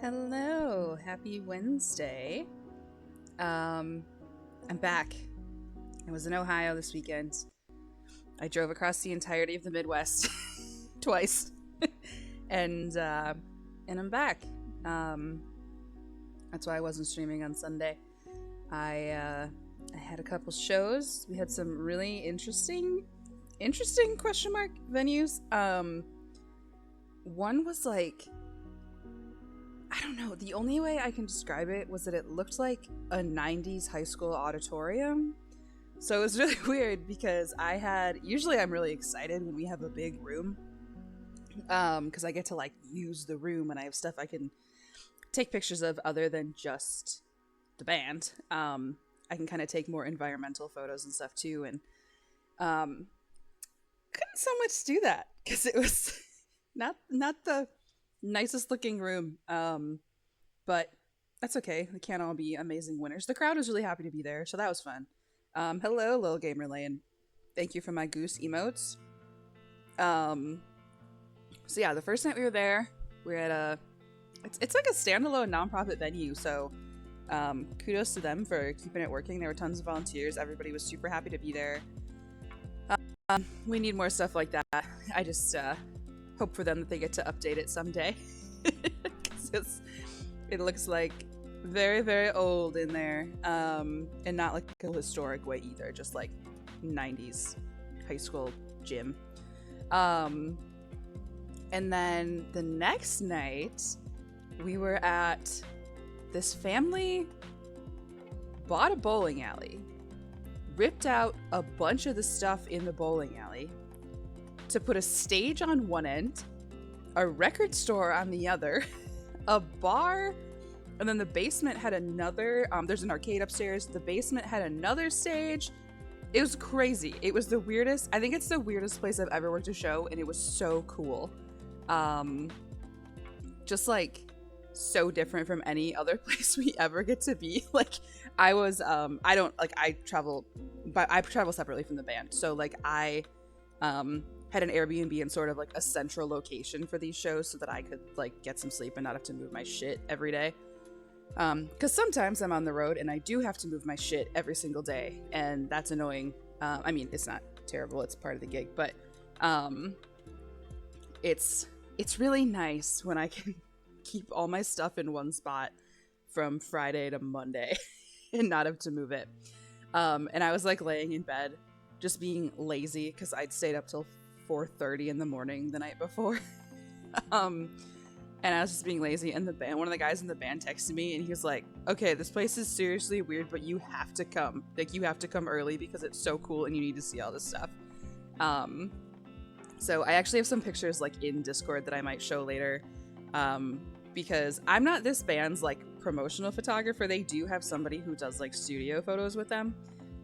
Hello, happy Wednesday. I'm back. I was in Ohio this weekend. I drove across the entirety of the Midwest twice, and uh, and I'm back. Um, that's why I wasn't streaming on Sunday. I had a couple shows. We had some really interesting question mark venues. One was like I don't know. The only way I can describe it was that it looked like a 90s high school auditorium. So it was really weird because usually I'm really excited when we have a big room. Cuz I get to like use the room and I have stuff I can take pictures of other than just the band. I can kind of take more environmental photos and stuff too and um couldn't so much do that cuz it was not the nicest looking room. But that's okay. We can't all be amazing winners. The crowd was really happy to be there, so that was fun. Hello, Lil Gamer Lane. Thank you for my goose emotes. Um, so yeah, the first night we were there, we are at it's like a standalone nonprofit venue, so kudos to them for keeping it working. There were tons of volunteers. Everybody was super happy to be there. We need more stuff like that. I just hope for them that they get to update it someday. Because it looks like very, very old in there. And not like a historic way either, just like 90s high school gym. And then the next night, we were at this family bought a bowling alley, ripped out a bunch of the stuff in the bowling alley to put a stage on one end, a record store on the other, a bar, and then the basement had another. There's an arcade upstairs. The basement had another stage. It was crazy. It was the weirdest. I think it's the weirdest place I've ever worked a show, and it was so cool. Just like so different from any other place we ever get to be. Like I was, I don't like I travel, but I travel separately from the band. So like I, had an Airbnb in sort of like a central location for these shows so that I could like get some sleep and not have to move my shit every day. Because sometimes I'm on the road and I do have to move my shit every single day, and that's annoying. I mean, it's not terrible; it's part of the gig, but it's really nice when I can keep all my stuff in one spot from Friday to Monday and not have to move it. And I was like laying in bed, just being lazy because I'd stayed up till 4:30 in the morning the night before. And I was just being lazy, and one of the guys in the band texted me and he was like, okay, this place is seriously weird, but you have to come. Like, you have to come early because it's so cool and you need to see all this stuff. So I actually have some pictures like in Discord that I might show later. Because I'm not this band's like promotional photographer. They do have somebody who does like studio photos with them.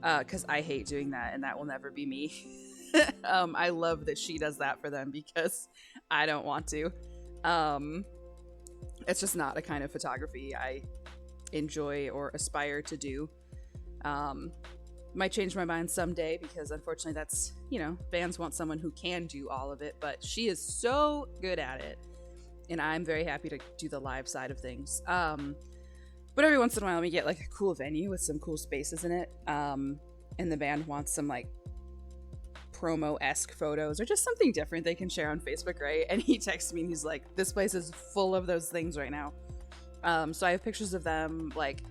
Because I hate doing that, and that will never be me. I love that she does that for them because I don't want to. It's just not a kind of photography I enjoy or aspire to do. Might change my mind someday because unfortunately that's, bands want someone who can do all of it, but she is so good at it. And I'm very happy to do the live side of things. But every once in a while we get like a cool venue with some cool spaces in it. And the band wants some like promo-esque photos or just something different they can share on Facebook, right? And he texts me and he's like, this place is full of those things right now. So I have pictures of them, like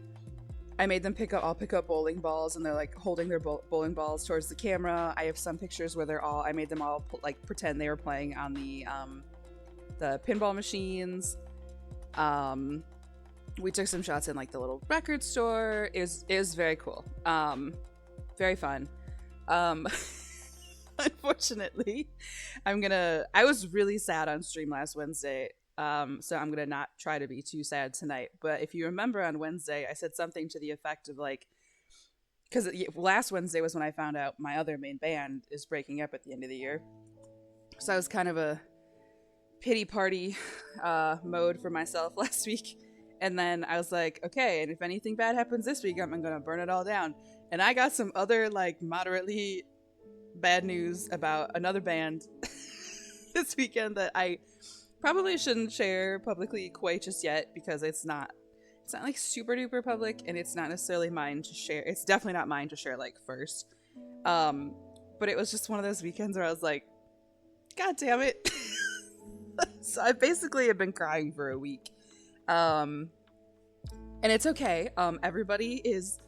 I made them I'll pick up bowling balls and they're like holding their bowling balls towards the camera. I have some pictures where I made them all like pretend they were playing on the pinball machines. We took some shots in like the little record store. It was very cool. Very fun. Unfortunately, I was really sad on stream last Wednesday. So I'm gonna not try to be too sad tonight. But if you remember on Wednesday, I said something to the effect of like, because last Wednesday was when I found out my other main band is breaking up at the end of the year. So I was kind of a pity party mode for myself last week. And then I was like, okay, and if anything bad happens this week, I'm gonna burn it all down. And I got some other like moderately bad news about another band this weekend that I probably shouldn't share publicly quite just yet because it's not like super duper public, and it's not necessarily mine to share. It's definitely not mine to share like first. But it was just one of those weekends where I was like, God damn it. So I basically have been crying for a week. And it's okay. Everybody is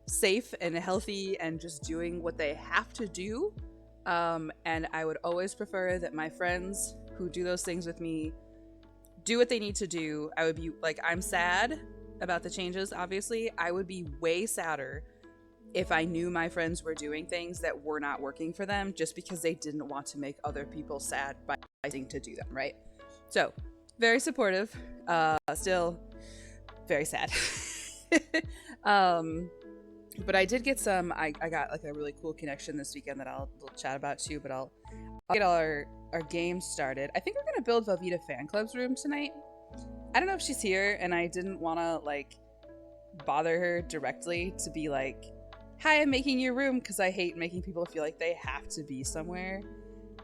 safe and healthy and just doing what they have to do. And I would always prefer that my friends who do those things with me do what they need to do. I would be like, I'm sad about the changes, obviously. I would be way sadder if I knew my friends were doing things that were not working for them just because they didn't want to make other people sad by deciding to do them, right? So, very supportive, still very sad. But I did get some, I got like a really cool connection this weekend that I'll chat about too, but I'll get all our games started. I think we're going to build Velveeta Fan Club's room tonight. I don't know if she's here, and I didn't want to like bother her directly to be like, hi, I'm making your room, because I hate making people feel like they have to be somewhere.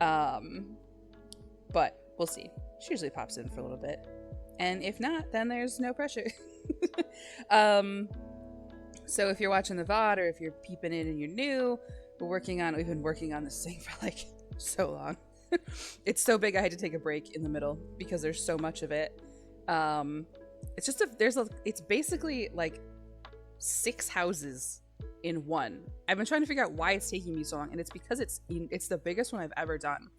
But we'll see. She usually pops in for a little bit. And if not, then there's no pressure. So if you're watching the VOD or if you're peeping in and you're new, we've been working on this thing for like so long. It's so big I had to take a break in the middle because there's so much of it. It's just it's basically like 6 houses in one. I've been trying to figure out why it's taking me so long, and it's because it's the biggest one I've ever done.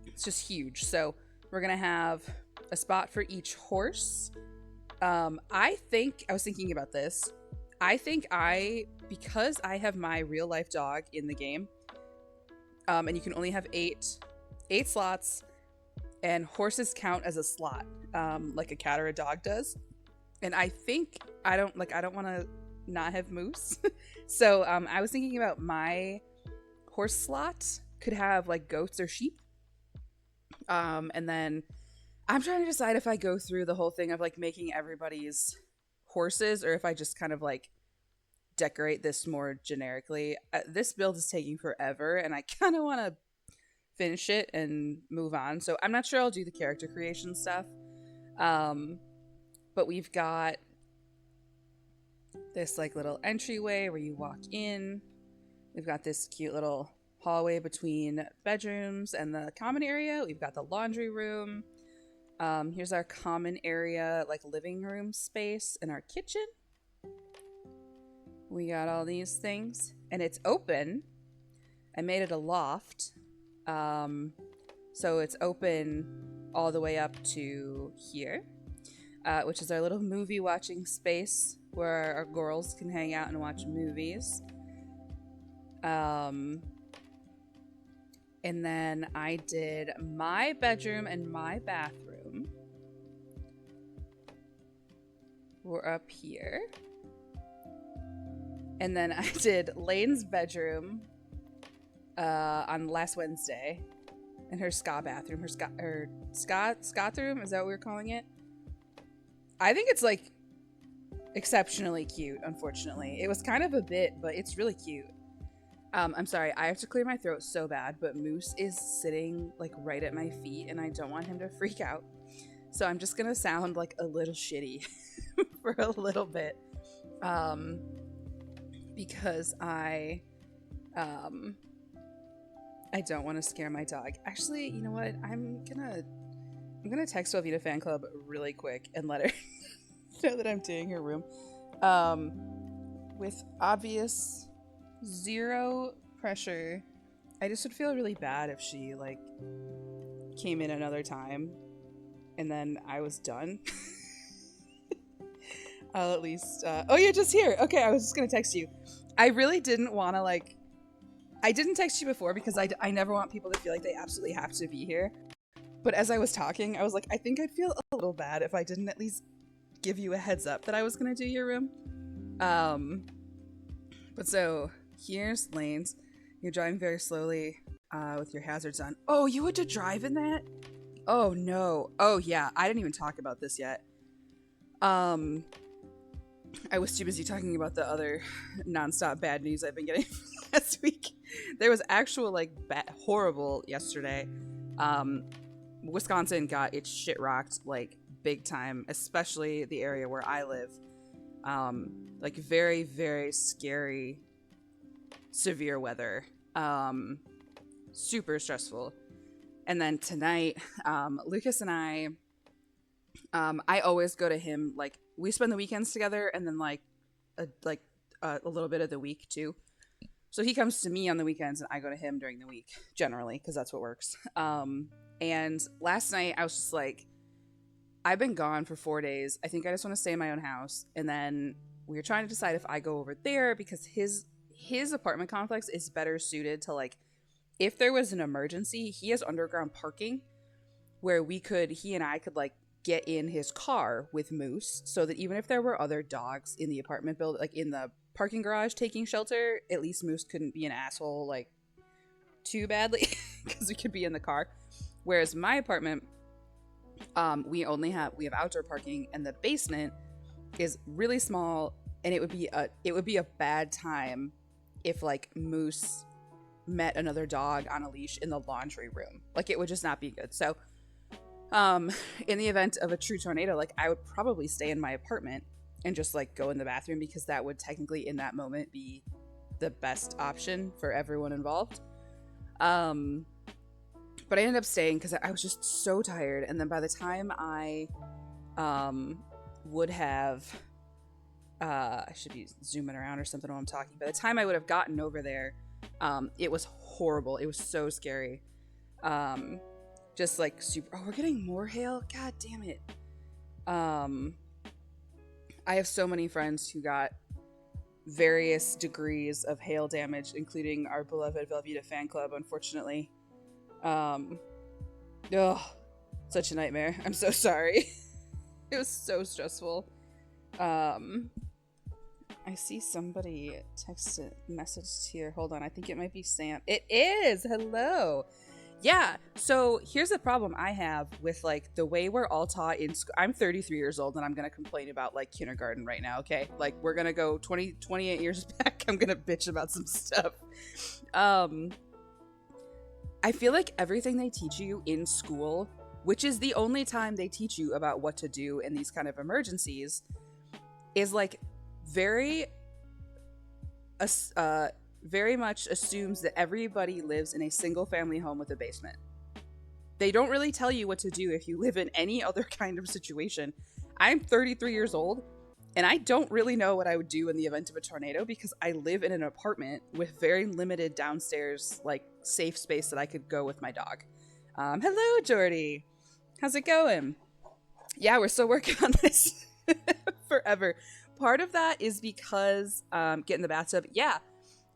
It's just huge. So we're gonna have a spot for each horse. I was thinking about this. I think because I have my real life dog in the game, and you can only have 8 slots, and horses count as a slot, like a cat or a dog does. And I think I don't want to not have moose. So I was thinking about my horse slot could have like goats or sheep. And then I'm trying to decide if I go through the whole thing of like making everybody's horses or if I just kind of like decorate this more generically. This build is taking forever and I kind of want to finish it and move on. So I'm not sure I'll do the character creation stuff. But we've got this like little entryway where you walk in. We've got this cute little hallway between bedrooms and the common area. We've got the laundry room. Here's our common area, like living room space, and our kitchen. We got all these things, and it's open. I made it a loft, so it's open all the way up to here, which is our little movie watching space where our girls can hang out and watch movies. And then I did my bedroom and my bathroom. We're up here. And then I did Lane's bedroom on last Wednesday. And her ska bathroom. Her ska room, is that what we're calling it? I think it's like exceptionally cute, unfortunately. It was kind of a bit, but it's really cute. I'm sorry, I have to clear my throat so bad, but Moose is sitting like right at my feet and I don't want him to freak out. So I'm just gonna sound like a little shitty for a little bit. Because I don't want to scare my dog. Actually, you know what? I'm gonna text Velveeta Fan Club really quick and let her know that I'm doing her room. With obvious zero pressure. I just would feel really bad if she like came in another time and then I was done. I'll at least oh, you're just here. Okay, I was just gonna text you. I really didn't want to like I didn't text you before because I never want people to feel like they absolutely have to be here. But as I was talking, I was like, I think I'd feel a little bad if I didn't at least give you a heads up that I was gonna do your room. But so here's Lane's. You're driving very slowly with your hazards on. Oh, you had to drive in that? Oh no. Oh yeah, I didn't even talk about this yet. I was too busy talking about the other nonstop bad news I've been getting last week. There was actual like horrible yesterday. Wisconsin got its shit rocked like big time, especially the area where I live. Like very, very scary, severe weather. Super stressful. And then tonight, Lucas and I always go to him, like, we spend the weekends together, and then like a little bit of the week too. So he comes to me on the weekends and I go to him during the week, generally, because that's what works. And last night I was just like, I've been gone for 4 days. I think I just want to stay in my own house. And then we were trying to decide if I go over there, because his apartment complex is better suited to, like, if there was an emergency, he has underground parking where he and I could like get in his car with Moose, so that even if there were other dogs in the apartment building, like in the parking garage taking shelter, at least Moose couldn't be an asshole like too badly, because we could be in the car. Whereas my apartment, we have outdoor parking, and the basement is really small, and it would be a bad time if like Moose met another dog on a leash in the laundry room. Like, it would just not be good. So in the event of a true tornado, like, I would probably stay in my apartment and just like go in the bathroom, because that would technically in that moment be the best option for everyone involved. But I ended up staying because I was just so tired. And then by the time I would have I should be zooming around or something while I'm talking. By the time I would have gotten over there, it was horrible. It was so scary. Just like super. Oh, we're getting more hail. God damn it. I have so many friends who got various degrees of hail damage, including our beloved Velveeta fan club, unfortunately. Such a nightmare. I'm so sorry. It was so stressful. I see somebody texted messaged here. Hold on, I think it might be Sam. It is! Hello! Yeah, so here's the problem I have with like the way we're all taught in school. I'm 33 years old and I'm gonna complain about like kindergarten right now, okay? Like, we're gonna go 28 years back. I'm gonna bitch about some stuff. I feel like everything they teach you in school, which is the only time they teach you about what to do in these kind of emergencies, is like very much assumes that everybody lives in a single family home with a basement. They don't really tell you what to do if you live in any other kind of situation. I'm 33 years old and I don't really know what I would do in the event of a tornado, because I live in an apartment with very limited downstairs, like, safe space that I could go with my dog. Hello, Jordy. How's it going? Yeah, we're still working on this forever. Part of that is because get in the bathtub. Yeah.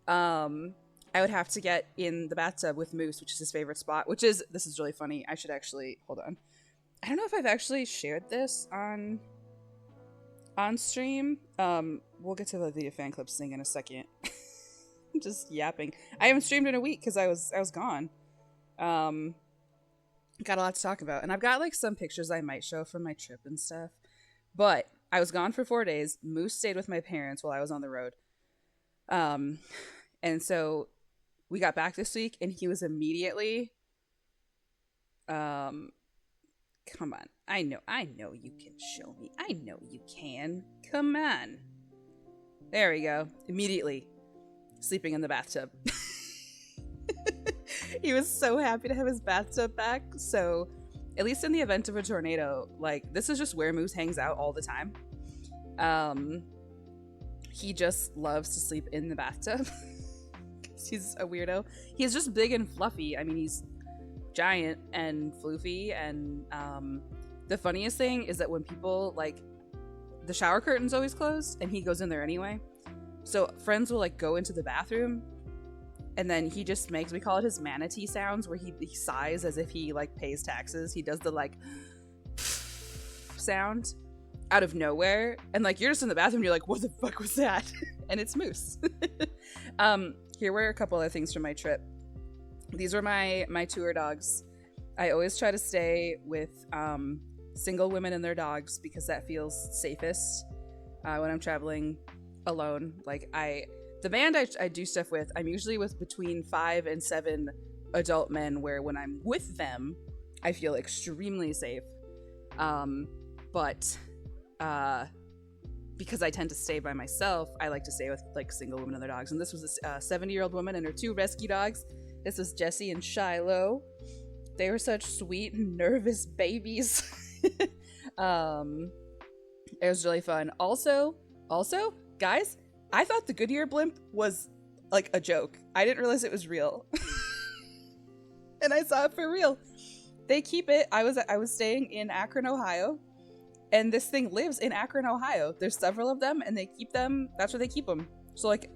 I would have to get in the bathtub with Moose, which is his favorite spot, this is really funny. I should actually, hold on. I don't know if I've actually shared this on stream. We'll get to the video fan clips thing in a second. I'm just yapping. I haven't streamed in a week because I was gone. Got a lot to talk about, and I've got like some pictures I might show from my trip and stuff. But I was gone for 4 days. Moose stayed with my parents while I was on the road. And so we got back this week, and he was immediately, come on. I know you can show me. I know you can. Come on. There we go. Immediately sleeping in the bathtub. He was so happy to have his bathtub back. So at least in the event of a tornado, like, this is just where Moose hangs out all the time. He just loves to sleep in the bathtub. He's a weirdo. He's just big and fluffy. I mean, he's giant and floofy, and the funniest thing is that when people, like, the shower curtain's always closed and he goes in there anyway, so friends will like go into the bathroom and then he just makes, we call it his manatee sounds, where he sighs as if he like pays taxes. He does the like sound out of nowhere, and like you're just in the bathroom, you're like, what the fuck was that? And it's Moose. Here were a couple other things from my trip. These were my tour dogs. I always try to stay with single women and their dogs, because that feels safest when I'm traveling alone. Like, the band I do stuff with, I'm usually with between 5 and 7 adult men, where when I'm with them, I feel extremely safe. But because I tend to stay by myself, I like to stay with like single women and their dogs. And this was a 70-year-old woman and her 2 rescue dogs. This was Jessie and Shiloh. They were such sweet, nervous babies. It was really fun. Also, guys, I thought the Goodyear blimp was like a joke. I didn't realize it was real. And I saw it for real. They keep it. I was staying in Akron, Ohio, and this thing lives in Akron, Ohio. There's several of them, and they keep them. That's where they keep them. So like,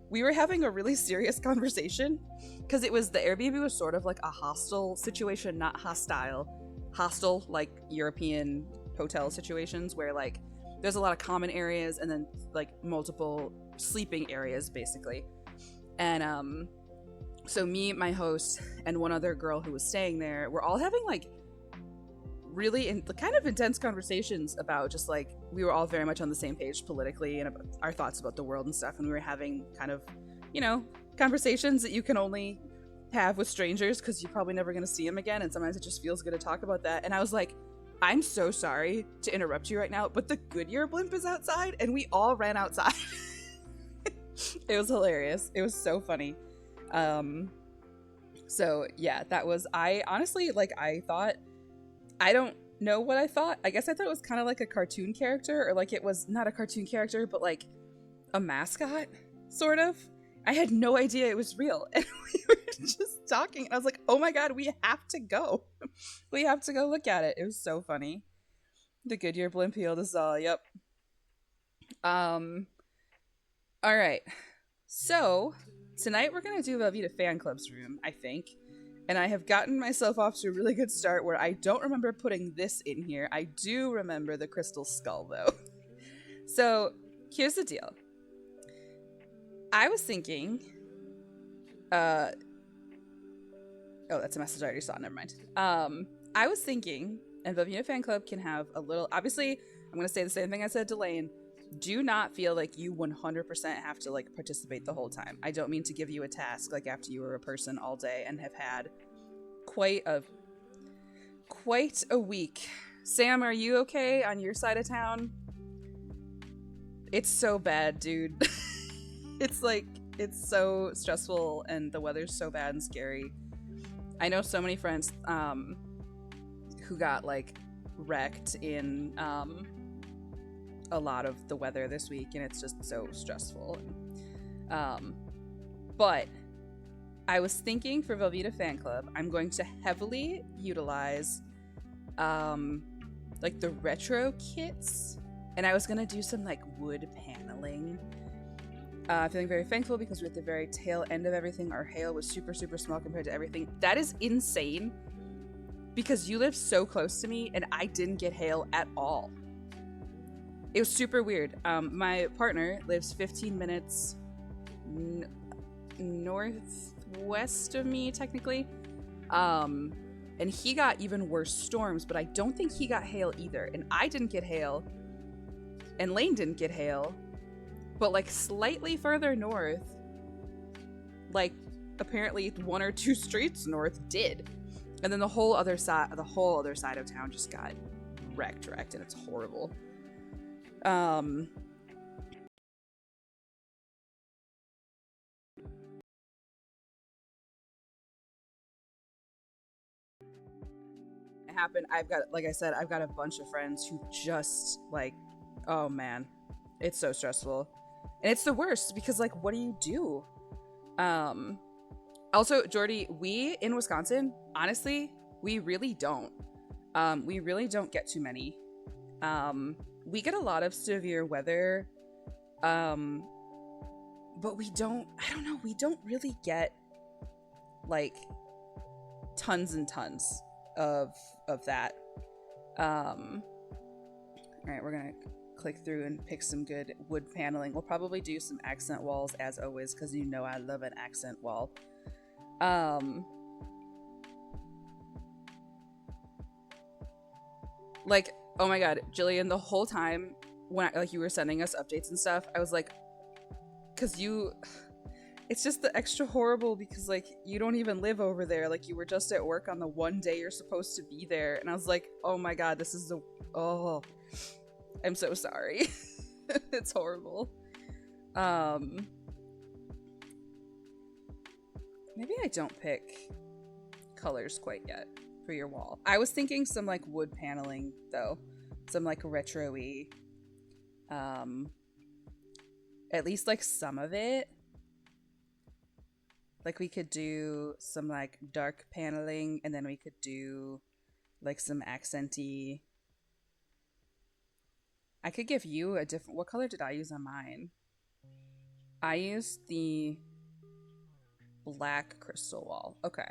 we were having a really serious conversation because it was the Airbnb was sort of like a hostel situation, not hostile. Hostel, like European hotel situations where like there's a lot of common areas and then like multiple sleeping areas basically. And so me, my host, and one other girl who was staying there, we're all having like really kind of intense conversations about just like, we were all very much on the same page politically and about our thoughts about the world and stuff. And we were having kind of, you know, conversations that you can only have with strangers because you're probably never going to see them again. And sometimes it just feels good to talk about that. And I was like, I'm so sorry to interrupt you right now, but the Goodyear blimp is outside, and we all ran outside. It was hilarious. It was so funny. So yeah, that was, I honestly, like, I thought, I don't know what I thought. I guess I thought it was kind of like a cartoon character, or like it was not a cartoon character, but like a mascot, sort of. I had no idea it was real. And we were just talking. I was like, oh my God, we have to go. We have to go look at it. It was so funny. The Goodyear blimp healed us all. Yep. All right. So tonight we're going to do Velveeta Fan Club's room, I think. And I have gotten myself off to a really good start where I don't remember putting this in here. I do remember the crystal skull, though. So here's the deal. I was thinking... oh, that's a message I already saw. Never mind. I was thinking, and Velveeta Fan Club can have a little... Obviously, I'm going to say the same thing I said to Lane. Do not feel like you 100% have to like participate the whole time. I don't mean to give you a task like after you were a person all day and have had quite a week. Sam, are you okay on your side of town? It's so bad, dude. It's like, it's so stressful and the weather's so bad and scary. I know so many friends who got like wrecked in a lot of the weather this week, and it's just so stressful. But I was thinking for Velveeta Fan Club, I'm going to heavily utilize like the retro kits, and I was gonna do some like wood paneling. Feeling very thankful because we're at the very tail end of everything. Our hail was super small compared to everything. That is insane because you live so close to me and I didn't get hail at all. It was super weird. My partner lives 15 minutes northwest of me, technically. And he got even worse storms, but I don't think he got hail either. And I didn't get hail. And Lane didn't get hail. But like slightly further north, like apparently 1 or 2 streets north did. And then the whole other side of town just got wrecked, and it's horrible. It happened. I've got, like I said, I've got a bunch of friends who just like, oh man, it's so stressful. And it's the worst because like, what do you do? Also, Jordy, we in Wisconsin, honestly, we really don't get too many. We get a lot of severe weather, but we don't really get like tons and tons of that. All right, we're gonna click through and pick some good wood paneling. We'll probably do some accent walls as always because you know I love an accent wall. Like, oh my God, Jillian, the whole time when you were sending us updates and stuff, I was like, because it's just the extra horrible because like you don't even live over there. Like you were just at work on the one day you're supposed to be there, and I was like, oh my god, this is the I'm so sorry. It's horrible. Maybe I don't pick colors quite yet for your wall. I was thinking some like wood paneling though, some like retro-y. At least like some of it. Like we could do some like dark paneling, and then we could do like some accenty. I could give you a different. What color did I use on mine? I used the black crystal wall. Okay.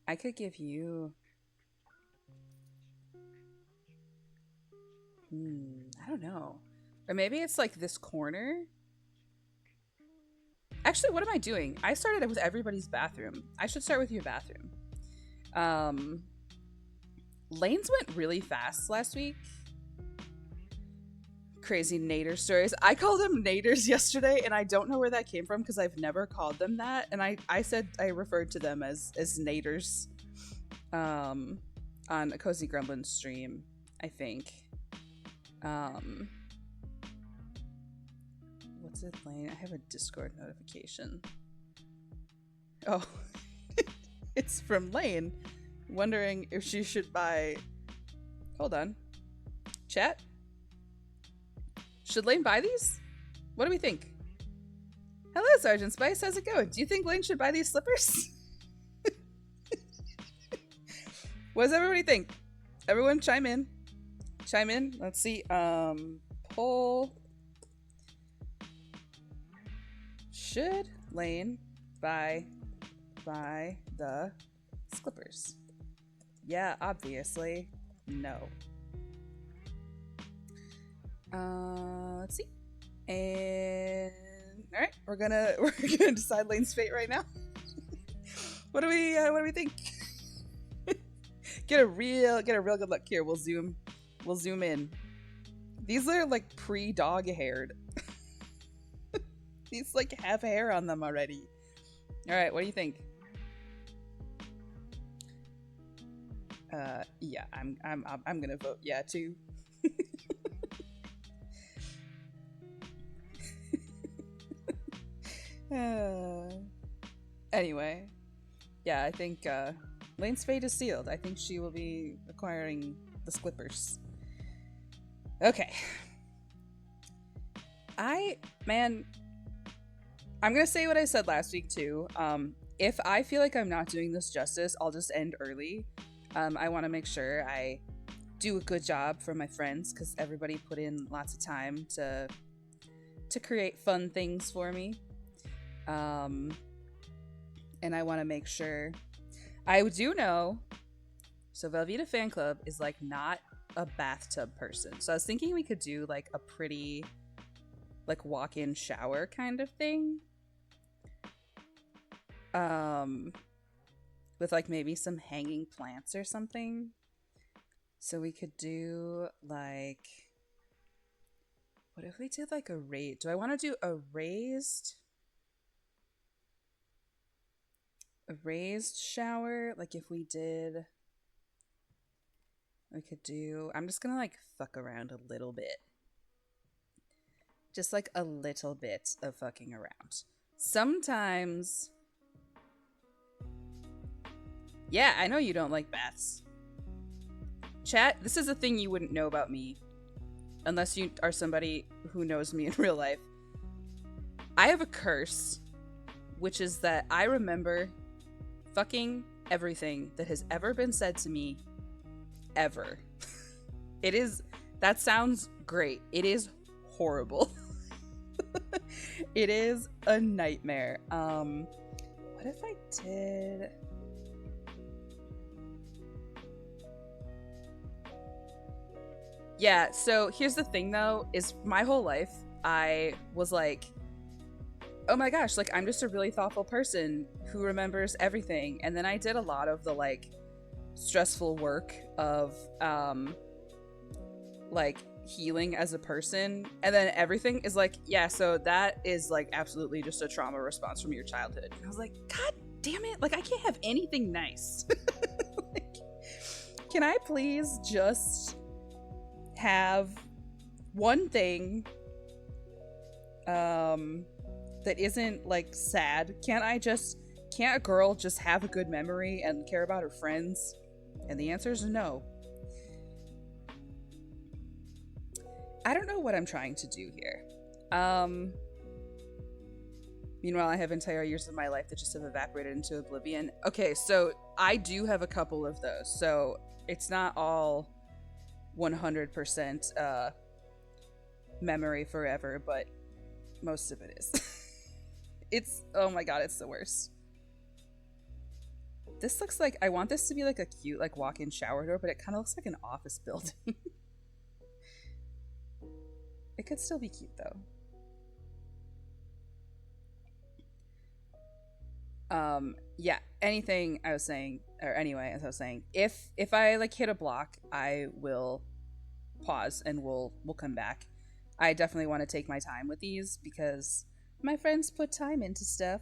I could give you. I don't know. Or maybe it's like this corner. Actually, what am I doing? I started with everybody's bathroom. I should start with your bathroom. Lanes went really fast last week. Crazy Nader stories. I called them Naders yesterday, and I don't know where that came from because I've never called them that. And I said I referred to them as Naders on a Cozy Gremlin stream, I think. What's it, Lane? I have a Discord notification. Oh, it's from Lane, wondering if she should buy. Hold on, chat. Should Lane buy these? What do we think? Hello, Sergeant Spice. How's it going? Do you think Lane should buy these slippers? What does everybody think? Everyone chime in. Chime in. Let's see. Poll. Should Lane buy the slippers? Yeah, obviously. No. Let's see. And all right, we're gonna decide Lane's fate right now. What do we think? Get a real good look here. We'll zoom in. These are like pre-dog haired. These like have hair on them already. All right, what do you think? Yeah, I'm gonna vote yeah too. Anyway, yeah, I think Lane's fate is sealed. I think she will be acquiring the slippers. Okay. I'm gonna say what I said last week too. If I feel like I'm not doing this justice, I'll just end early. I want to make sure I do a good job for my friends because everybody put in lots of time to create fun things for me. And I want to make sure I do know. So Velveeta Fan Club is like not a bathtub person. So I was thinking we could do like a pretty like walk-in shower kind of thing. With like maybe some hanging plants or something. So we could do like, what if we did like a raised? Do I want to do a raised shower? Like if we did, we could do, I'm just gonna like fuck around a little bit. Just like a little bit of fucking around. Sometimes, yeah, I know you don't like baths. Chat, this is a thing you wouldn't know about me unless you are somebody who knows me in real life. I have a curse, which is that I remember fucking everything that has ever been said to me ever. That sounds great. It is horrible. It is a nightmare. What if I did... Yeah, so here's the thing though, is my whole life I was like, oh my gosh, like I'm just a really thoughtful person who remembers everything. And then I did a lot of the like stressful work of like healing as a person, and then everything is like, yeah, so that is like absolutely just a trauma response from your childhood. And I was like, God damn it, like I can't have anything nice. Like, can I please just have one thing that isn't like sad? Can't a girl just have a good memory and care about her friends? And the answer is no. I don't know what I'm trying to do here. Meanwhile, I have entire years of my life that just have evaporated into oblivion. Okay, so I do have a couple of those. So it's not all 100% memory forever, but most of it is. It's, oh my god, it's the worst. This looks like, I want this to be like a cute like walk-in shower door, but it kind of looks like an office building. It could still be cute though. Yeah, anything I was saying, or anyway, as I was saying, if I like hit a block, I will pause and we'll come back. I definitely want to take my time with these because my friends put time into stuff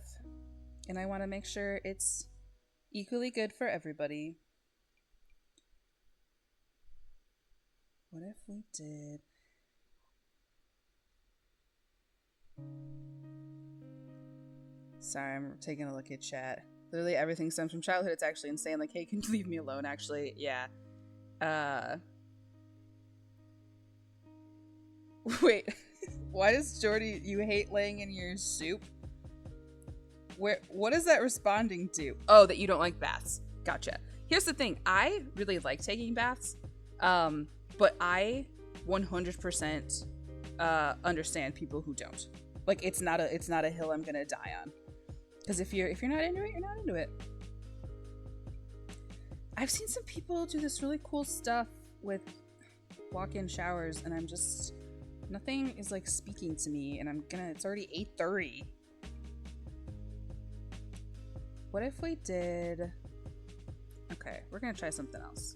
and I want to make sure it's equally good for everybody. What if we did... Sorry, I'm taking a look at chat. Literally everything stems from childhood. It's actually insane. Like, hey, can you leave me alone? Actually, yeah. Wait. Why does Jordy, you hate laying in your soup? What is that responding to? Oh, that you don't like baths. Gotcha. Here's the thing. I really like taking baths. But I 100% understand people who don't. Like, it's not a hill I'm gonna die on. Because if you're not into it, you're not into it. I've seen some people do this really cool stuff with walk-in showers, and I'm just, nothing is like speaking to me, and it's already 8:30. What if we did, okay, we're gonna try something else.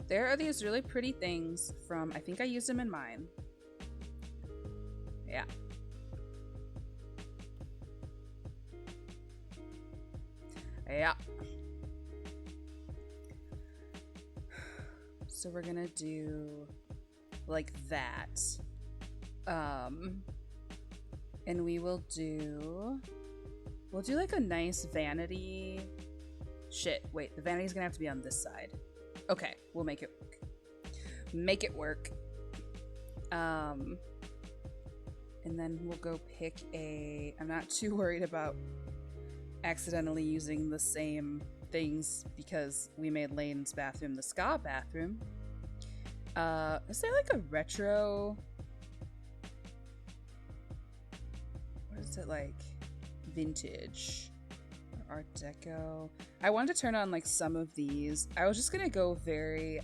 There are these really pretty things from, I think I used them in mine. Yeah. Yeah. So we're gonna do like that. And we'll do like a nice vanity. Shit, wait, the vanity's gonna have to be on this side. Okay, we'll make it work. Make it work. And then we'll go pick I'm not too worried about accidentally using the same things because we made Lane's bathroom the ska bathroom. Is there like a retro? What is it like? Vintage or Art Deco? I wanted to turn on like some of these. I was just gonna go very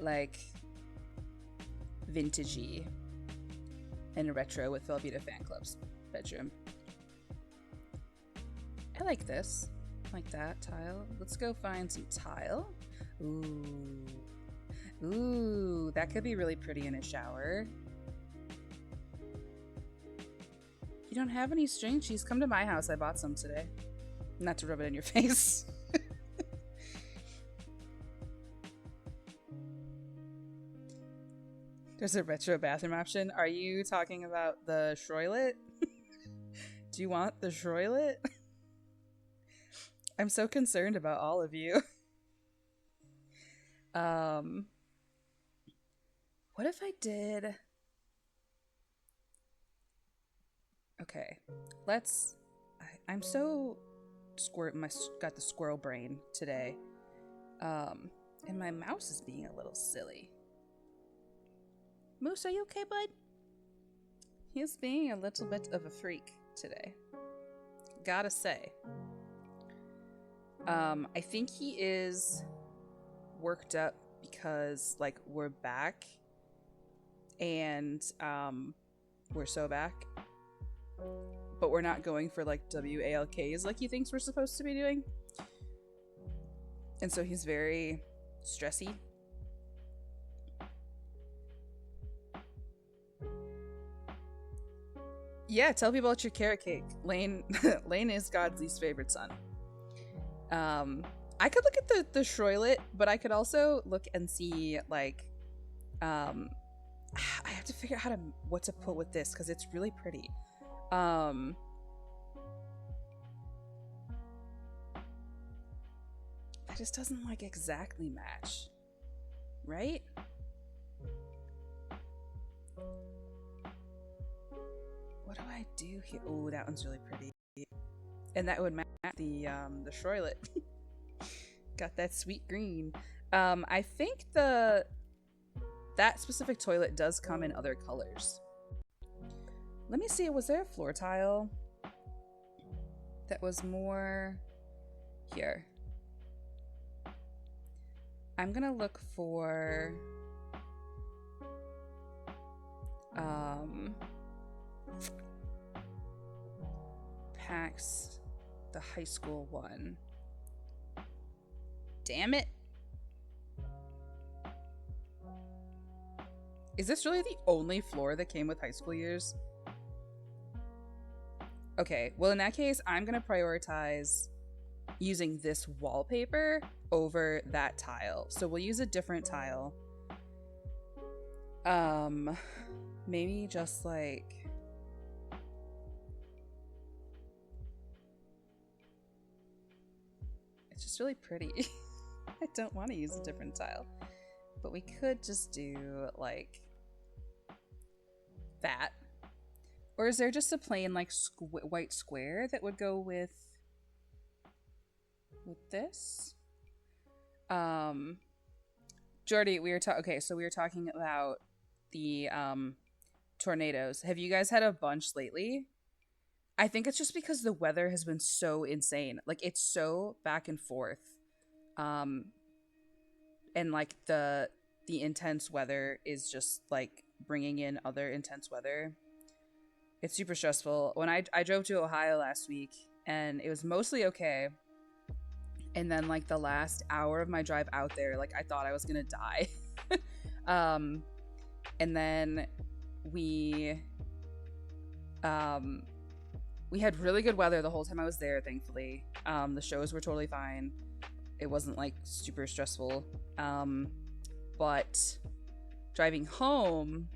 like vintagey and retro with Velveeta Fan Club's bedroom. I like this. Like that tile. Let's go find some tile. Ooh, that could be really pretty in a shower. You don't have any string cheese? Come to my house. I bought some today. Not to rub it in your face. There's a retro bathroom option. Are you talking about the Shroilet? Do you want the Shroilet? I'm so concerned about all of you. What if I did... Okay, I'm so got the squirrel brain today. And my mouse is being a little silly. Moose, are you okay, bud? He's being a little bit of a freak today. Gotta say. I think he is worked up because, like, we're back. And, we're so back. But we're not going for, like, WALKs like he thinks we're supposed to be doing. And so he's very stressy. Yeah, tell people about your carrot cake. Lane Lane is God's least favorite son. I could look at the Shroylet, but I could also look and see like I have to figure out what to put with this because it's really pretty. That just doesn't like exactly match, right? What do I do here? Oh, that one's really pretty, and that would match the Shroylet. Got that sweet green. I think that specific toilet does come in other colors. Let me see, was there a floor tile that was more here? I'm gonna look for PAX, the high school one. Damn it. Is this really the only floor that came with high school years? Okay, well in that case, I'm gonna prioritize using this wallpaper over that tile. So we'll use a different tile. Maybe just like... It's just really pretty. I don't want to use a different tile. But we could just do like that. Or is there just a plain like white square that would go with this? Jordy, we were talking about the tornadoes. Have you guys had a bunch lately? I think it's just because the weather has been so insane. Like it's so back and forth. And like the intense weather is just like bringing in other intense weather. It's super stressful. When I drove to Ohio last week and it was mostly okay. And then like the last hour of my drive out there, like I thought I was gonna die. And then we had really good weather the whole time I was there, thankfully. The shows were totally fine. It wasn't like super stressful. But driving home,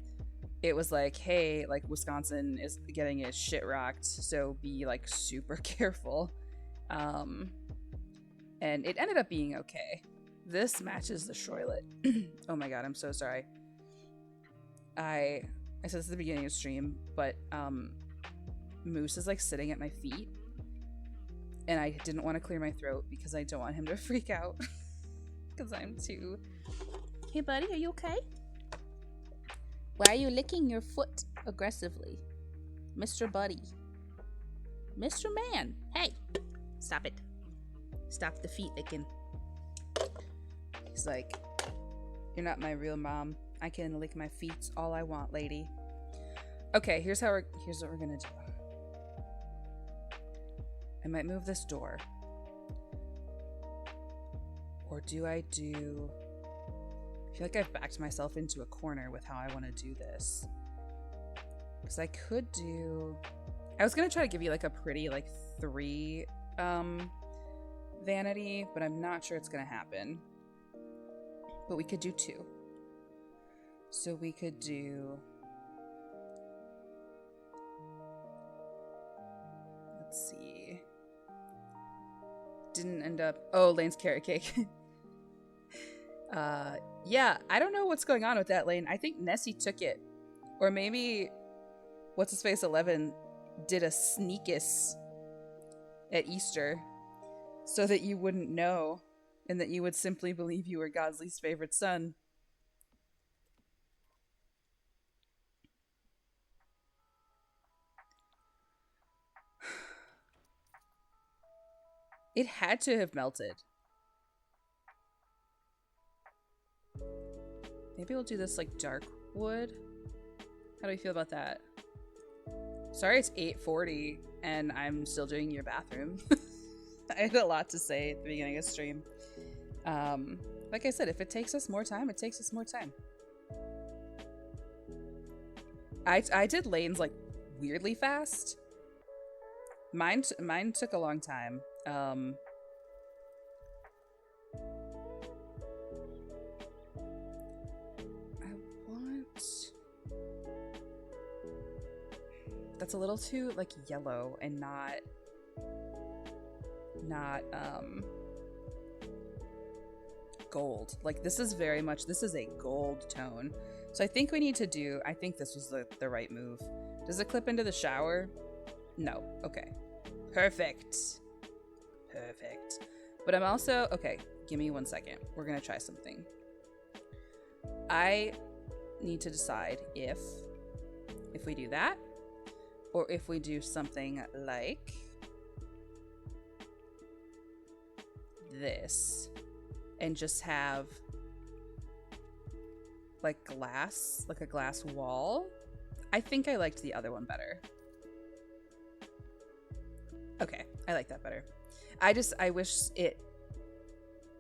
it was like, hey, like Wisconsin is getting its shit rocked, so be like super careful. And it ended up being okay. This matches the Shroylet. Oh my god, I'm so sorry. I said this at the beginning of the stream, but Moose is like sitting at my feet, and I didn't want to clear my throat because I don't want him to freak out. Because I'm too... Hey buddy, are you okay? Why are you licking your foot aggressively? Mr. Buddy. Mr. Man, hey! Stop it. Stop the feet licking. He's like, you're not my real mom. I can lick my feet all I want, lady. Okay, here's what we're gonna do. I might move this door. Or do I do... I feel like I've backed myself into a corner with how I want to do this. Because I could do... I was going to try to give you like a pretty like 3 vanity, but I'm not sure it's going to happen. But we could do 2. So we could do... Let's see. Didn't end up... Oh, Lane's carrot cake. Yeah, I don't know what's going on with that, Lane. I think Nessie took it. Or maybe What's-His-Face 11 did a sneakus at Easter so that you wouldn't know and that you would simply believe you were God's least favorite son. It had to have melted. Maybe we'll do this like dark wood. How do we feel about that? Sorry it's 8:40 and I'm still doing your bathroom. I had a lot to say at the beginning of the stream. Like I said, if it takes us more time, it takes us more time. I did lanes like weirdly fast. Mine took a long time. I want... That's a little too like yellow and not gold. Like this is very much, this is a gold tone. So I think we need to do, I think this was the right move. Does it clip into the shower? No. Okay. Perfect. Perfect. But I'm also, okay, give me 1 second. We're gonna try something. I need to decide if we do that, or if we do something like this and just have like glass, like a glass wall. I think I liked the other one better. Okay, I like that better. I wish it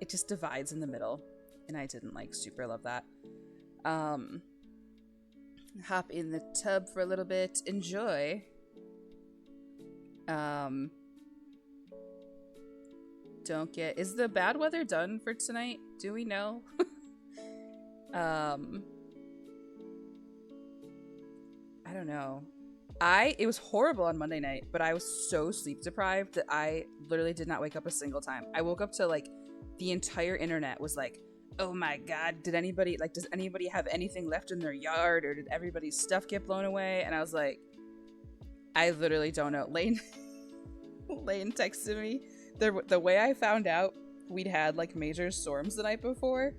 just divides in the middle, and I didn't like super love that. Hop in the tub for a little bit, enjoy. Don't get, is the bad weather done for tonight? Do we know? I don't know. It was horrible on Monday night, but I was so sleep deprived that I literally did not wake up a single time. I woke up to like the entire internet was like, oh my god, does anybody have anything left in their yard, or did everybody's stuff get blown away? And I was like, I literally don't know. Lane texted me. The way I found out we'd had like major storms the night before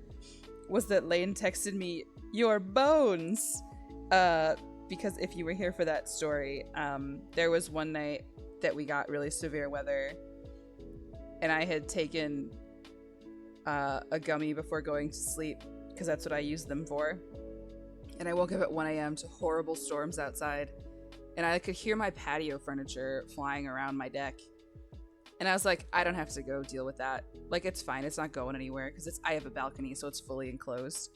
was that Lane texted me, your bones, because if you were here for that story, there was one night that we got really severe weather, and I had taken a gummy before going to sleep because that's what I used them for, and I woke up at 1 a.m. to horrible storms outside, and I could hear my patio furniture flying around my deck, and I was like, I don't have to go deal with that, like it's fine, it's not going anywhere because I have a balcony, so it's fully enclosed.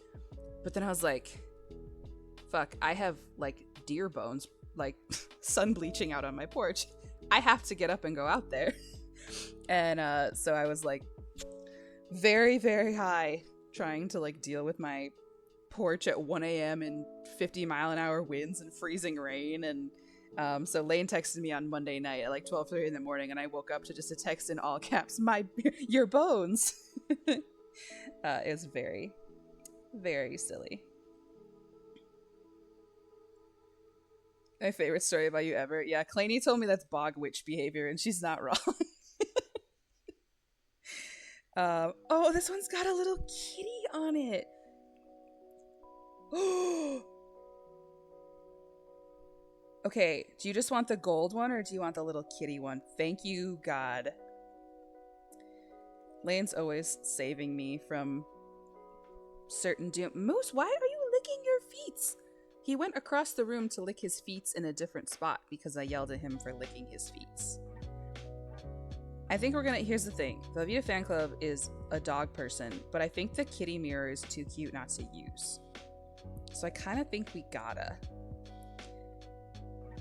But then I was like, fuck, I have like deer bones like sun bleaching out on my porch, I have to get up and go out there. And so I was like very, very high trying to like deal with my porch at 1 a.m. and 50-mile-an-hour winds and freezing rain. And so Lane texted me on Monday night at like 12:30 in the morning, and I woke up to just a text in all caps, your bones. It was very, very silly. My favorite story about you ever. Yeah, Claney told me that's bog witch behavior, and she's not wrong. Oh, this one's got a little kitty on it. Okay, do you just want the gold one, or do you want the little kitty one? Thank you, God. Lane's always saving me from certain doom. Moose, why are you licking your feet? He went across the room to lick his feet in a different spot because I yelled at him for licking his feet. I think we're gonna, here's the thing. Velveeta Fan Club is a dog person, but I think the kitty mirror is too cute not to use. So I kind of think we gotta.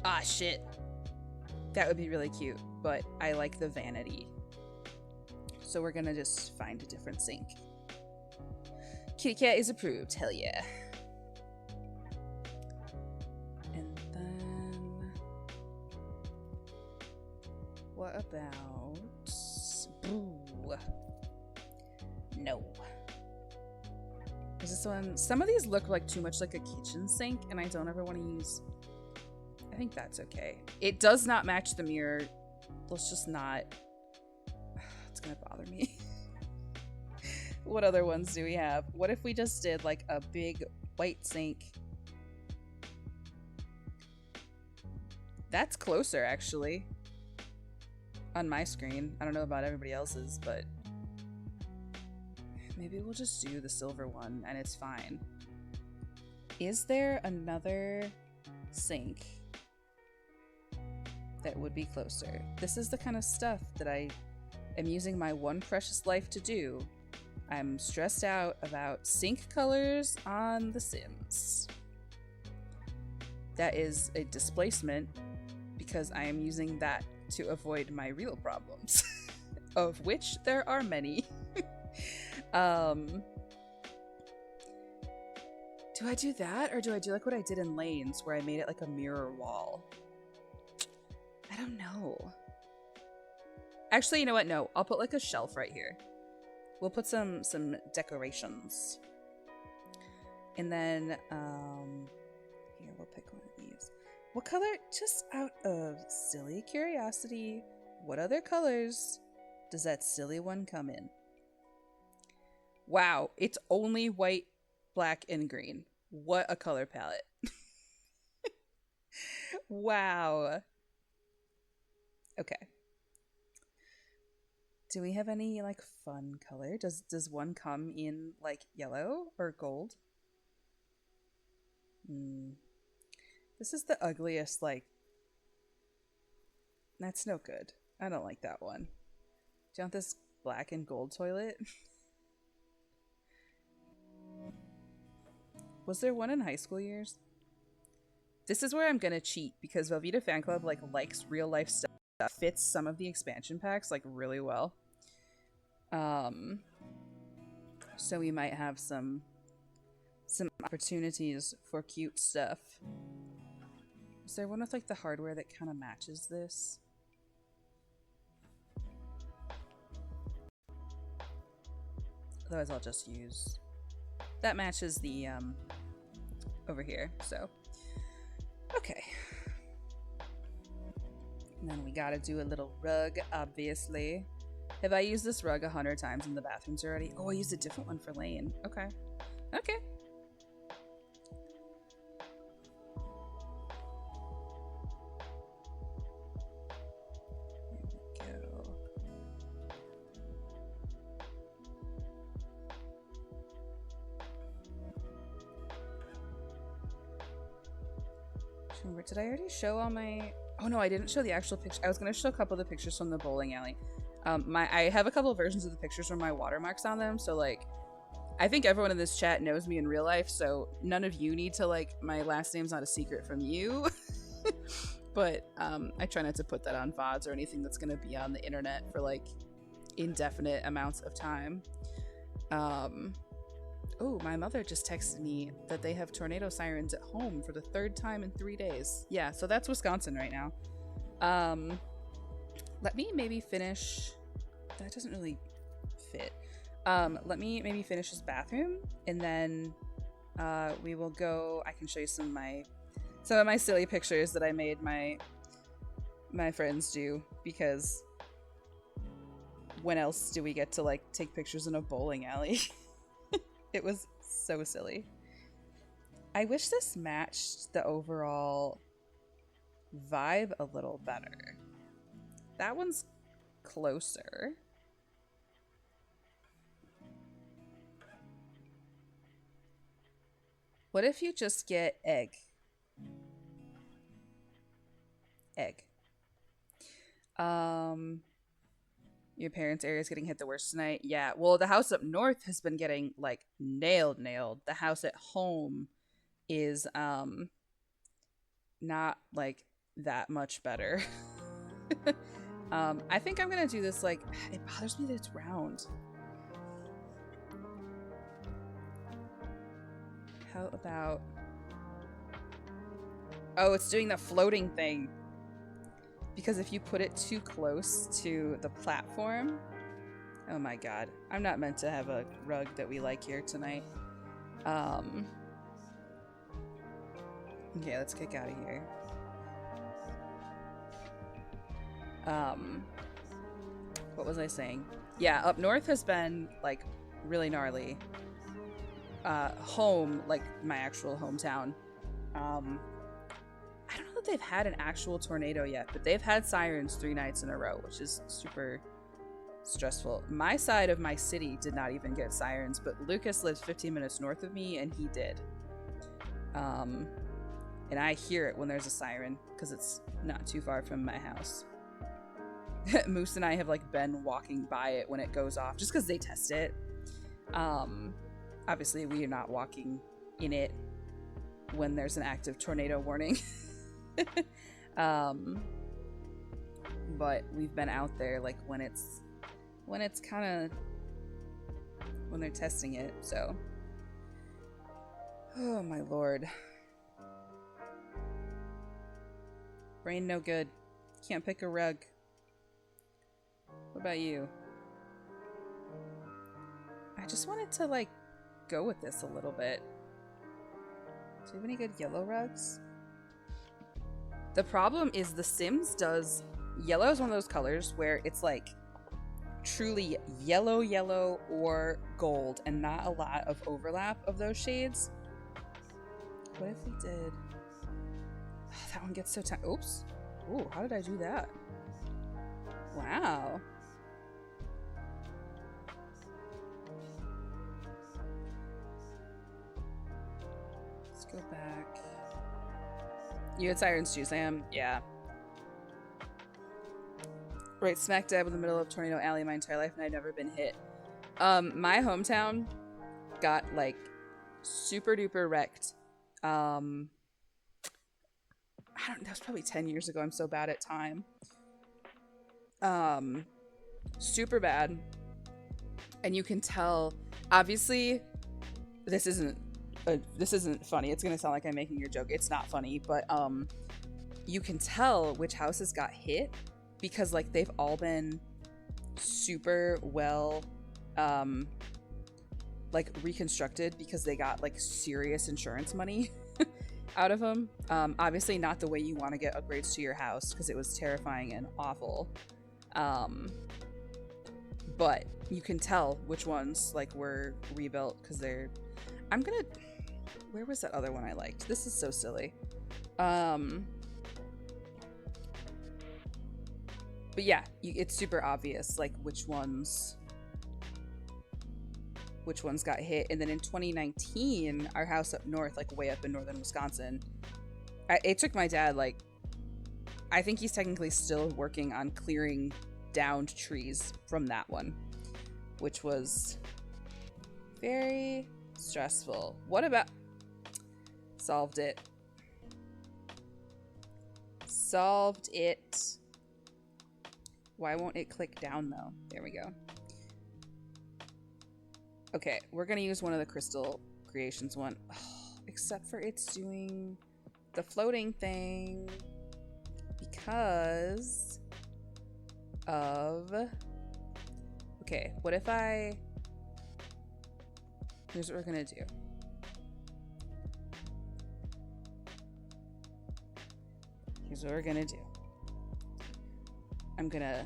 Ah, shit. That would be really cute, but I like the vanity. So we're gonna just find a different sink. Kitty cat is approved, hell yeah. And then what about Boo? No. Is this one? Some of these look like too much like a kitchen sink, and I don't ever want to use. I think that's okay. It does not match the mirror. Let's just not. It's gonna bother me. What other ones do we have? What if we just did like a big white sink? That's closer, actually. On my screen. I don't know about everybody else's, but maybe we'll just do the silver one and it's fine. Is there another sink that would be closer? This is the kind of stuff that I am using my one precious life to do, I'm stressed out about sync colors on The Sims. That is a displacement because I am using that to avoid my real problems, of which there are many. Do I do that, or do I do like what I did in Lanes, where I made it like a mirror wall? I don't know. Actually, you know what? No, I'll put like a shelf right here. We'll put some decorations. And then, here, we'll pick one of these. What color, just out of silly curiosity, what other colors does that silly one come in? Wow, it's only white, black, and green. What a color palette. Wow. Okay. Do we have any like fun color? Does one come in like yellow or gold? This is the ugliest, like, that's no good. I don't like that one. Do you want this black and gold toilet? Was there one in high school years? This is where I'm gonna cheat because Velveeta Fan Club like likes real life stuff that fits some of the expansion packs like really well. So we might have some opportunities for cute stuff. Is there one with like the hardware that kind of matches this? Otherwise I'll just use that matches the over here. So okay. And then we gotta do a little rug, obviously. Have I used this rug 100 times in the bathrooms already? Oh, I used a different one for Lane. Okay. Okay. There we go. Did I already show all my... Oh no, I didn't show the actual picture. I was going to show a couple of the pictures from the bowling alley. I have a couple of versions of the pictures with my watermarks on them, so like I think everyone in this chat knows me in real life, so none of you need to like, my last name's not a secret from you. But I try not to put that on VODs or anything that's going to be on the internet for like indefinite amounts of time. Oh, my mother just texted me that they have tornado sirens at home for the 3rd time in 3 days. Yeah, so that's Wisconsin right now. Let me maybe finish... That doesn't really fit. Let me maybe finish this bathroom, and then we will go... I can show you some of my silly pictures that I made my friends do, because when else do we get to like take pictures in a bowling alley? It was so silly. I wish this matched the overall vibe a little better. That one's closer. What if you just get egg? Egg. Your parents' area is getting hit the worst tonight. Yeah, well, the house up north has been getting like nailed. The house at home is not like that much better. I think I'm gonna do this like, it bothers me that it's round. How about, oh, it's doing the floating thing. Because if you put it too close to the platform, oh my god, I'm not meant to have a rug that we like here tonight. Okay, let's kick out of here. What was I saying? Yeah, up north has been like really gnarly. Home, like my actual hometown, I don't know if they've had an actual tornado yet, but they've had sirens 3 nights in a row, which is super stressful. My side of my city did not even get sirens, but Lucas lives 15 minutes north of me, and he did. And I hear it when there's a siren, because it's not too far from my house. Moose and I have like been walking by it when it goes off, just because they test it. Obviously, we are not walking in it when there's an active tornado warning. But we've been out there like when it's kind of when they're testing it. So, oh my lord, brain no good. Can't pick a rug. What about you? I just wanted to like go with this a little bit. Do you have any good yellow rugs? The problem is The Sims does... Yellow is one of those colors where it's like truly yellow or gold and not a lot of overlap of those shades. What if we did... Oh, that one gets so tight. Oops. Ooh, how did I do that? Wow. Let's go back. You had Sirens too, Sam? Yeah. Right smack dab in the middle of Tornado Alley my entire life, and I've never been hit. My hometown got like super duper wrecked. I don't. That was probably 10 years ago. I'm so bad at time. Super bad, and you can tell. Obviously, this isn't funny. It's gonna sound like I'm making your joke. It's not funny, but you can tell which houses got hit because like they've all been super well like reconstructed because they got like serious insurance money out of them. Obviously not the way you want to get upgrades to your house because it was terrifying and awful. But you can tell which ones like were rebuilt because they're... Where was that other one I liked? This is so silly. But yeah, it's super obvious like which ones got hit. And then in 2019, our house up north, like way up in northern Wisconsin, it took my dad like, I think he's technically still working on clearing downed trees from that one, which was very stressful. What about... Solved it. Solved it. Why won't it click down though? There we go. Okay, we're gonna use one of the Crystal Creations one. Oh, except for it's doing the floating thing because of... Okay, what if I... Here's what we're gonna do. Here's what we're gonna do. I'm gonna...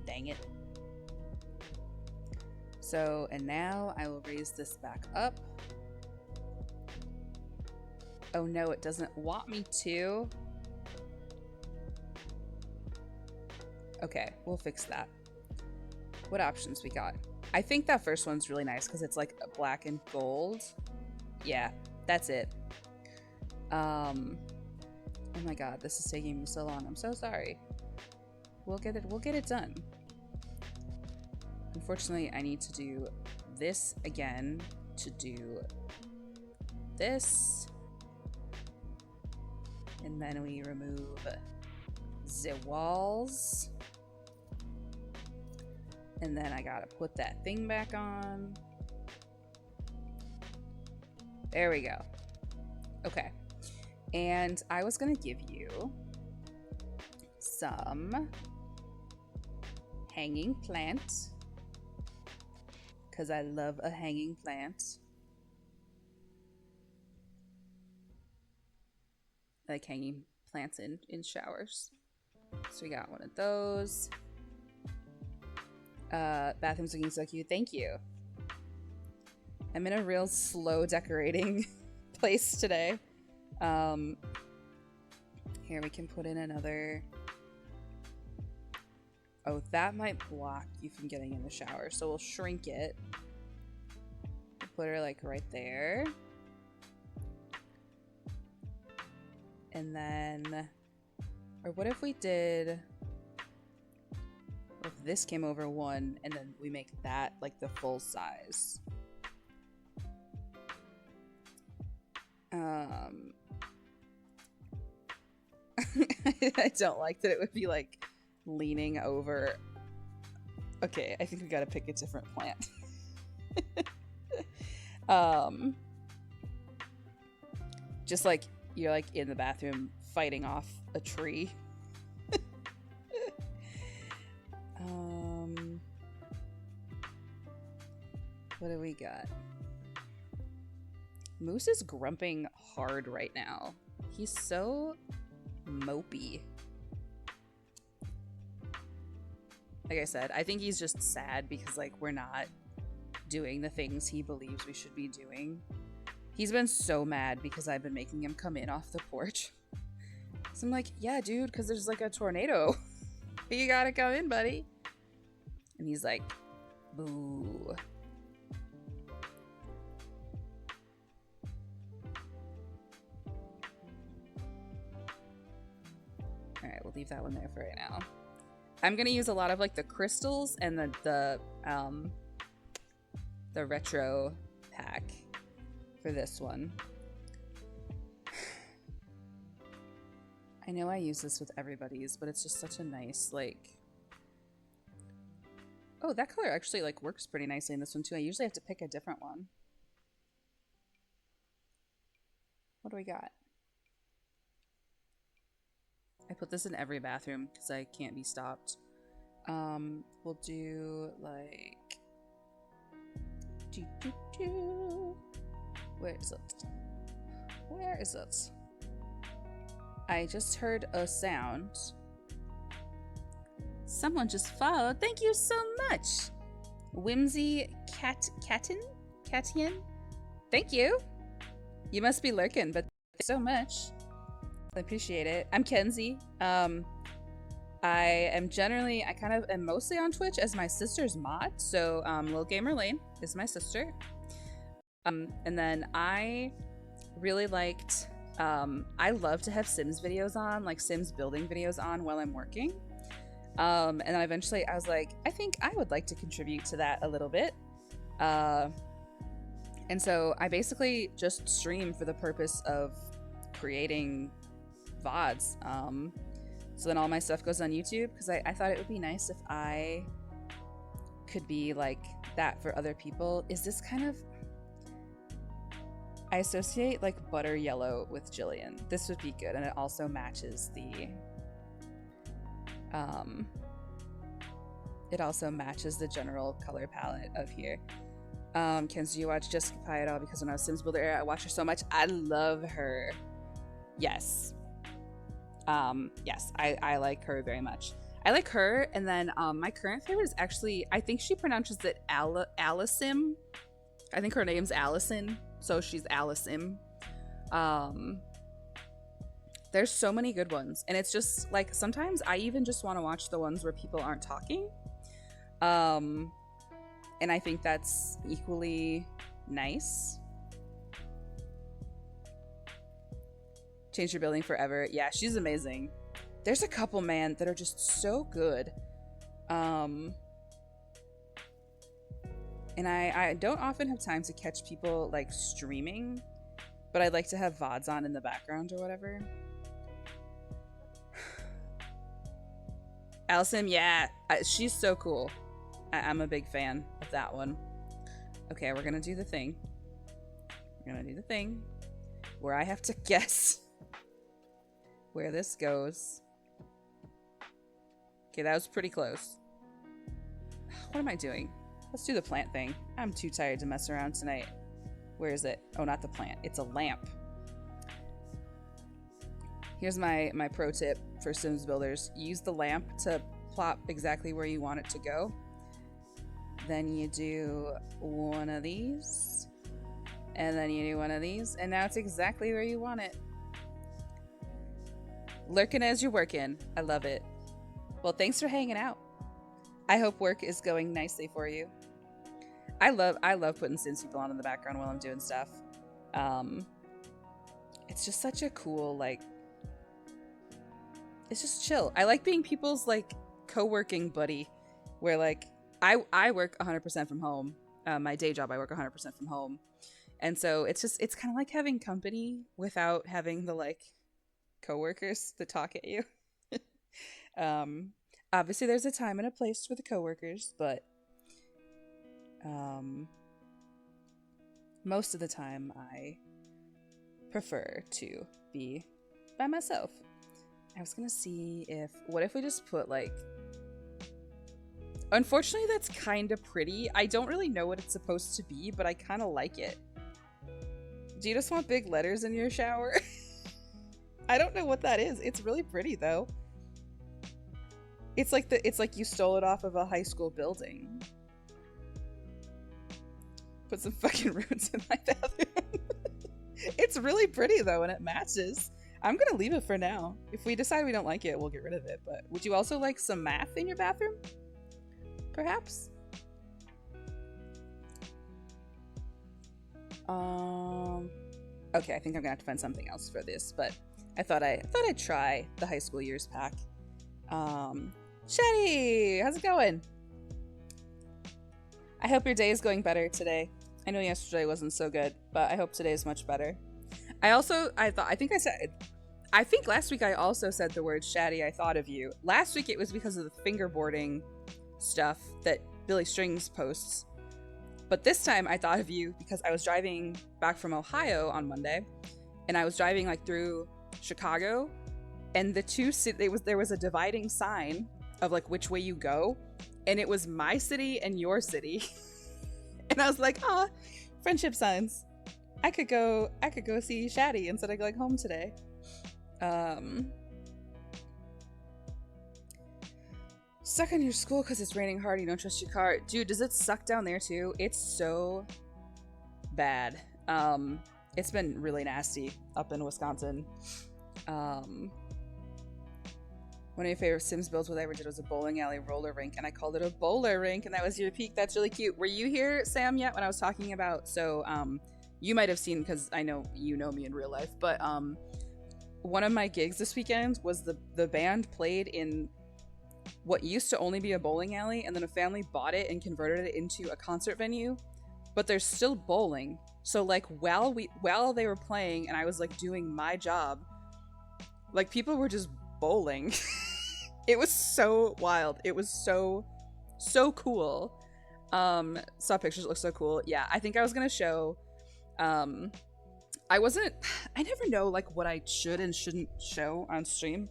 Dang it. So, and now I will raise this back up. Oh no, it doesn't want me to. Okay, we'll fix that. What options we got? I think that first one's really nice because it's like black and gold. Yeah, that's it. Oh my god, this is taking me so long. I'm so sorry. We'll get it done. Unfortunately, I need to do this again to do this. And then we remove the walls. And then I gotta put that thing back on. There we go. Okay. And I was gonna give you some hanging plant because I love a hanging plant. I like hanging plants in showers. So we got one of those. Bathroom's looking so cute. Thank you. I'm in a real slow decorating place today. Here we can put in another... Oh, that might block you from getting in the shower. So we'll shrink it. Put her like right there. And then... Or what if we did... if this came over one and then we make that like the full size. I don't like that it would be like leaning over. Okay, I think we gotta pick a different plant. Just like you're like in the bathroom fighting off a tree. What do we got? Moose is grumping hard right now. He's so mopey. Like I said, I think he's just sad because like we're not doing the things he believes we should be doing. He's been so mad because I've been making him come in off the porch. So I'm like, yeah, dude, because there's like a tornado. You gotta come in, buddy. And he's like, boo. Alright, we'll leave that one there for right now. I'm gonna use a lot of like the crystals and the retro pack for this one. I know I use this with everybody's, but it's just such a nice like. Oh, that color actually like works pretty nicely in this one too. I usually have to pick a different one. What do we got? I put this in every bathroom because I can't be stopped. We'll do like. Where is it? Where is it? I just heard a sound. Someone just followed. Thank you so much. Whimsy Catian? Thank you. You must be lurking, but thank you so much. I appreciate it. I'm Kenzie. I kind of am mostly on Twitch as my sister's mod. So Lil Gamer Lane is my sister. And then I really liked, I love to have Sims videos on, like Sims building videos on while I'm working. And then eventually I was like, I think I would like to contribute to that a little bit. And so I basically just stream for the purpose of creating VODs. So then all my stuff goes on YouTube because I thought it would be nice if I could be like that for other people. Is this kind of... I associate like butter yellow with Jillian. This would be good, and it also matches the general color palette of here. Kenzie, do you watch Jessica Pye at all? Because when I was Sims Builder era, I watched her so much. I love her. Yes. Yes, I like her very much. I like her, and then my current favorite is actually, I think she pronounces it Allison. I think her name's Allison, so she's Allison. There's so many good ones, and it's just like sometimes I even just want to watch the ones where people aren't talking. And I think that's equally nice. Change your building forever. Yeah, she's amazing. There's a couple, man, that are just so good. And I don't often have time to catch people like streaming, but I'd like to have VODs on in the background or whatever. Allison, yeah, she's so cool. I'm a big fan of that one. Okay, we're gonna do the thing. We're gonna do the thing where I have to guess where this goes. Okay, that was pretty close. What am I doing? Let's do the plant thing. I'm too tired to mess around tonight. Where is it? Oh, not the plant. It's a lamp. Here's my pro tip for Sims builders. Use the lamp to plop exactly where you want it to go. Then you do one of these. And then you do one of these. And now it's exactly where you want it. Lurking as you're working. I love it. Well, thanks for hanging out. I hope work is going nicely for you. I love putting Sims people on in the background while I'm doing stuff. It's just such a cool, like, it's just chill. I like being people's like co-working buddy where like I work 100% from home. My day job, I work 100% from home. And so it's kind of like having company without having the like coworkers to talk at you. um, Obviously there's a time and a place for the coworkers, but most of the time I prefer to be by myself. I was gonna see what if we just put like, unfortunately that's kind of pretty. I don't really know what it's supposed to be, but I kind of like it. Do you just want big letters in your shower? I don't know what that is. It's really pretty though. It's like you stole it off of a high school building. Put some fucking runes in my bathroom. It's really pretty though, and it matches. I'm gonna leave it for now. If we decide we don't like it, we'll get rid of it. But would you also like some math in your bathroom? Perhaps? Okay, I think I'm gonna have to find something else for this, but I thought I'd try the high school years pack. Shetty, how's it going? I hope your day is going better today. I know yesterday wasn't so good, but I hope today is much better. I think last week I also said the word Shatty, I thought of you. Last week it was because of the fingerboarding stuff that Billy Strings posts. But this time I thought of you because I was driving back from Ohio on Monday, and I was driving like through Chicago, and there was a dividing sign of like which way you go, and it was my city and your city. And I was like, friendship signs. I could go see Shatty instead of going home today. Stuck in your school because it's raining hard, you don't trust your car. Dude, does it suck down there too? It's so bad. It's been really nasty up in Wisconsin. One of your favorite Sims builds what I ever did was a bowling alley roller rink, and I called it a bowler rink, and that was your peak. That's really cute. Were you here, Sam, yet when I was talking about, you might have seen, because I know you know me in real life, but one of my gigs this weekend was the band played in what used to only be a bowling alley, and then a family bought it and converted it into a concert venue, but there's still bowling. So like while they were playing and I was like doing my job, like people were just bowling. It was so wild. It was so cool. Saw pictures, it looked so cool. Yeah, I think I was gonna show I never know like what I should and shouldn't show on stream.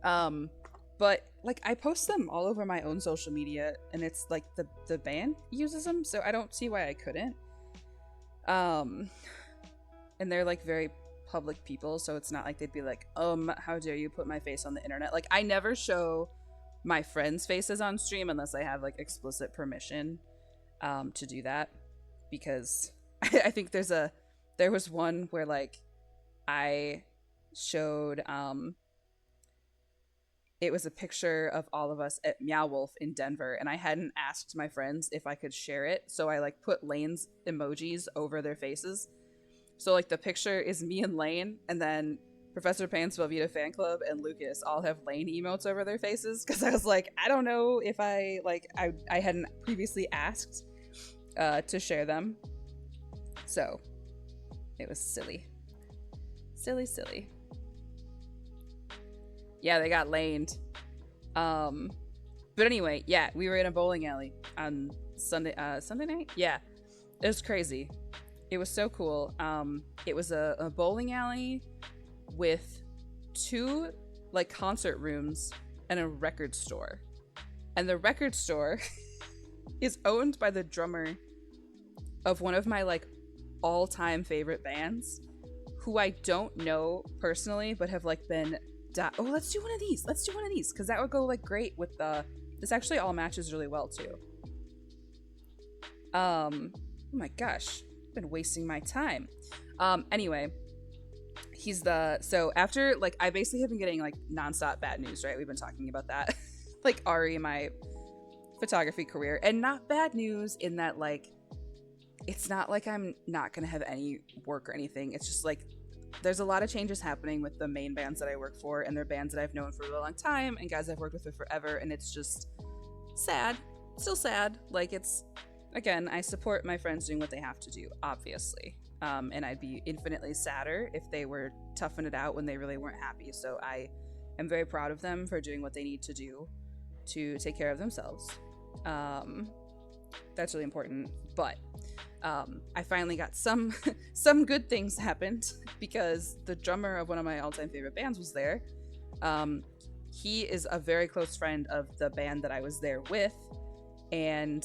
But like I post them all over my own social media, and it's like the band uses them, so I don't see why I couldn't. And they're like very public people, so it's not like they'd be like, how dare you put my face on the internet. Like I never show my friends' faces on stream unless I have like explicit permission to do that, because I think there was one where like I showed it was a picture of all of us at Meow Wolf in Denver, and I hadn't asked my friends if I could share it, so I like put Lane's emojis over their faces. So like the picture is me and Lane, and then Professor Pants, Velveeta Fan Club, and Lucas all have Lane emotes over their faces, because I was like, I don't know if I hadn't previously asked to share them. So it was silly. Silly. Yeah, they got laned. But anyway, yeah, we were in a bowling alley on Sunday night? Yeah, it was crazy. It was so cool. It was a bowling alley with 2 like concert rooms and a record store. And the record store is owned by the drummer of one of my like all-time favorite bands, who I don't know personally, but have like been let's do one of these, because that would go like great with this actually all matches really well too. Oh my gosh, I've been wasting my time. Anyway, so after like I basically have been getting like nonstop bad news, right? We've been talking about that. Like Ari, my photography career, and not bad news in that like it's not like I'm not gonna have any work or anything. It's just like there's a lot of changes happening with the main bands that I work for, and they're bands that I've known for a really long time and guys I've worked with for forever, and it's just sad. Still sad. Like, it's, again, I support my friends doing what they have to do, obviously. And I'd be infinitely sadder if they were toughing it out when they really weren't happy. So I am very proud of them for doing what they need to do to take care of themselves. That's really important. But I finally got some good things happened because the drummer of one of my all-time favorite bands was there. He is a very close friend of the band that I was there with, and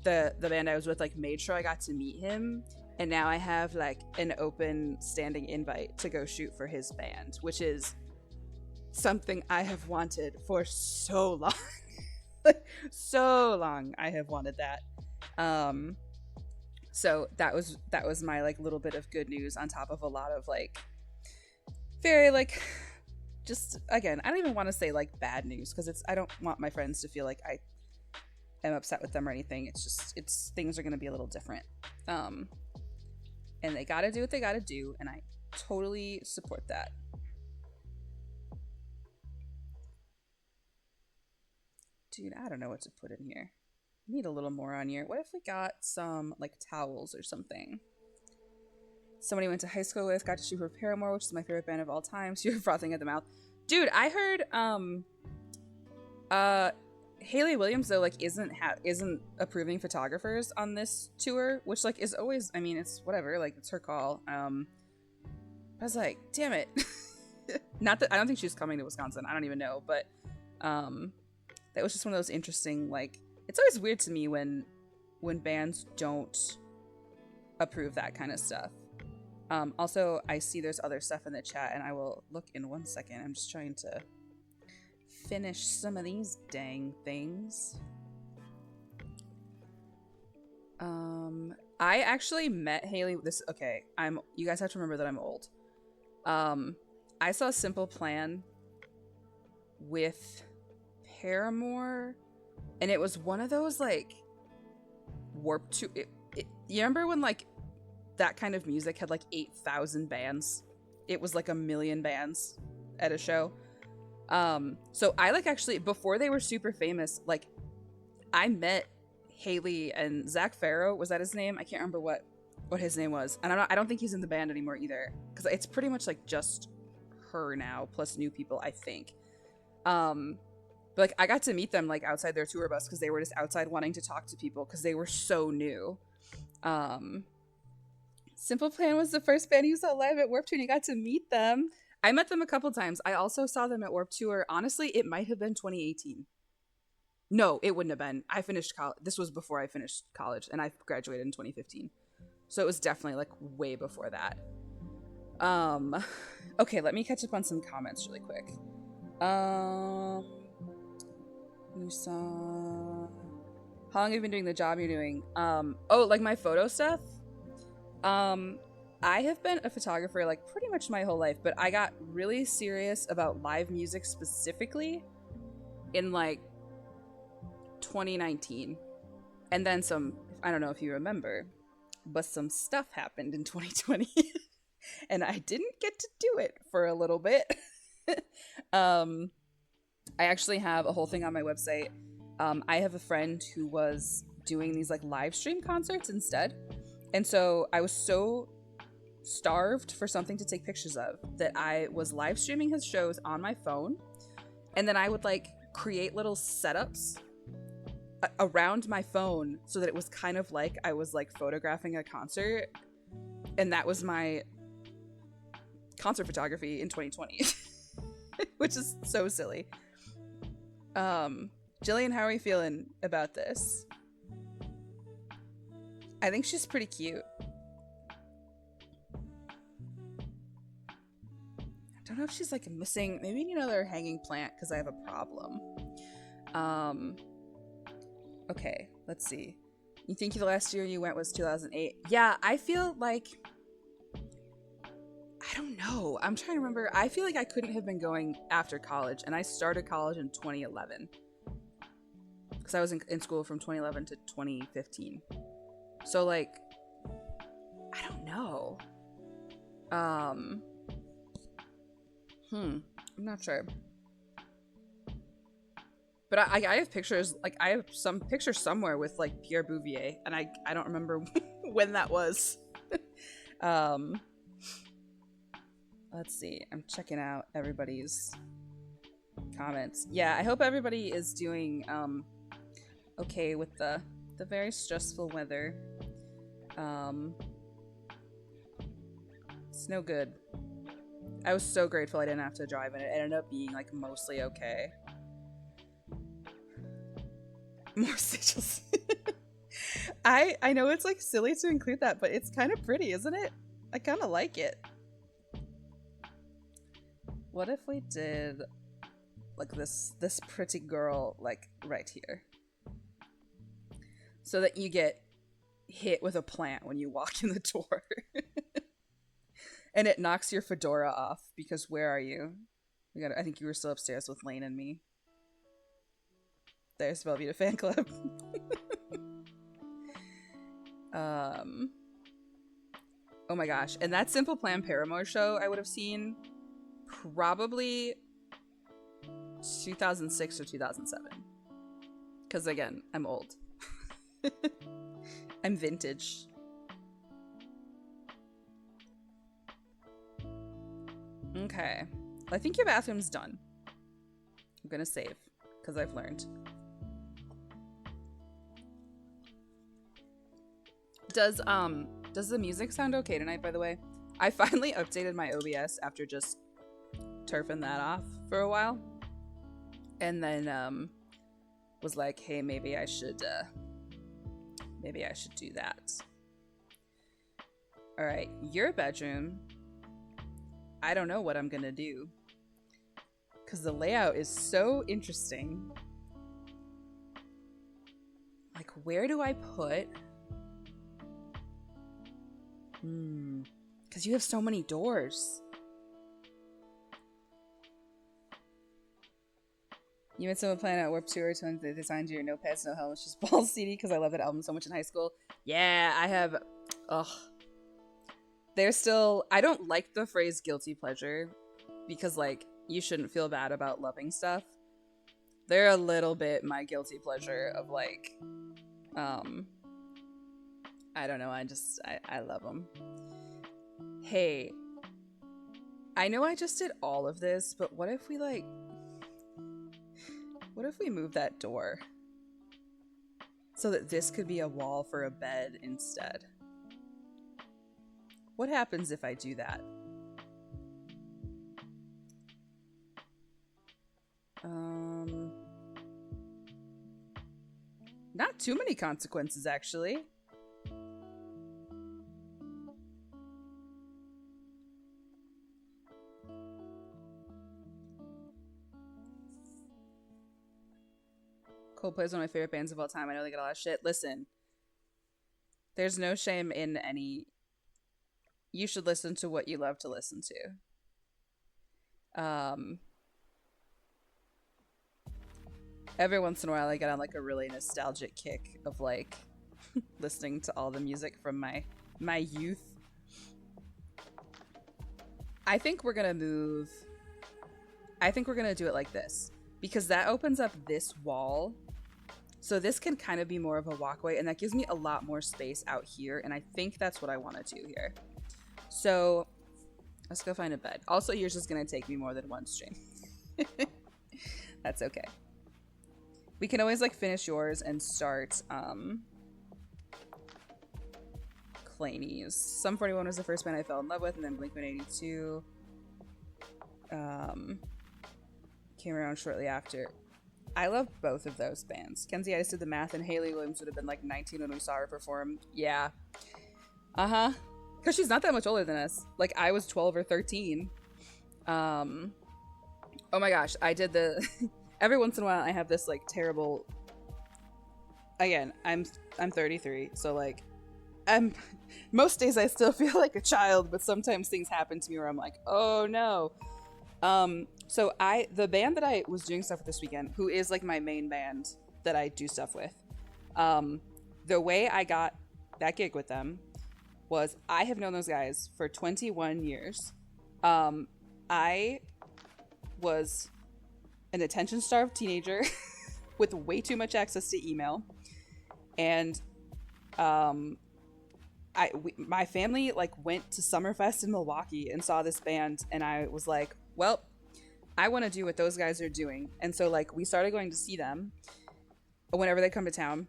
the band I was with like made sure I got to meet him, and now I have like an open standing invite to go shoot for his band, which is something I have wanted for so long. So long I have wanted that. So that was my like little bit of good news on top of a lot of like very like, just, again, I don't even want to say like bad news because I don't want my friends to feel like I am upset with them or anything. It's things are going to be a little different. And they got to do what they got to do, and I totally support that. Dude, I don't know what to put in here. I need a little more on here. What if we got some like towels or something? Somebody went to high school with, got to shoot for Paramore, which is my favorite band of all time. So you're frothing at the mouth. Dude, I heard Hayley Williams though like isn't approving photographers on this tour, which like is always, I mean, it's whatever, like it's her call. I was like, damn it. Not that I don't think she's coming to Wisconsin. I don't even know, but that was just one of those interesting, like, it's always weird to me when bands don't approve that kind of stuff. Also, I see there's other stuff in the chat, and I will look in 1 second. I'm just trying to finish some of these dang things. I actually met Hayley. You guys have to remember that I'm old. I saw Simple Plan with Paramore, and it was one of those like Warped Tour. You remember when like that kind of music had like 8,000 bands? It was like 1 million bands at a show. So I like actually, before they were super famous, like I met Hayley and Zach Farrow, was that his name? I can't remember what his name was, and I don't think he's in the band anymore either, because it's pretty much like just her now plus new people, I think. But like I got to meet them like outside their tour bus because they were just outside wanting to talk to people because they were so new. Simple Plan was the first band you saw live at Warped Tour, and you got to meet them. I met them a couple times. I also saw them at Warped Tour. Honestly, it might have been 2018. No, it wouldn't have been. I finished college. This was before I finished college, and I graduated in 2015. So it was definitely like way before that. Okay, let me catch up on some comments really quick. You saw, how long have you been doing the job you're doing? Like my photo stuff. I have been a photographer like pretty much my whole life, but I got really serious about live music specifically in like 2019. And then I don't know if you remember, but some stuff happened in 2020 and I didn't get to do it for a little bit. I actually have a whole thing on my website. I have a friend who was doing these like live stream concerts instead. And so I was so starved for something to take pictures of that I was live streaming his shows on my phone. And then I would like create little setups around my phone so that it was kind of like I was like photographing a concert. And that was my concert photography in 2020, which is so silly. Jillian, how are you feeling about this? I think she's pretty cute. I don't know if she's like missing, maybe you need another hanging plant because I have a problem. Okay, let's see. You think the last year you went was 2008? Yeah, I feel like, I don't know. I'm trying to remember. I feel like I couldn't have been going after college, and I started college in 2011 because I was in school from 2011 to 2015. So like, I don't know. I'm not sure. But I have pictures, like I have some pictures somewhere with like Pierre Bouvier, and I don't remember when that was. um, let's see. I'm checking out everybody's comments. Yeah, I hope everybody is doing okay with the very stressful weather. It's no good. I was so grateful I didn't have to drive, and it ended up being like mostly okay. More sigils. I know it's like silly to include that, but it's kind of pretty, isn't it? I kind of like it. What if we did like this pretty girl like right here, so that you get hit with a plant when you walk in the door, and it knocks your fedora off because where are you? I think you were still upstairs with Lane and me. There's Velveeta Fan Club. Oh my gosh. And that Simple Plan Paramore show I would have seen probably 2006 or 2007. Because again, I'm old. I'm vintage. Okay. I think your bathroom's done. I'm gonna save, because I've learned. Does the music sound okay tonight, by the way? I finally updated my OBS after just turfing that off for a while. And then was like, hey, maybe I should do that. All right, your bedroom. I don't know what I'm gonna do, because the layout is so interesting. Like, where do I put? Because you have so many doors. You made someone plan out Warp Tour to they designed your No Pads, No Helmets, Just Balls CD because I love that album so much in high school. Yeah, I have. Ugh. There's still. I don't like the phrase guilty pleasure because, like, you shouldn't feel bad about loving stuff. They're a little bit my guilty pleasure of, like, I don't know. I love them. Hey, I know I just did all of this, but what if we move that door so that this could be a wall for a bed instead? What happens if I do that? Not too many consequences, actually. Coldplay is one of my favorite bands of all time. I know they get a lot of shit. Listen, there's no shame in any. You should listen to what you love to listen to. Every once in a while I get on like a really nostalgic kick of like listening to all the music from my youth. I think we're gonna do it like this, because that opens up this wall, so this can kind of be more of a walkway, and that gives me a lot more space out here, and I think that's what I want to do here. So let's go find a bed. Also, yours is gonna take me more than one stream. That's okay. We can always like finish yours and start Claney's. Sum 41 was the first band I fell in love with, and then Blink-182 came around shortly after. I love both of those bands. Kenzie, I just did the math, and Hayley Williams would have been like 19 when we saw her perform. Yeah. Uh-huh. Because she's not that much older than us. Like, I was 12 or 13. Oh my gosh, I did the... Every once in a while, I have this, like, terrible... Again, I'm 33, so, like, most days I still feel like a child, but sometimes things happen to me where I'm like, oh, no. So the band that I was doing stuff with this weekend, who is, like, my main band that I do stuff with, the way I got that gig with them was I have known those guys for 21 years. I was... an attention-starved teenager with way too much access to email. And my family like went to Summerfest in Milwaukee and saw this band, and I was like, well, I want to do what those guys are doing. And so like we started going to see them whenever they come to town.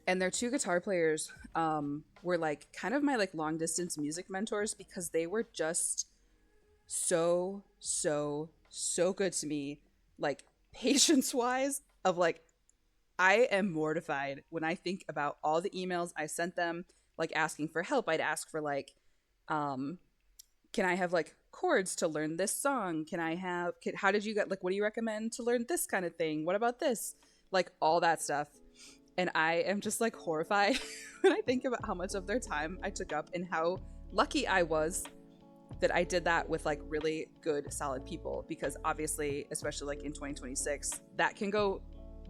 And their two guitar players were like kind of my like long distance music mentors, because they were just so good to me, like patience wise, of like, I am mortified when I think about all the emails I sent them, like asking for help. I'd ask for like, can I have like chords to learn this song? How did you get, like, what do you recommend to learn this kind of thing? What about this? Like all that stuff. And I am just like horrified when I think about how much of their time I took up, and how lucky I was that I did that with like really good, solid people. Because obviously, especially like in 2026, that can go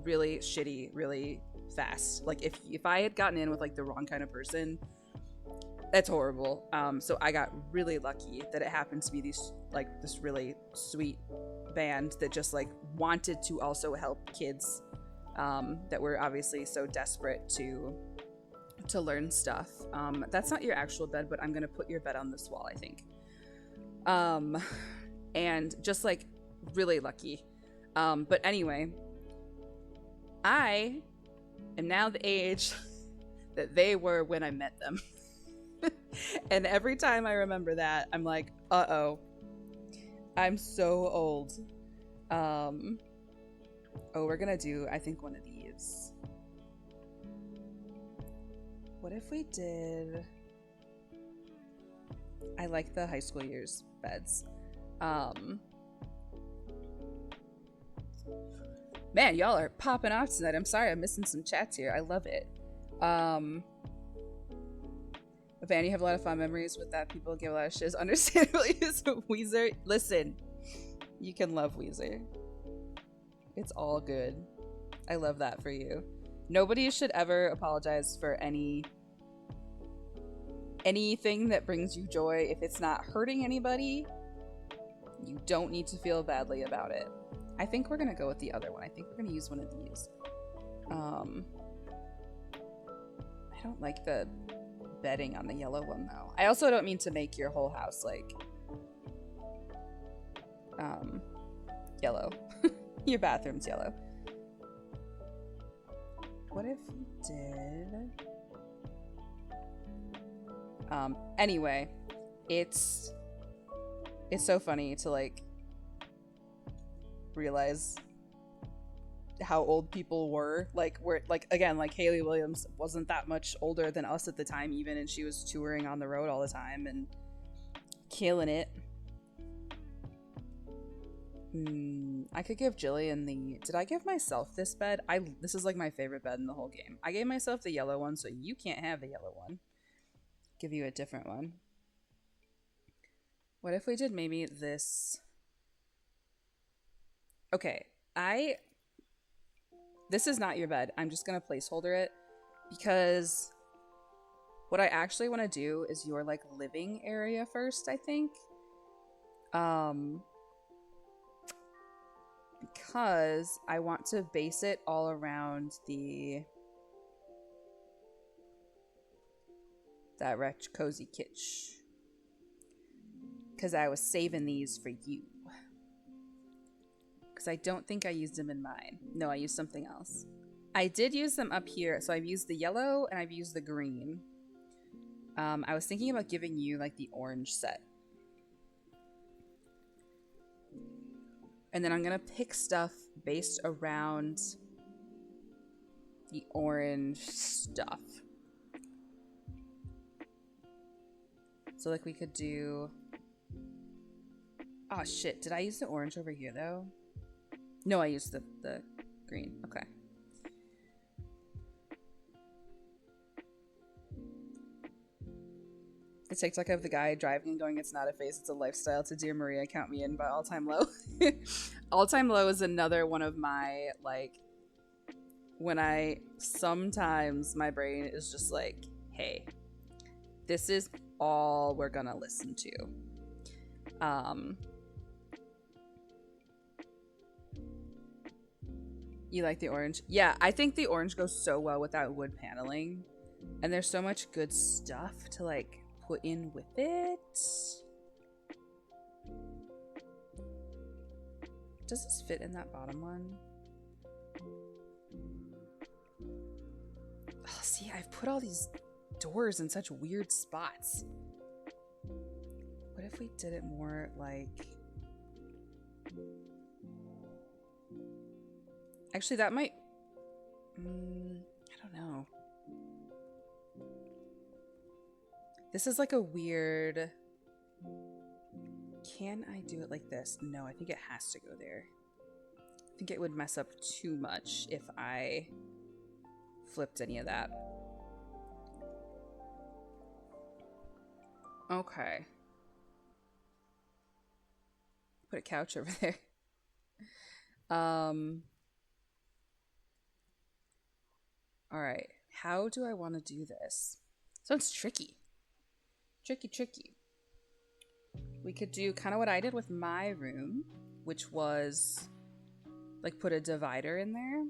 really shitty really fast. Like if I had gotten in with like the wrong kind of person, that's horrible. So I got really lucky that it happened to be this really sweet band that just like wanted to also help kids that were obviously so desperate to learn stuff. That's not your actual bed, but I'm gonna put your bed on this wall, I think. And just like really lucky. But anyway, I am now the age that they were when I met them. And every time I remember that, I'm like, uh-oh, I'm so old. Oh, we're gonna do, I think, one of these. What if we did... I like the high school years beds. Man, y'all are popping off tonight. I'm sorry, I'm missing some chats here. I love it. Van, you have a lot of fond memories with that. People give a lot of shit. Understandably, is Weezer. Listen, you can love Weezer. It's all good. I love that for you. Nobody should ever apologize for anything that brings you joy. If it's not hurting anybody, you don't need to feel badly about it. I think we're gonna go with the other one. I think we're gonna use one of these. I don't like the bedding on the yellow one though. I also don't mean to make your whole house like yellow. Your bathroom's yellow. What if we did... anyway, it's so funny to like realize how old people were. Like we're like, again, like Hayley Williams wasn't that much older than us at the time even, and she was touring on the road all the time and killing it. I could give Jillian the... Did I give myself this bed? This is like my favorite bed in the whole game. I gave myself the yellow one, so you can't have the yellow one. Give you a different one. What if we did maybe this? Okay, this is not your bed. I'm just gonna placeholder it, because what I actually want to do is your like living area first, I think. Because I want to base it all around that wretch cozy kitsch. Because I was saving these for you. Because I don't think I used them in mine. No, I used something else. I did use them up here. So I've used the yellow and I've used the green. I was thinking about giving you like the orange set. And then I'm going to pick stuff based around the orange stuff. So like we could do... Oh shit, did I use the orange over here though? No, I used the green. Okay. The TikTok of the guy driving and going, "It's not a phase, it's a lifestyle," to Dear Maria, count me in by All Time Low. All Time Low is another one of my, like, when sometimes my brain is just like, hey, this is all we're gonna listen to. You like the orange? Yeah, I think the orange goes so well with that wood paneling. And there's so much good stuff to like put in with it. Does this fit in that bottom one? Oh, see, I've put all these doors in such weird spots. What if we did it more like... Actually, that might... I don't know. This is like a weird... Can I do it like this? No, I think it has to go there. I think it would mess up too much if I flipped any of that. Okay. Put a couch over there. All right. How do I want to do this? Sounds tricky. Tricky. We could do kind of what I did with my room, which was like put a divider in there.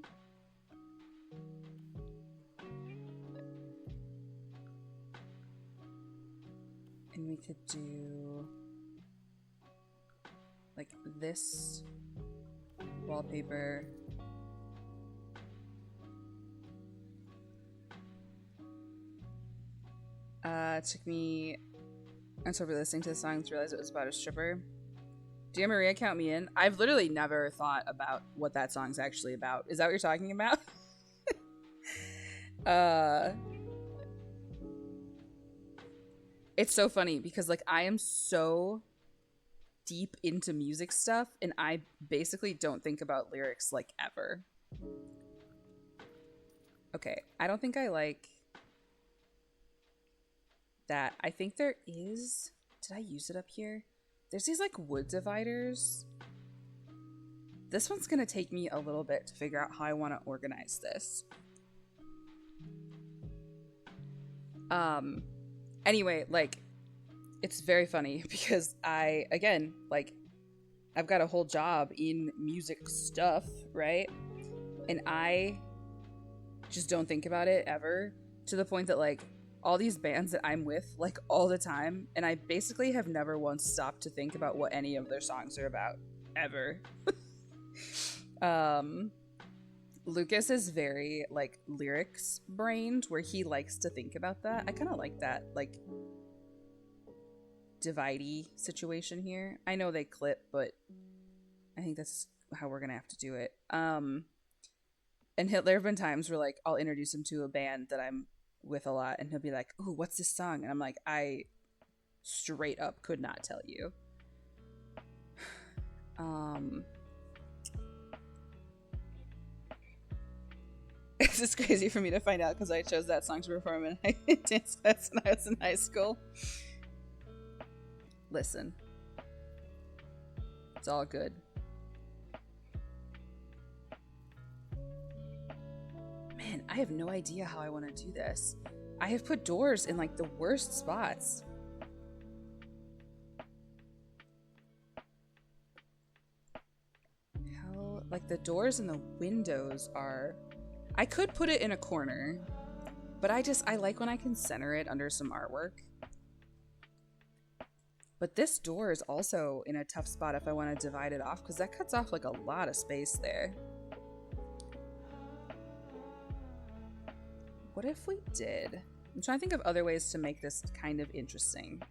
And we could do like this wallpaper. It took me until listening to the song to realize it was about a stripper. Dear Maria, count me in. I've literally never thought about what that song's actually about. Is that what you're talking about? It's so funny because like I am so deep into music stuff and I basically don't think about lyrics like ever. Okay, I don't think I like that. I think there is... Did I use it up here? There's these like wood dividers. This one's gonna take me a little bit to figure out how I want to organize this. Anyway, like it's very funny because again, like I've got a whole job in music stuff, right? And I just don't think about it ever, to the point that like all these bands that I'm with like all the time, and I basically have never once stopped to think about what any of their songs are about ever. Lucas is very like lyrics brained, where he likes to think about that. I kind of like that like divide-y situation here. I know they clip, but I think that's how we're gonna have to do it. And there have been times where like I'll introduce him to a band that I'm with a lot, and he'll be like, "Ooh, what's this song?" And I'm like, I straight up could not tell you. It's just crazy for me to find out because I chose that song to perform in dance class when I was in high school. Listen, it's all good. Man, I have no idea how I want to do this. I have put doors in like the worst spots. How, like the doors and the windows are... I could put it in a corner, but I like when I can center it under some artwork. But this door is also in a tough spot if I want to divide it off, because that cuts off like a lot of space there. What if we did... I'm trying to think of other ways to make this kind of interesting.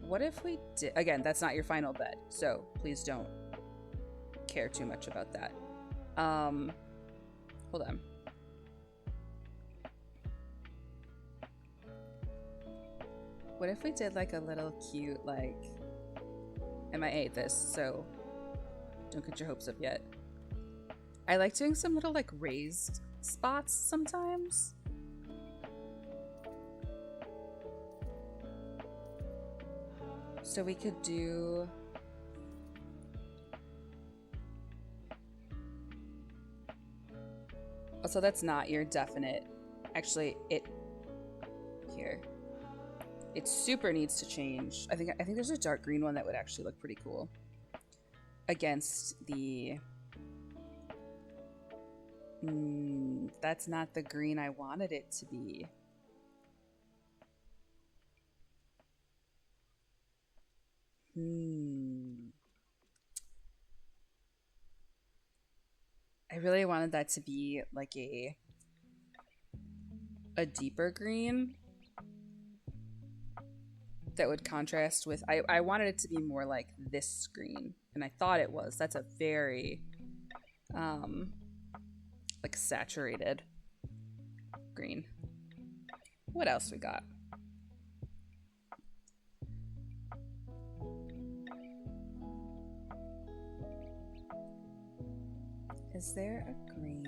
What if we did... Again, that's not your final bed, so please don't care too much about that. Hold on. What if we did like a little cute, like... And I ate this, so don't get your hopes up yet. I like doing some little like raised spots sometimes. So we could do... So that's not your definite... Actually, here. It super needs to change. I think there's a dark green one that would actually look pretty cool against the That's not the green I wanted it to be. I really wanted that to be like a deeper green that would contrast with I wanted it to be more like this green, and I thought it was. That's a very like saturated green. What else we got? Is there a green?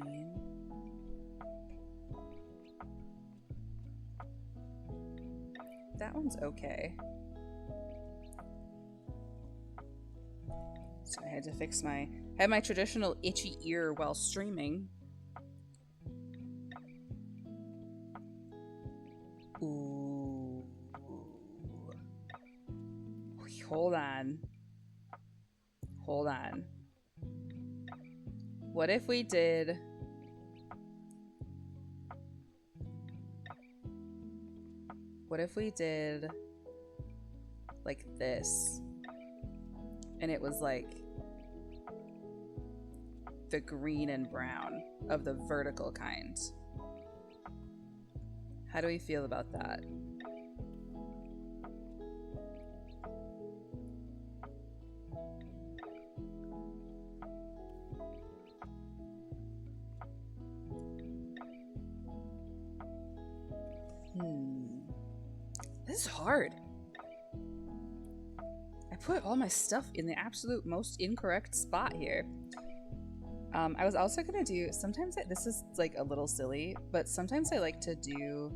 That one's okay. So I had to fix I had my traditional itchy ear while streaming. Ooh. Hold on. Hold on. What if we did... What if we did like this? And it was like the green and brown of the vertical kind. How do we feel about that? This is hard. I put all my stuff in the absolute most incorrect spot here. I was also gonna do, sometimes this is like a little silly, but sometimes I like to do,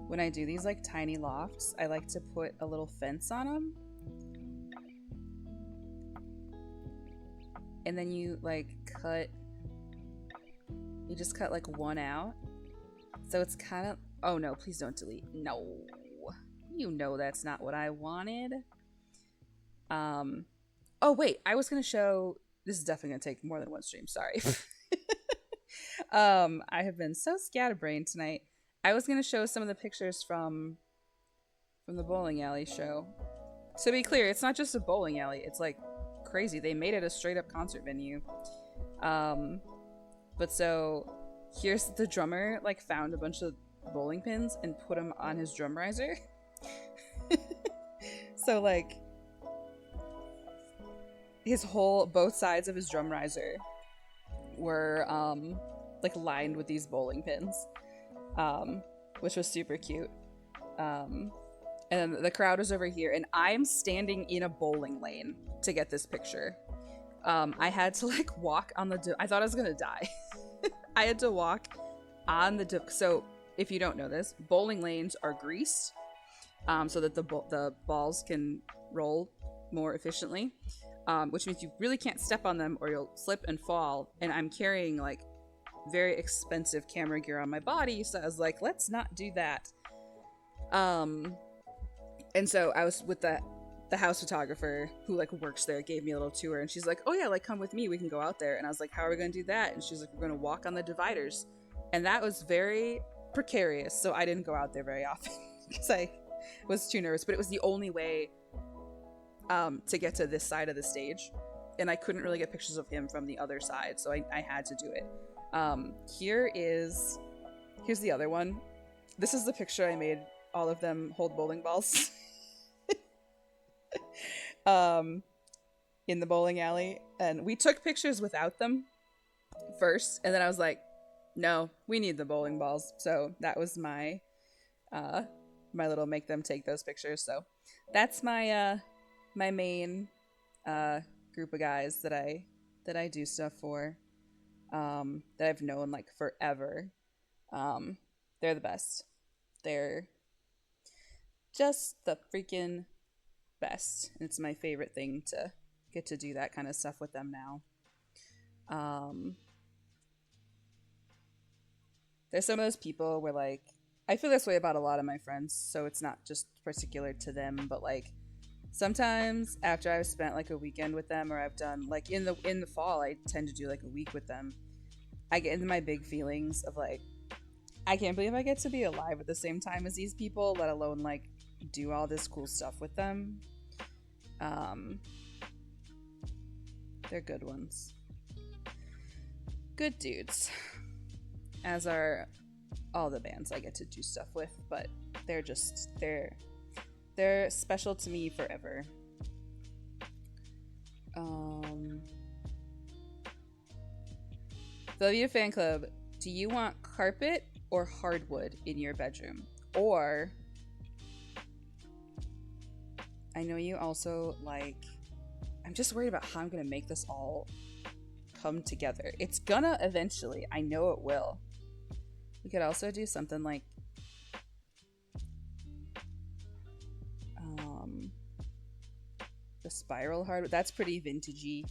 when I do these like tiny lofts, I like to put a little fence on them. And then you like you just cut like one out. So it's kind of, oh no, please don't delete. No. You know that's not what I wanted. Oh wait, I was gonna show, this is definitely gonna take more than one stream, sorry. I have been so scatterbrained tonight. I was gonna show some of the pictures from the bowling alley show. So to be clear, it's not just a bowling alley, it's like crazy. They made it a straight up concert venue. But so here's the drummer like found a bunch of bowling pins and put them on his drum riser. So like his whole, both sides of his drum riser were like lined with these bowling pins, which was super cute. And then the crowd was over here, and I'm standing in a bowling lane to get this picture. I had to like walk on the I thought I was gonna die. I had to walk on the so if you don't know this, bowling lanes are greased so that the balls can roll more efficiently, which means you really can't step on them or you'll slip and fall. And I'm carrying like very expensive camera gear on my body, so I was like, let's not do that. And so I was with the house photographer who like works there, gave me a little tour, and she's like, oh yeah, like come with me, we can go out there. And I was like, how are we gonna do that? And she's like, we're gonna walk on the dividers. And that was very precarious, so I didn't go out there very often because I was too nervous, but it was the only way to get to this side of the stage, and I couldn't really get pictures of him from the other side, so I had to do it. Here's the other one. This is the picture I made all of them hold bowling balls in the bowling alley, and we took pictures without them first, and then I was like, no, we need the bowling balls. So that was my my little make them take those pictures. So that's my my main group of guys that I do stuff for, that I've known like forever. They're the best. They're just the freaking best. It's my favorite thing to get to do that kind of stuff with them now. There's some of those people where like, I feel this way about a lot of my friends, so it's not just particular to them, but like sometimes after I've spent like a weekend with them, or I've done like in the fall, I tend to do like a week with them. I get into my big feelings of like, I can't believe I get to be alive at the same time as these people, let alone like do all this cool stuff with them. They're good ones. Good dudes. As are all the bands I get to do stuff with, but they're special to me forever. Philadelphia Fan Club, do you want carpet or hardwood in your bedroom? Or, I know you also like, I'm just worried about how I'm gonna make this all come together. It's gonna eventually, I know it will. We could also do something like the spiral hardwood. That's pretty vintagey.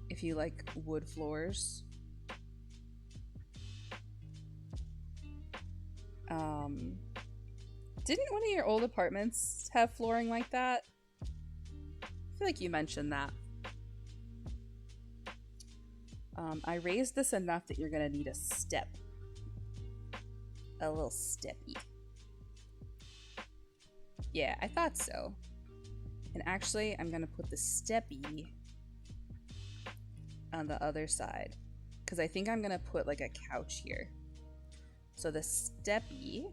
If you like wood floors. Didn't one of your old apartments have flooring like that? I feel like you mentioned that. I raised this enough that you're gonna need a step. A little steppy. Yeah, I thought so. And actually, I'm gonna put the steppy on the other side, because I think I'm gonna put like a couch here. So the steppy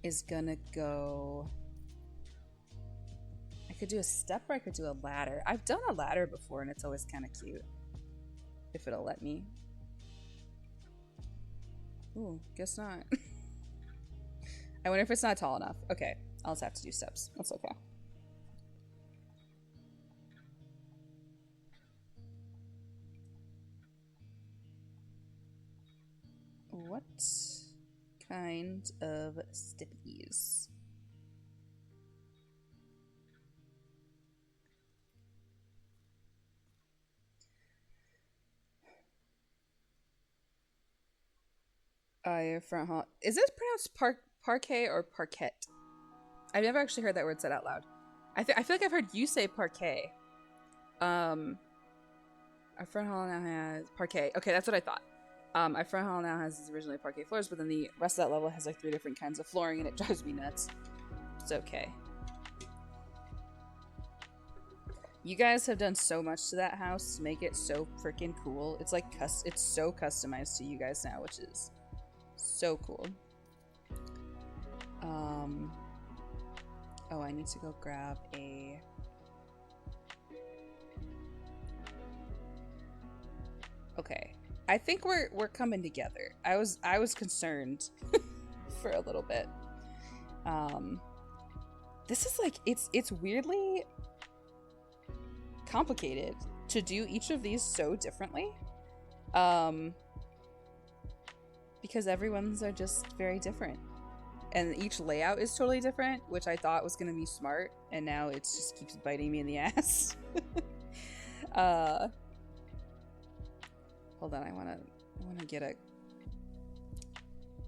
is gonna go, I could do a step or I could do a ladder. I've done a ladder before and it's always kind of cute, if it'll let me. Ooh, guess not. I wonder if it's not tall enough. Okay, I'll just have to do steps. That's okay. What kind of steppies? Your front hall. Is this pronounced parquet or parquet? I've never actually heard that word said out loud. I feel like I've heard you say parquet. Our front hall now has parquet. Okay, that's what I thought. Our front hall now has originally parquet floors, but then the rest of that level has like 3 different kinds of flooring, and it drives me nuts. It's okay. You guys have done so much to that house to make it so freaking cool. It's like it's so customized to you guys now, which is so cool. Oh, I need to go grab a... Okay. I think we're coming together. I was concerned for a little bit. This is like, it's weirdly complicated to do each of these so differently. Because everyone's are just very different. And each layout is totally different, which I thought was going to be smart, and now it just keeps biting me in the ass. Hold on, I want to get a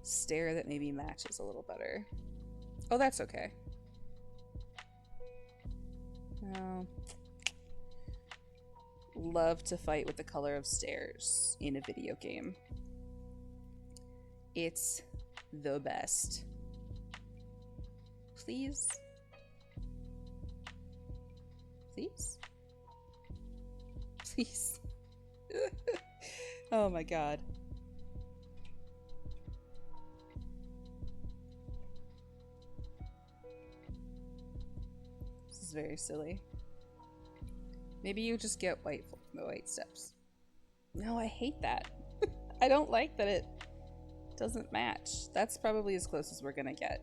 stair that maybe matches a little better. Oh, that's okay. Oh. Love to fight with the color of stairs in a video game. It's the best. Please? Please? Please. Oh my god. This is very silly. Maybe you just get white steps. No, I hate that. I don't like that it doesn't match. That's probably as close as we're gonna get.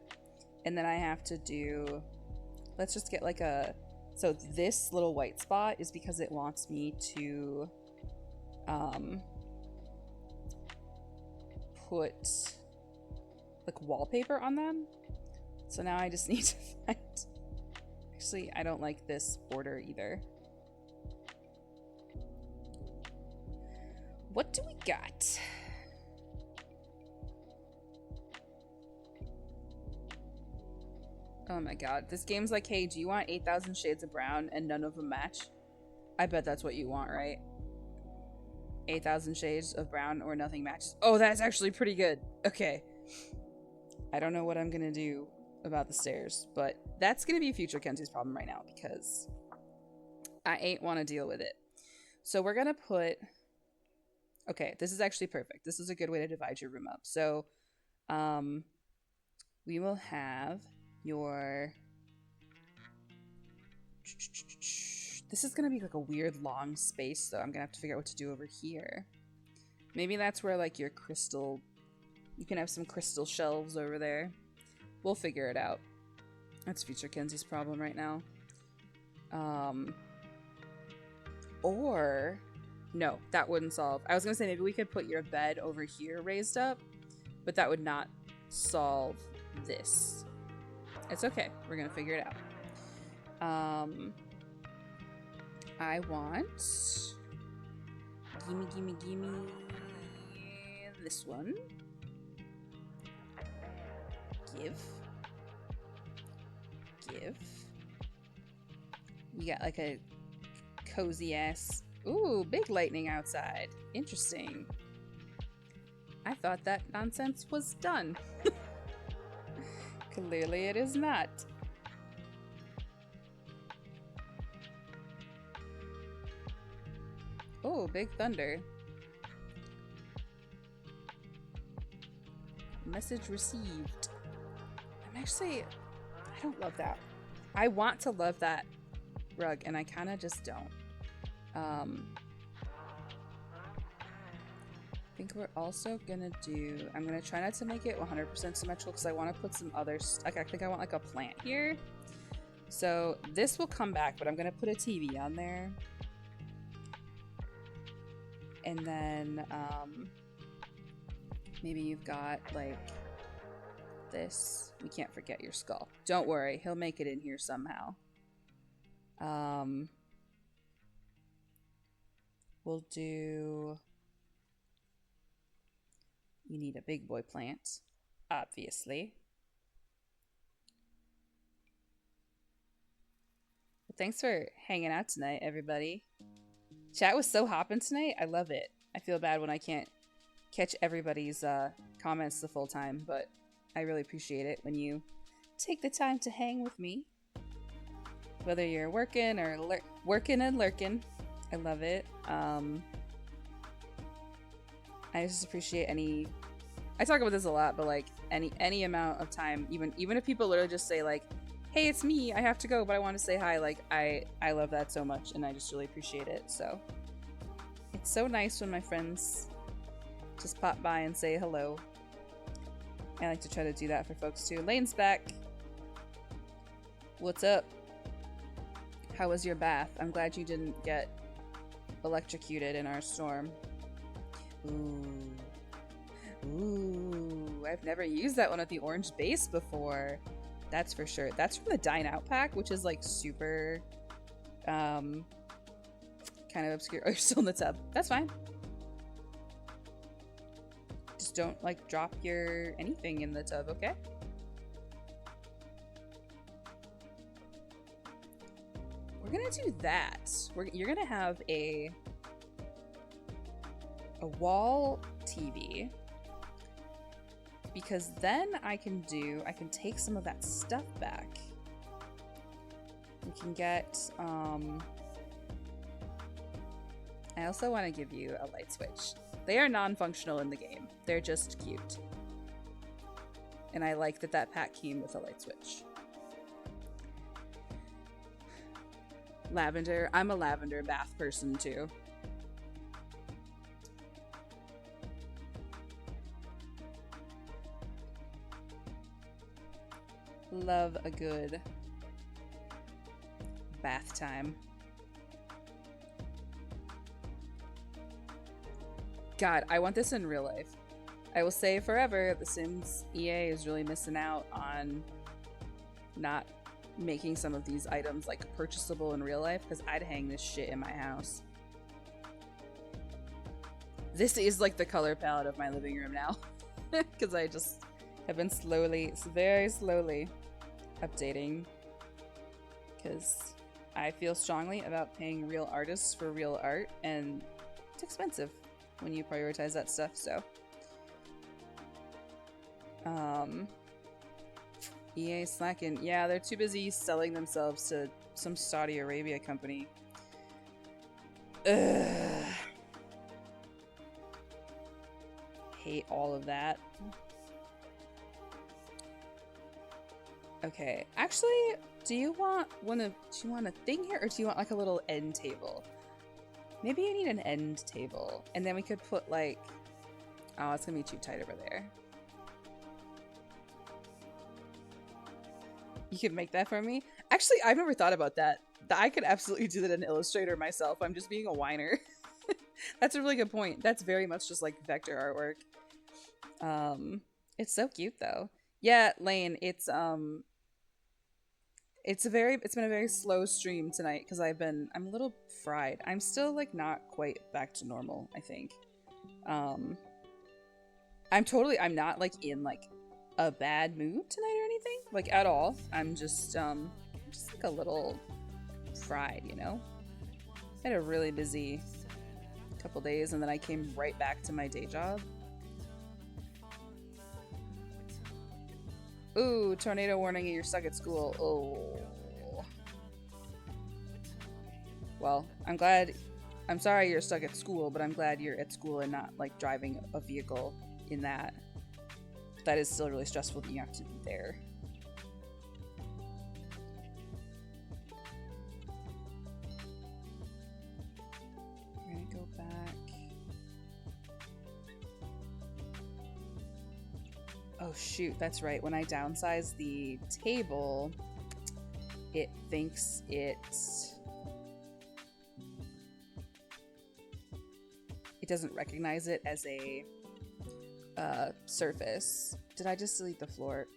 And then I have to do, let's just get like a, so this little white spot is because it wants me to put like wallpaper on them. So now I just need to find, actually I don't like this border either. What do we got? Oh my god. This game's like, hey, do you want 8,000 shades of brown and none of them match? I bet that's what you want, right? 8,000 shades of brown or nothing matches. Oh, that's actually pretty good. Okay. I don't know what I'm gonna do about the stairs, but that's gonna be future Kenzie's problem right now because I ain't want to deal with it. So we're gonna put... Okay, this is actually perfect. This is a good way to divide your room up. So, we will have your... This is gonna be like a weird long space, though. I'm gonna have to figure out what to do over here. Maybe that's where like your crystal... You can have some crystal shelves over there. We'll figure it out. That's future Kenzie's problem right now. Or... No, that wouldn't solve. I was gonna say maybe we could put your bed over here raised up, but that would not solve this. It's okay. We're gonna figure it out. I want... Gimme this one. Give. You got like a cozy ass... Ooh, big lightning outside. Interesting. I thought that nonsense was done. Clearly it is not. Oh, big thunder. Message received. I'm actually... I don't love that. I want to love that rug, and I kind of just don't. I think we're also gonna do... I'm gonna try not to make it 100% symmetrical because I want to put some other... I think I want like a plant here. So this will come back, but I'm gonna put a TV on there. And then maybe you've got like this. We can't forget your skull. Don't worry, he'll make it in here somehow. We'll do... You need a big boy plant, obviously. But thanks for hanging out tonight, everybody. Chat was so hopping tonight. I love it. I feel bad when I can't catch everybody's comments the full time, but I really appreciate it when you take the time to hang with me. Whether you're working or working and lurking. I love it. I just appreciate any... I talk about this a lot, but like any amount of time, even if people literally just say like, hey, it's me, I have to go, but I want to say hi, like I love that so much and I just really appreciate it. So it's so nice when my friends just pop by and say hello. I like to try to do that for folks too. Lane's back. What's up? How was your bath? I'm glad you didn't get electrocuted in our storm. Ooh, I've never used that one with the orange base before. That's for sure. That's from the Dine Out pack, which is like super kind of obscure. Oh, you're still in the tub. That's fine. Just don't like drop your anything in the tub, okay? We're gonna do that. You're gonna have a wall TV, because then I can take some of that stuff back. We can get I also want to give you a light switch. They are non-functional in the game. They're just cute. And I like that pack came with a light switch. Lavender. I'm a lavender bath person too. Love a good bath time. God, I want this in real life. I will say forever, The Sims EA is really missing out on not making some of these items like purchasable in real life, because I'd hang this shit in my house. This is like the color palette of my living room now, because I just have been very slowly updating because I feel strongly about paying real artists for real art, and it's expensive when you prioritize that stuff. So EA slacking. Yeah, they're too busy selling themselves to some Saudi Arabia company. Ugh. Hate all of that. Okay, actually, do you want a thing here, or do you want like a little end table? Maybe you need an end table, and then we could put like, oh, it's gonna be too tight over there. You could make that for me? Actually, I've never thought about that. I could absolutely do that in Illustrator myself. I'm just being a whiner. That's a really good point. That's very much just like vector artwork. It's so cute though. Yeah, Lane, it's been a very slow stream tonight because I'm a little fried. I'm still like not quite back to normal, I think. I'm not like in like a bad mood tonight or anything, like at all. I'm just like a little fried, you know? I had a really busy couple days and then I came right back to my day job. Ooh, tornado warning, you're stuck at school. Oh. Well, I'm sorry you're stuck at school, but I'm glad you're at school and not like driving a vehicle in that. That is still really stressful that you have to be there. We're gonna go back. Oh shoot, that's right. When I downsize the table, it thinks it doesn't recognize it as a surface. Did I just delete the floor?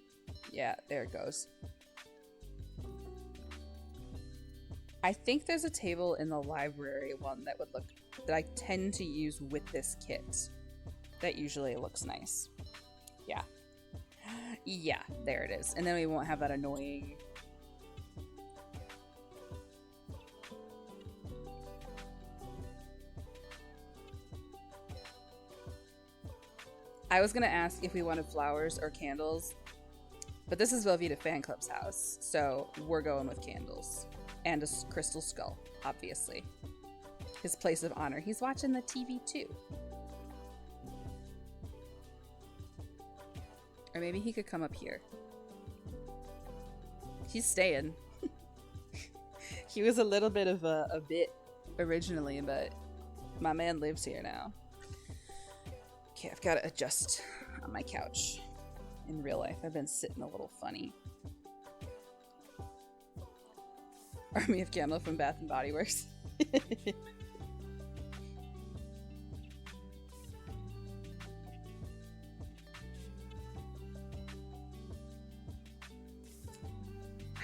Yeah, there it goes. I think there's a table in the library one that I tend to use with this kit. That usually looks nice. Yeah. Yeah, there it is. And then we won't have that annoying... I was gonna ask if we wanted flowers or candles, but this is Velveeta Fan Club's house, so we're going with candles. And a crystal skull, obviously. His place of honor. He's watching the TV too. Or maybe he could come up here. He's staying. He was a little bit of a bit originally, but my man lives here now. Okay, I've got to adjust on my couch. In real life, I've been sitting a little funny. Army of Candle from Bath and Body Works. I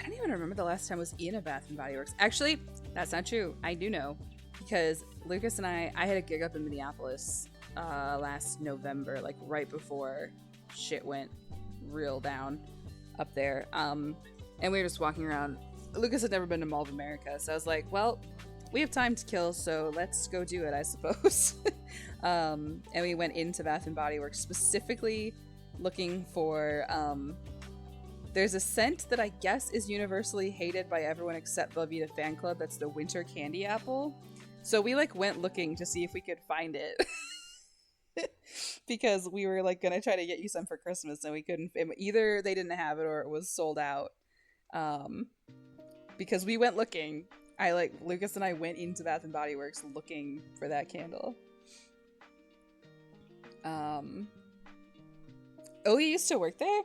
don't even remember the last time I was in a Bath and Body Works. Actually, that's not true. I do know, because Lucas and I had a gig up in Minneapolis last November, like right before shit went real down up there. And we were just walking around. Lucas had never been to Mall of America, so I was like, well, we have time to kill, so let's go do it, I suppose. And we went into Bath and Body Works specifically looking for there's a scent that I guess is universally hated by everyone except Velveeta Fan Club. That's the winter candy apple. So we like went looking to see if we could find it. Because we were like gonna try to get you some for Christmas and we couldn't. Either they didn't have it or it was sold out. Because we went looking. Lucas and I went into Bath and Body Works looking for that candle. Oh, you used to work there?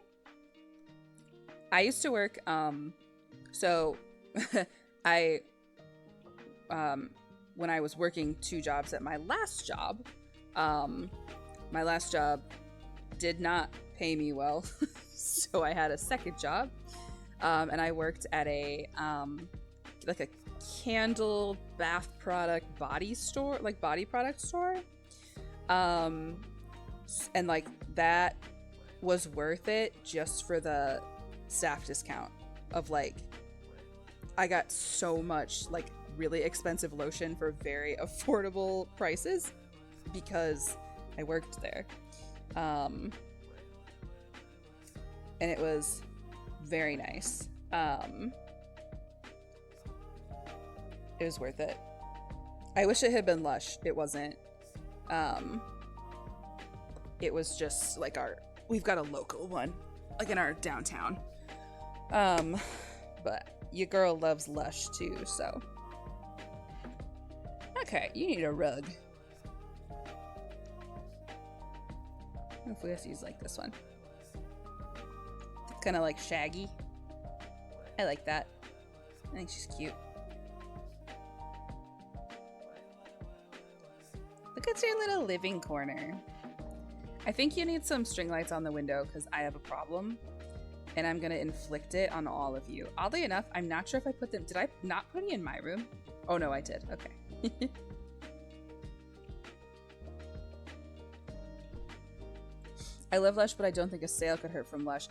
I used to work, so when I was working 2 jobs at my last job did not pay me well. So I had a second job, and I worked at a, like a candle bath product body store, like body product store. And like that was worth it just for the staff discount. of like, I got so much like really expensive lotion for very affordable prices because I worked there. And it was very nice. It was worth it. I wish it had been Lush. It wasn't. It was just like we've got a local one, like in our downtown. But your girl loves Lush too, so. Okay, you need a rug. Hopefully this is like this one. It's kind of like shaggy. I like that. I think she's cute. Look at your little living corner. I think you need some string lights on the window because I have a problem. And I'm going to inflict it on all of you. Oddly enough, I'm not sure if I put them... Did I not put any in my room? Oh, no, I did. Okay. I love Lush, but I don't think a sale could hurt from Lush.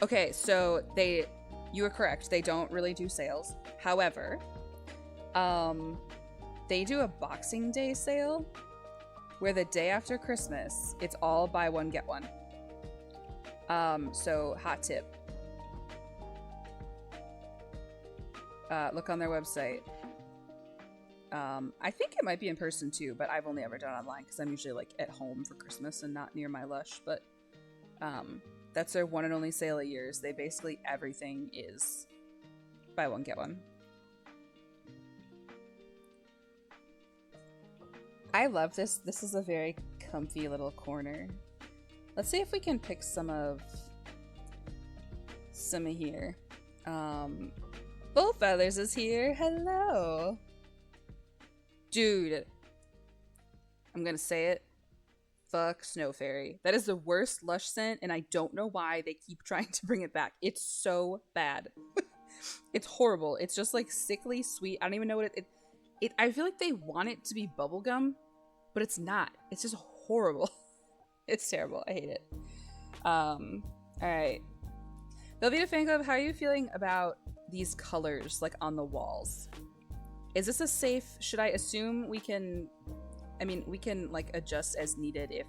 Okay, so you were correct. They don't really do sales. However, they do a Boxing Day sale where the day after Christmas, it's all buy one, get one. So hot tip. Look on their website. I think it might be in person too, but I've only ever done it online because I'm usually like at home for Christmas and not near my Lush. But that's their one and only sale of years. They basically everything is buy one, get one. I love this. This is a very comfy little corner. Let's see if we can pick some of here. Bull Feathers is here. Hello. Dude. I'm gonna say it. Fuck Snow Fairy. That is the worst Lush scent, and I don't know why they keep trying to bring it back. It's so bad. It's horrible. It's just like sickly sweet. I don't even know what it I feel like they want it to be bubblegum, but it's not. It's just horrible. It's terrible. I hate it. Alright. Velveeta Fan Club, how are you feeling about these colors, like, on the walls? Is this a safe... Should I assume we can... I mean, we can, like, adjust as needed if...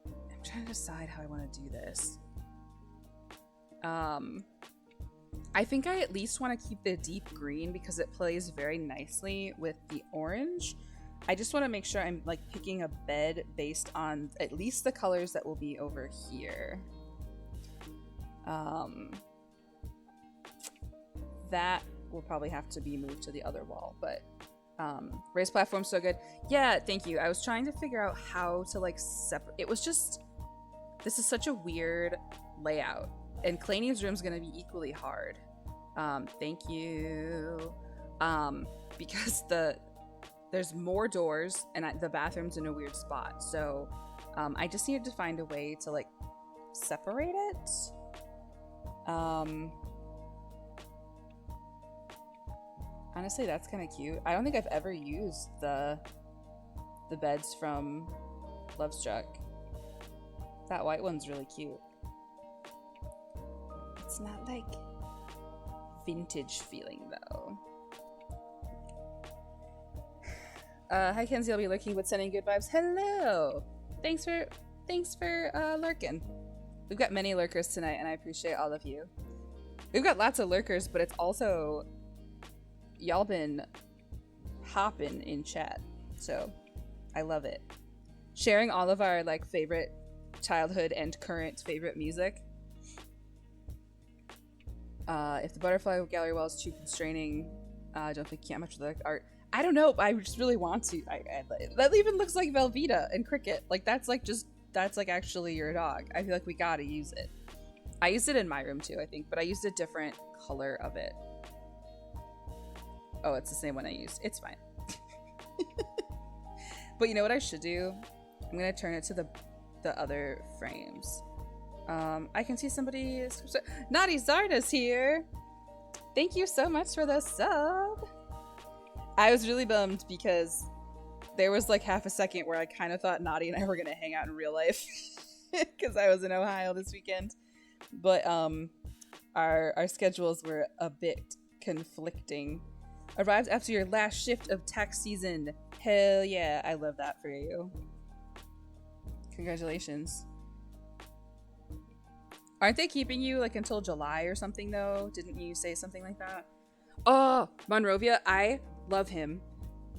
I'm trying to decide how I want to do this. I think I at least want to keep the deep green because it plays very nicely with the orange. I just want to make sure I'm like picking a bed based on at least the colors that will be over here. That will probably have to be moved to the other wall, but raised platform's so good. Yeah, thank you. I was trying to figure out how to like separate. It was just, this is such a weird layout, and Claney's room's gonna be equally hard. Thank you. Because there's more doors and the bathroom's in a weird spot. So I just needed to find a way to like separate it. Honestly, that's kind of cute. I don't think I've ever used the beds from Lovestruck. That white one's really cute. It's not like vintage feeling though. Hi Kenzie, I'll be lurking but sending good vibes. Hello! Thanks for lurking. We've got many lurkers tonight and I appreciate all of you. We've got lots of lurkers, but it's also y'all been hopping in chat, so I love it. Sharing all of our like favorite childhood and current favorite music. If the butterfly gallery wall is too constraining, I don't think you can't match the art. I don't know. I just really want to. That even looks like Velveeta and Cricket. Like that's like actually your dog. I feel like we gotta use it. I used it in my room too, I think, but I used a different color of it. Oh, it's the same one I used. It's fine. But you know what I should do? I'm gonna turn it to the other frames. I can see somebody. Naughty Zarda's here. Thank you so much for the sub. I was really bummed because there was like half a second where I kind of thought Naughty and I were gonna hang out in real life because I was in Ohio this weekend. But our schedules were a bit conflicting. Arrived after your last shift of tax season. Hell yeah, I love that for you. Congratulations. Aren't they keeping you like until July or something though? Didn't you say something like that? Oh, Monrovia, I love him.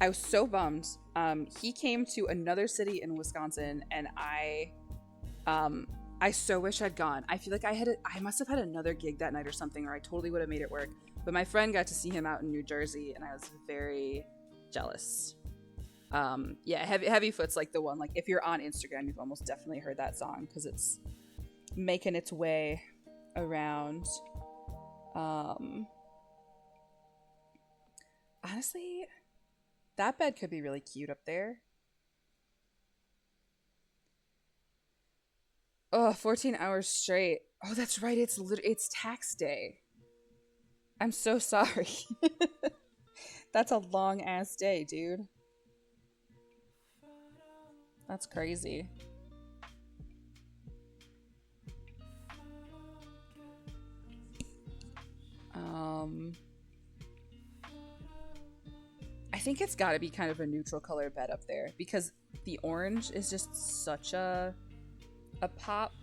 I was so bummed. He came to another city in Wisconsin, and I so wish I'd gone. I feel like I must have had another gig that night or something, or I totally would have made it work. But my friend got to see him out in New Jersey, and I was very jealous. Yeah, Heavy Foot's like the one. Like if you're on Instagram, you've almost definitely heard that song because it's making its way around. Honestly, that bed could be really cute up there. Oh, 14 hours straight. Oh, that's right. It's tax day. I'm so sorry. That's a long ass day, dude. That's crazy. I think it's got to be kind of a neutral color bed up there because the orange is just such a pop.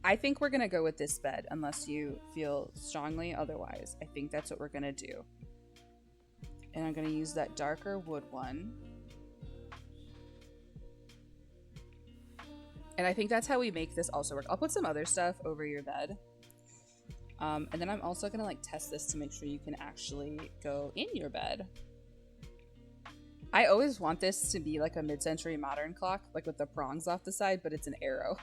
I think we're gonna go with this bed unless you feel strongly otherwise. I think that's what we're gonna do. And I'm gonna use that darker wood one. And I think that's how we make this also work. I'll put some other stuff over your bed. And then I'm also gonna like test this to make sure you can actually go in your bed. I always want this to be like a mid-century modern clock, like with the prongs off the side, but it's an arrow.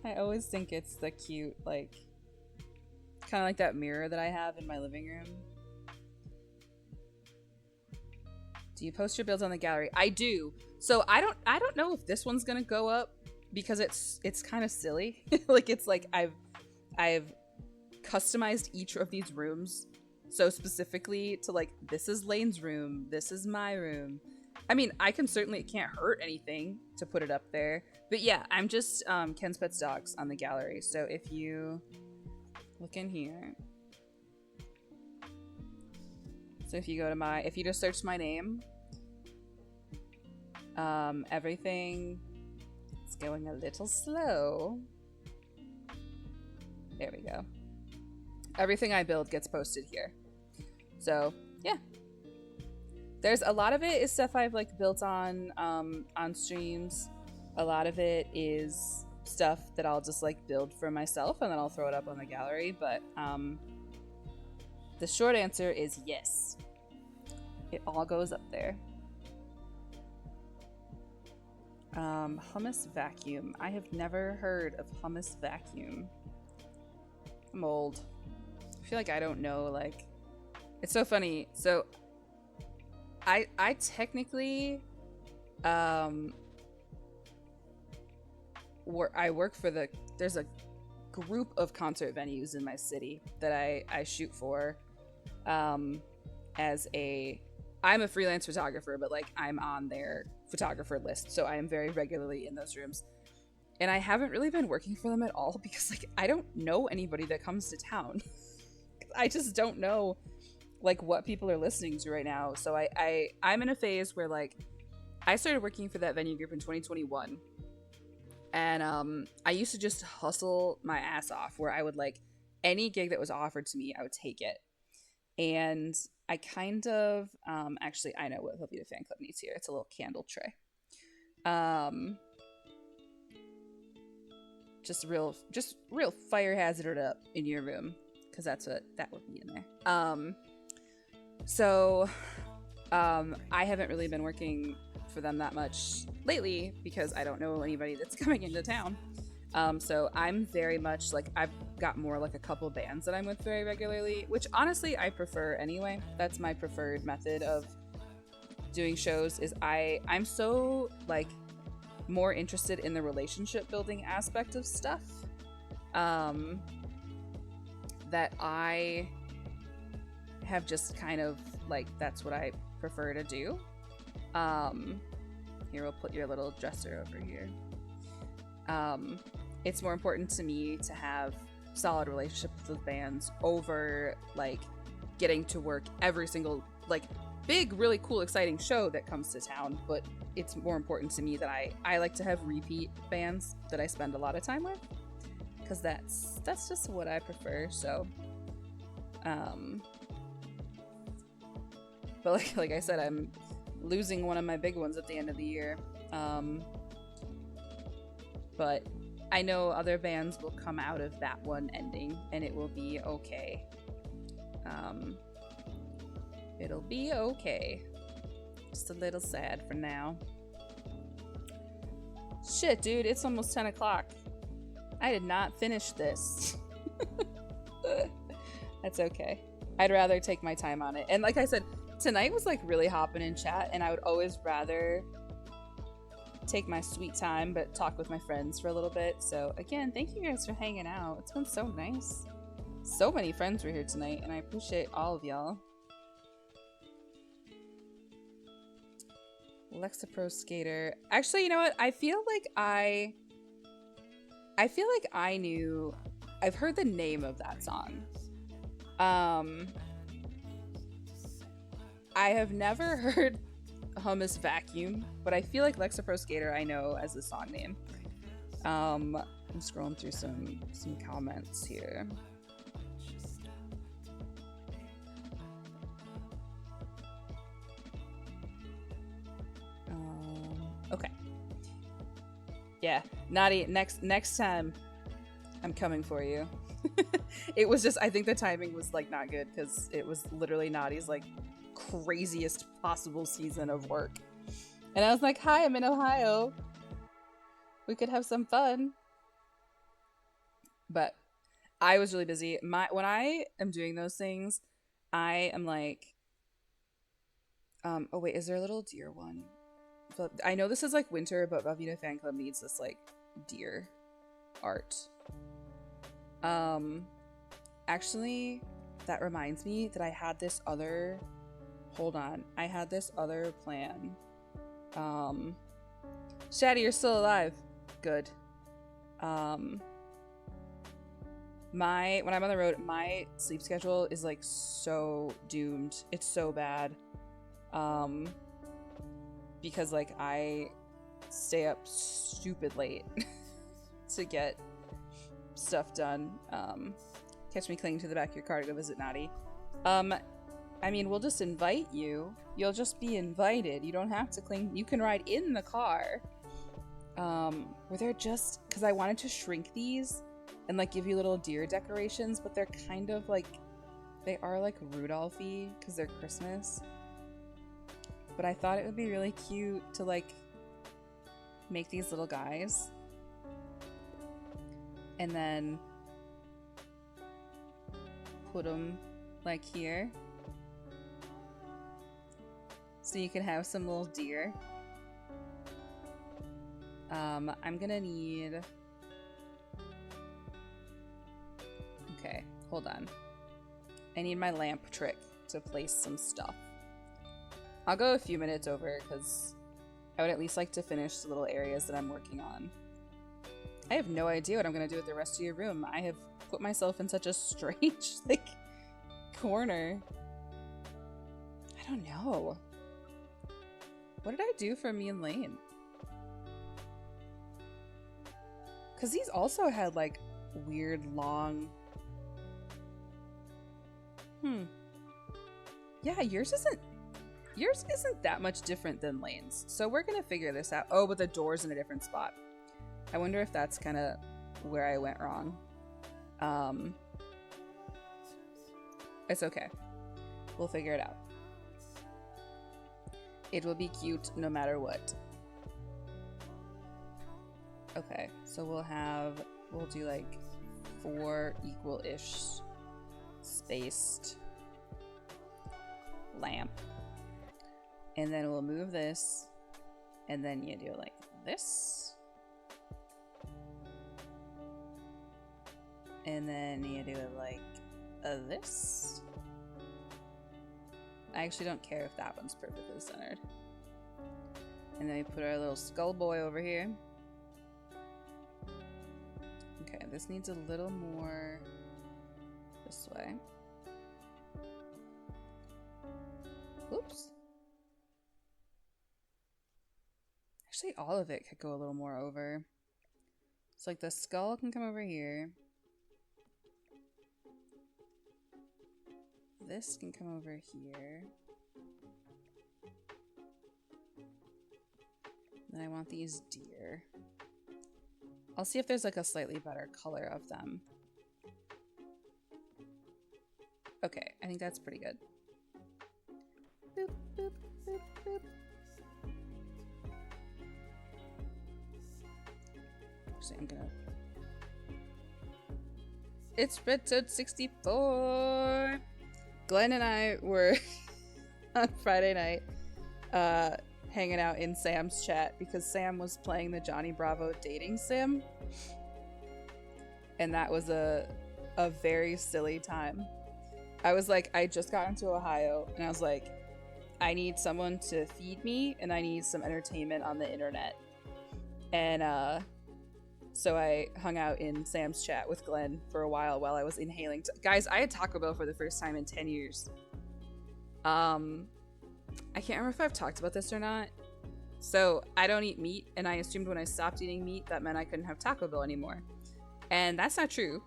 I always think it's the cute, like, kind of like that mirror that I have in my living room. Do you post your builds on the gallery? I do. So I don't know if this one's gonna go up because it's kind of silly. Like it's like I've customized each of these rooms so specifically to like, this is Lane's room, this is my room. I mean, I can certainly, it can't hurt anything to put it up there. But yeah, I'm just Ken's Pets Dogs on the gallery. So if you look in here. So if you go to if you just search my name, everything is going a little slow. There we go. Everything I build gets posted here. So yeah. There's a lot of it is stuff I've like built on streams. A lot of it is stuff that I'll just like build for myself and then I'll throw it up on the gallery. But the short answer is yes. It all goes up there. Hummus vacuum. I have never heard of hummus vacuum. I'm old. I feel like I don't know, like, it's so funny. So I technically I work for there's a group of concert venues in my city that I shoot for as I'm a freelance photographer, but like I'm on their photographer list, so I am very regularly in those rooms. And I haven't really been working for them at all because like I don't know anybody that comes to town. I just don't know like what people are listening to right now. So I'm in a phase where like I started working for that venue group in 2021. And I used to just hustle my ass off where I would like any gig that was offered to me, I would take it. And I kind of actually I know what Velveeta Fan Club needs here. It's a little candle tray. Just real fire hazard up in your room because that's what that would be in there. So I haven't really been working for them that much lately because I don't know anybody that's coming into town. So I'm very much like I've got more like a couple bands that I'm with very regularly, which honestly I prefer anyway. That's my preferred method of doing shows is I'm so like more interested in the relationship building aspect of stuff that I have just kind of like that's what I prefer to do. Here, we'll put your little dresser over here. It's more important to me to have solid relationship with bands over like getting to work every single like big, really cool, exciting show that comes to town. But it's more important to me that I like to have repeat bands that I spend a lot of time with, because that's just what I prefer. So but like I said, I'm losing one of my big ones at the end of the year. But I know other bands will come out of that one ending and it will be okay. It'll be okay. Just a little sad for now. Shit, dude, it's almost 10 o'clock. I did not finish this. That's okay. I'd rather take my time on it. And like I said, tonight was like really hopping in chat, and I would always rather take my sweet time but talk with my friends for a little bit. So again, thank you guys for hanging out. It's been so nice. So many friends were here tonight, and I appreciate all of y'all. Lexapro Skater. Actually, you know what? I feel like I knew. I've heard the name of that song. I have never heard Hummus Vacuum, but I feel like Lexapro Skater I know as the song name. I'm scrolling through some comments here. Okay. Yeah, Naughty, next time I'm coming for you. It was just, I think the timing was like not good because it was literally Naughty's like craziest possible season of work. And I was like, hi, I'm in Ohio. We could have some fun. But I was really busy. When I am doing those things, I am like, oh wait, is there a little deer one? I know this is like winter, but Velveeta Fan Club needs this like deer art. Actually, that reminds me that I had this other, hold on, I had this other plan. Shaddy, you're still alive. Good. When I'm on the road, my sleep schedule is like so doomed. It's so bad. Because like I stay up stupid late to get stuff done. Catch me clinging to the back of your car to go visit Naughty. I mean, we'll just invite you. You'll just be invited. You don't have to cling. You can ride in the car. Were there just, because I wanted to shrink these and like give you little deer decorations, but they're kind of like, they are like Rudolph-y because they're Christmas. But I thought it would be really cute to like make these little guys and then put them like here so you can have some little deer. I'm gonna need, okay, hold on. I need my lamp trick to place some stuff. I'll go a few minutes over because I would at least like to finish the little areas that I'm working on. I have no idea what I'm going to do with the rest of your room. I have put myself in such a strange, like, corner. I don't know. What did I do for me and Lane? Because these also had, like, weird, long... Yeah, yours isn't that much different than Lane's. So we're going to figure this out. Oh, but the door's in a different spot. I wonder if that's kind of where I went wrong. It's okay. We'll figure it out. It will be cute no matter what. Okay, so we'll do like 4 equal-ish spaced lamp. And then we'll move this, and then you do like this. And then you do it like this. I actually don't care if that one's perfectly centered. And then we put our little skull boy over here. Okay, this needs a little more this way. Oops. Actually, all of it could go a little more over. So like the skull can come over here. This can come over here. Then I want these deer. I'll see if there's like a slightly better color of them. Okay, I think that's pretty good. Boop, boop, boop, boop. Actually, I'm gonna... It's episode 64! Glenn and I were on Friday night hanging out in Sam's chat because Sam was playing the Johnny Bravo dating sim. And that was a very silly time. I was like, I just got into Ohio and I was like, I need someone to feed me and I need some entertainment on the internet. And so I hung out in Sam's chat with Glenn for a while I was inhaling. Guys, I had Taco Bell for the first time in 10 years. I can't remember if I've talked about this or not. So I don't eat meat, and I assumed when I stopped eating meat, that meant I couldn't have Taco Bell anymore. And that's not true.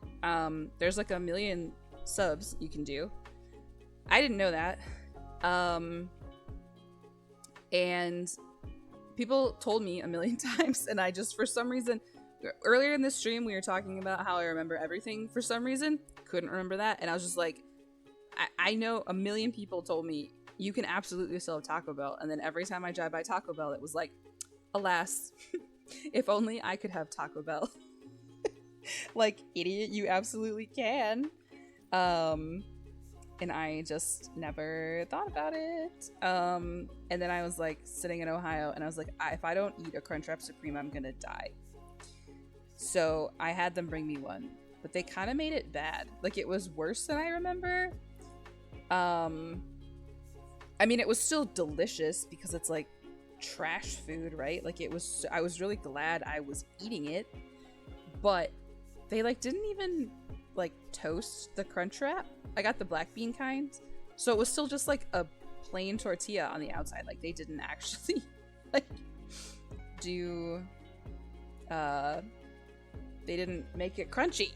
There's like 1 million subs you can do. I didn't know that. And people told me 1 million times, and I just, for some reason, earlier in this stream, we were talking about how I remember everything for some reason. Couldn't remember that. And I was just like, I know 1 million people told me you can absolutely still have Taco Bell. And then every time I drive by Taco Bell, it was like, alas, if only I could have Taco Bell. Like, idiot, you absolutely can. And I just never thought about it. And then I was like sitting in Ohio and I was like, if I don't eat a Crunchwrap Supreme, I'm gonna die. So I had them bring me one, but they kind of made it bad. Like, it was worse than I remember. I mean, it was still delicious because it's like trash food, right? Like, it was, I was really glad I was eating it, but they like didn't even like toast the Crunchwrap. I got the black bean kind, so it was still just like a plain tortilla on the outside. Like, they didn't actually like do they didn't make it crunchy.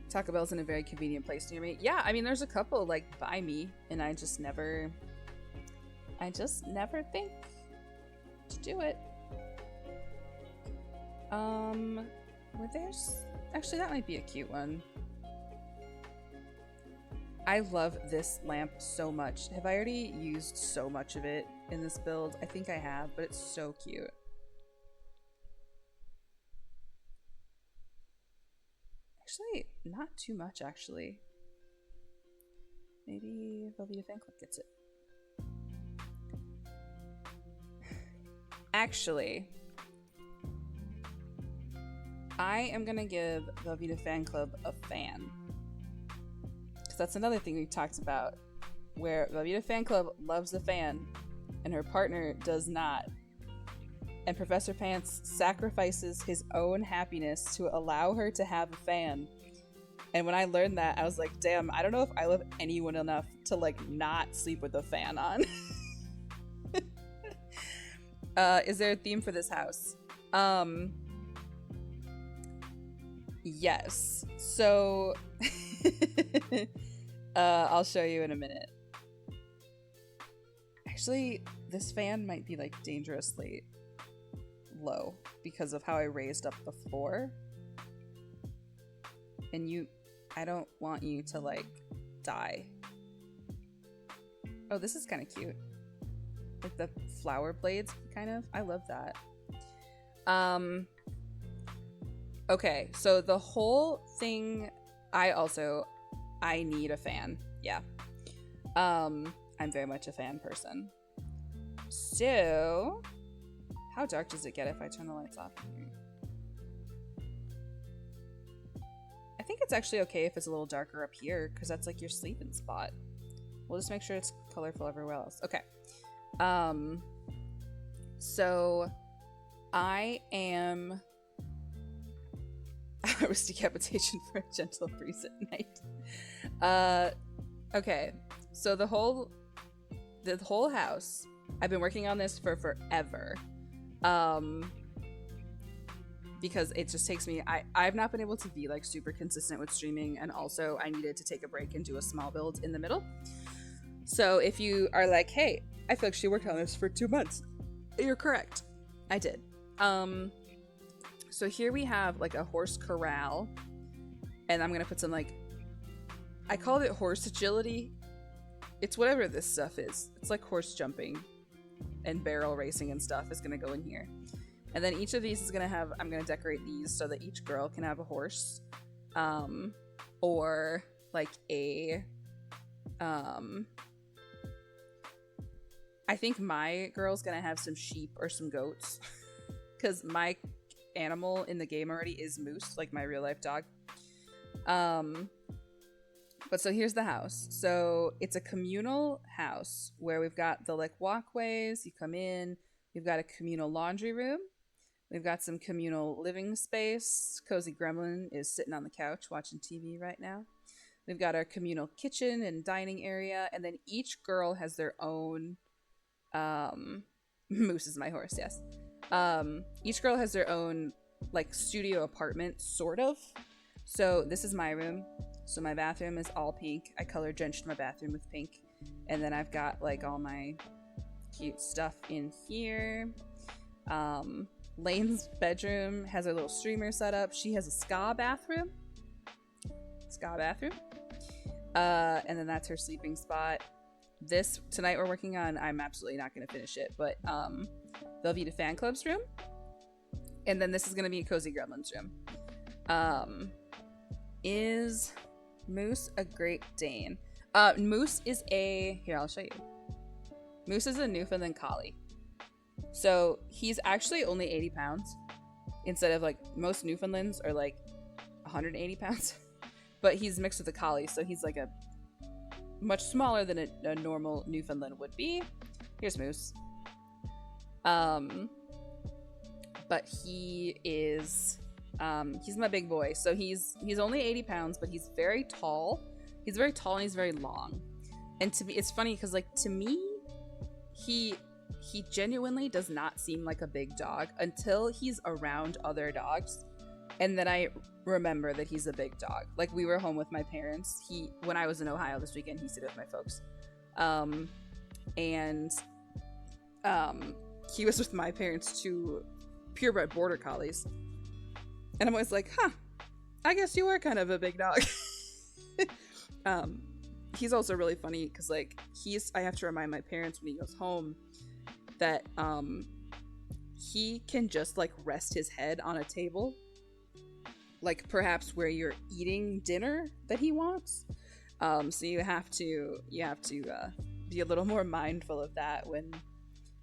Taco Bell's in a very convenient place near me. Yeah, I mean, there's a couple like by me, and I just never think to do it. Were there's actually, that might be a cute one. I love this lamp so much. Have I already used so much of it in this build? I think I have, but it's so cute. Actually, not too much, actually. Maybe Velveeta Fan Club gets it. Actually, I am gonna give Velveeta Fan Club a fan. Because that's another thing we've talked about, where Velveeta Fan Club loves the fan, and her partner does not. And Professor Pants sacrifices his own happiness to allow her to have a fan. And when I learned that, I was like, damn, I don't know if I love anyone enough to like not sleep with a fan on. Is there a theme for this house? Yes. So I'll show you in a minute. Actually, this fan might be like dangerously low because of how I raised up the floor. And I don't want you to like die. Oh, this is kind of cute. Like the flower blades, kind of. I love that. Okay, so the whole thing, I need a fan. Yeah. I'm very much a fan person. So, how dark does it get if I turn the lights off in here? I think it's actually okay if it's a little darker up here, because that's like your sleeping spot. We'll just make sure it's colorful everywhere else. Okay. So I am hours decapitation for a gentle breeze at night. Okay, so the whole house, I've been working on this for forever. Because it just takes me, I've not been able to be like super consistent with streaming, and also I needed to take a break and do a small build in the middle. So if you are like, hey, I feel like she worked on this for 2 months, you're correct. I did. So here we have like a horse corral, and I'm gonna put some like, I called it horse agility. It's whatever this stuff is. It's like horse jumping and barrel racing and stuff is gonna go in here. And then each of these is gonna have, I'm gonna decorate these so that each girl can have a horse, or like a, I think my girl's gonna have some sheep or some goats, because my animal in the game already is Moose, like my real life dog. But so here's the house. So it's a communal house where we've got the like walkways, you come in, we've got a communal laundry room. We've got some communal living space. Cozy Gremlin is sitting on the couch watching TV right now. We've got our communal kitchen and dining area. And then each girl has their own... Moose is my horse, yes. Each girl has their own, like, studio apartment, sort of. So this is my room. So my bathroom is all pink. I color drenched my bathroom with pink. And then I've got, like, all my cute stuff in here. Lane's bedroom has a little streamer set up. She has a ska bathroom. And then that's her sleeping spot. This, tonight we're working on, I'm absolutely not going to finish it, but Velveeta Fan Club's room. And then this is going to be Cozy Gremlin's room. Is Moose a Great Dane? Moose is a, here, I'll show you. Moose is a Newfoundland Collie. So he's actually only 80 pounds instead of like most Newfoundlands are like 180 pounds, but he's mixed with a collie. So he's like a much smaller than a normal Newfoundland would be. Here's Moose. But he is, he's my big boy. So he's only 80 pounds, but he's very tall. He's very tall and he's very long. And to me, it's funny because like to me, he genuinely does not seem like a big dog until he's around other dogs. And then I remember that he's a big dog. Like we were home with my parents. When I was in Ohio this weekend, he stayed with my folks. He was with my parents' 2 purebred border collies. And I'm always like, huh, I guess you are kind of a big dog. He's also really funny because like I have to remind my parents when he goes home that he can just like rest his head on a table, like perhaps where you're eating dinner that he wants. So you have to be a little more mindful of that when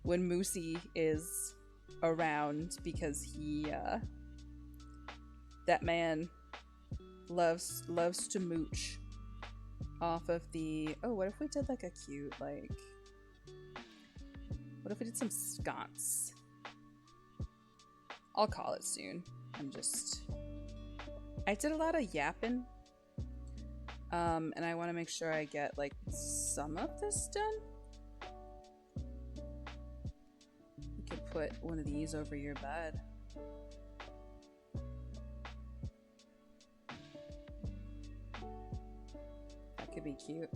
Moosey is around, because that man loves to mooch off of the, oh, what if we did like a cute, like, what if we did some sconce? I'll call it soon. I did a lot of yapping. And I want to make sure I get like some of this done. You could put one of these over your bed. That could be cute.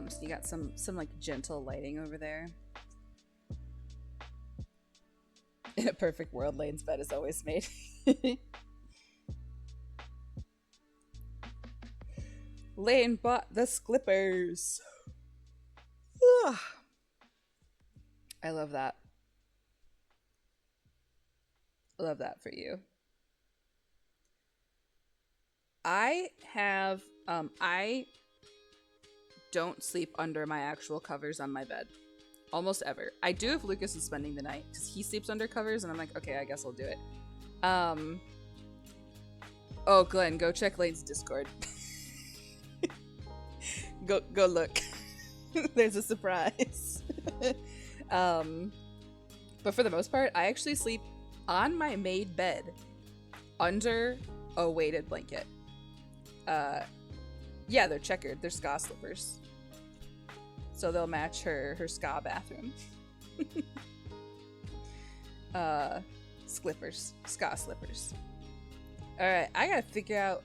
So you got some like gentle lighting over there. In a perfect world, Lane's bed is always made. Lane bought the Sklippers. I love that. Love that for you. I have, I don't sleep under my actual covers on my bed. Almost ever. I do if Lucas is spending the night, because he sleeps under covers, and I'm like, okay, I guess I'll do it. Oh, Glenn, go check Lane's Discord. Go look. There's a surprise. But for the most part, I actually sleep on my made bed under a weighted blanket. Yeah, they're checkered. They're ska slippers. So they'll match her ska bathroom. Slippers. Ska slippers. Alright, I gotta figure out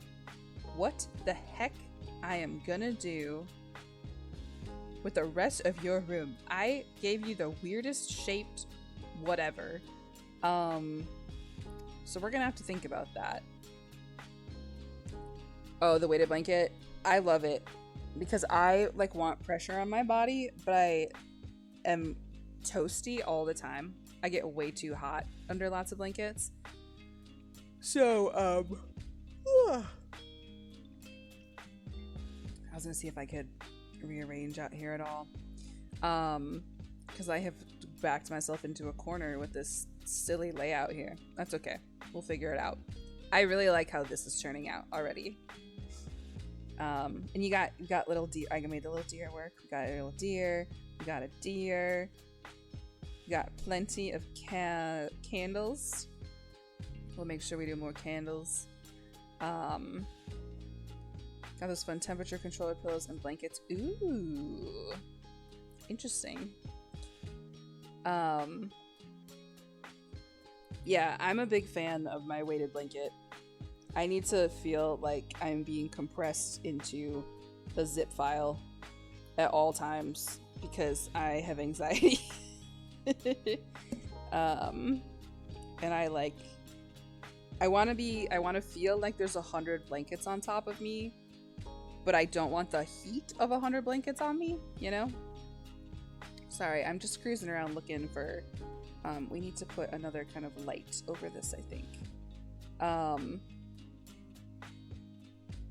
what the heck I am gonna do with the rest of your room. I gave you the weirdest shaped whatever. So we're gonna have to think about that. Oh, the weighted blanket. I love it because I like want pressure on my body, but I am toasty all the time. I get way too hot under lots of blankets. So, I was gonna see if I could rearrange out here at all. Because I have backed myself into a corner with this silly layout here. That's okay. We'll figure it out. I really like how this is turning out already. And you got little deer. I made the little deer work. We got a little deer. We got a deer. We got plenty of candles. We'll make sure we do more candles. Got those fun temperature controller pillows and blankets. Ooh, interesting. Yeah, I'm a big fan of my weighted blanket. I need to feel like I'm being compressed into a zip file at all times because I have anxiety. And I want to feel like there's 100 blankets on top of me, but I don't want the heat of 100 blankets on me, you know? Sorry, I'm just cruising around looking for, we need to put another kind of light over this, I think.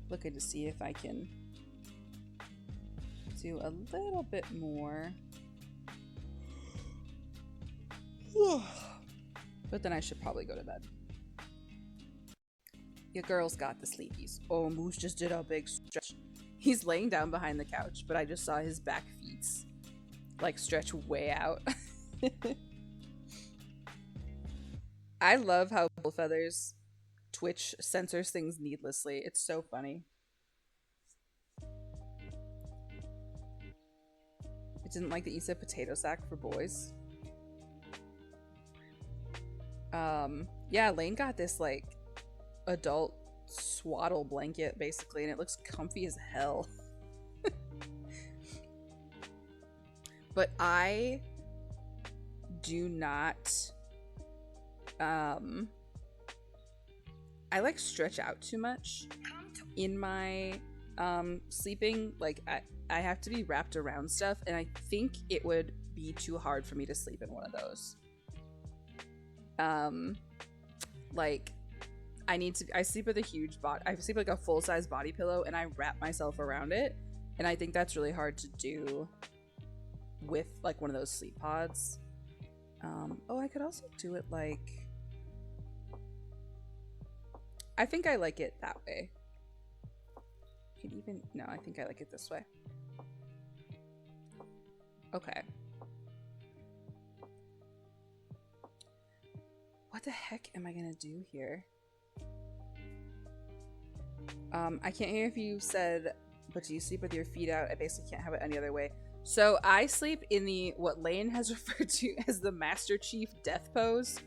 Looking to see if I can do a little bit more. But then I should probably go to bed. Your girl's got the sleepies. Oh, Moose just did a big stretch. He's laying down behind the couch, but I just saw his back feet like stretch way out. I love how bull feathers Twitch censors things needlessly. It's so funny. I didn't like that you said potato sack for boys. Yeah, Lane got this like adult swaddle blanket basically, and it looks comfy as hell. But I do not I like stretch out too much in my sleeping. Like I have to be wrapped around stuff, and I think it would be too hard for me to sleep in one of those. Like I sleep with a huge I sleep like a full-size body pillow, and I wrap myself around it, and I think that's really hard to do with like one of those sleep pods. Oh, I could also do it like, I think I like it that way. No, I think I like it this way. Okay. What the heck am I gonna do here? I can't hear if you said, but do you sleep with your feet out? I basically can't have it any other way. So I sleep in the, what Lane has referred to as the Master Chief death pose.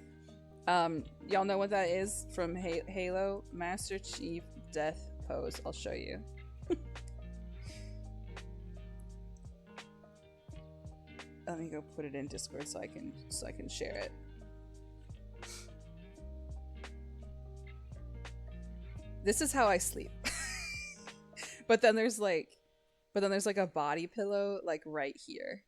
Y'all know what that is from Halo? Master Chief death pose. I'll show you. Let me go put it in Discord so I can share it. This is how I sleep. But then there's like a body pillow like right here.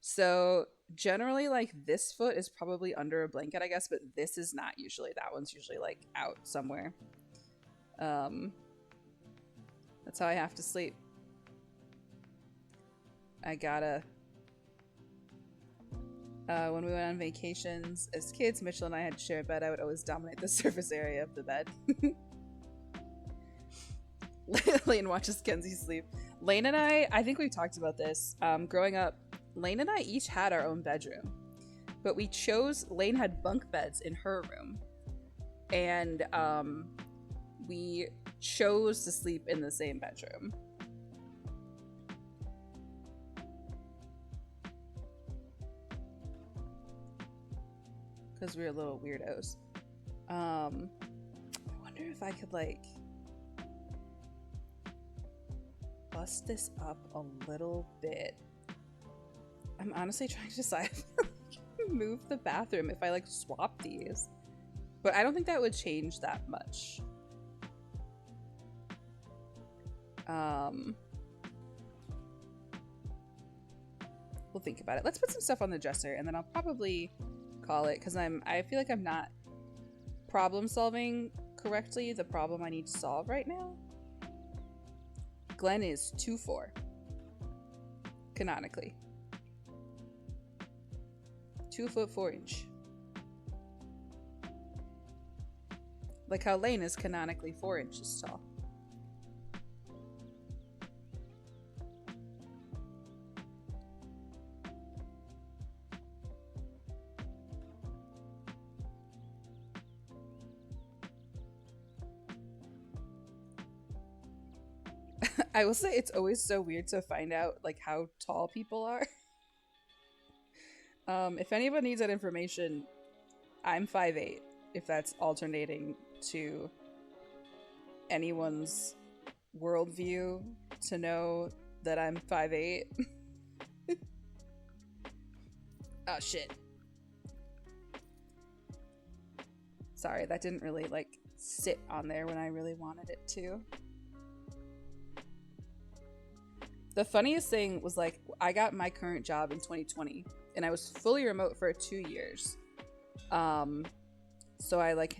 So generally like this foot is probably under a blanket, I guess, but this is not usually. That one's usually like out somewhere. That's how I have to sleep. I gotta when we went on vacations as kids, Mitchell and I had to share a bed. I would always dominate the surface area of the bed. Lane watches Kenzie sleep. Lane and I think we've talked about this. Growing up, Lane and I each had our own bedroom, but we chose, Lane had bunk beds in her room. and we chose to sleep in the same bedroom. Because we're little weirdos. I wonder if I could like bust this up a little bit. I'm honestly trying to decide if I move the bathroom if I like swap these. But I don't think that would change that much. We'll think about it. Let's put some stuff on the dresser and then I'll probably call it, because I feel like I'm not problem solving correctly the problem I need to solve right now. Glenn is 2'4" canonically. 2'4". Like how Lane is canonically 4 inches tall. I will say it's always so weird to find out like how tall people are. If anyone needs that information, I'm 5'8", if that's alternating to anyone's worldview to know that I'm 5'8". Oh shit. Sorry, that didn't really like sit on there when I really wanted it to. The funniest thing was like I got my current job in 2020 and I was fully remote for 2 years. So I like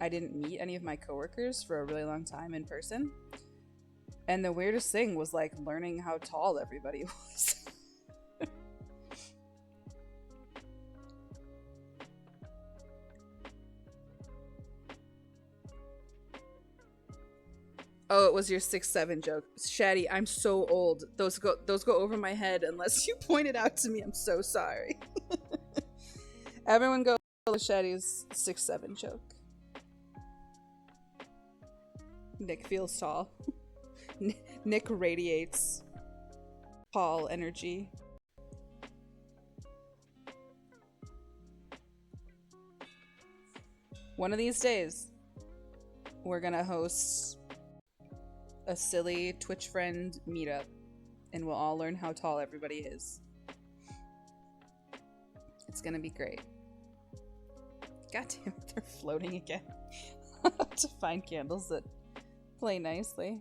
I didn't meet any of my coworkers for a really long time in person. And the weirdest thing was like learning how tall everybody was. Oh, it was your 6'7" joke. Shaddy, I'm so old. Those go over my head unless you point it out to me. I'm so sorry. Everyone go with Shaddy's 6'7" joke. Nick feels tall. Nick radiates tall energy. One of these days, we're gonna host a silly Twitch friend meetup and we'll all learn how tall everybody is. It's gonna be great. God damn it, they're floating again. To find candles that play nicely.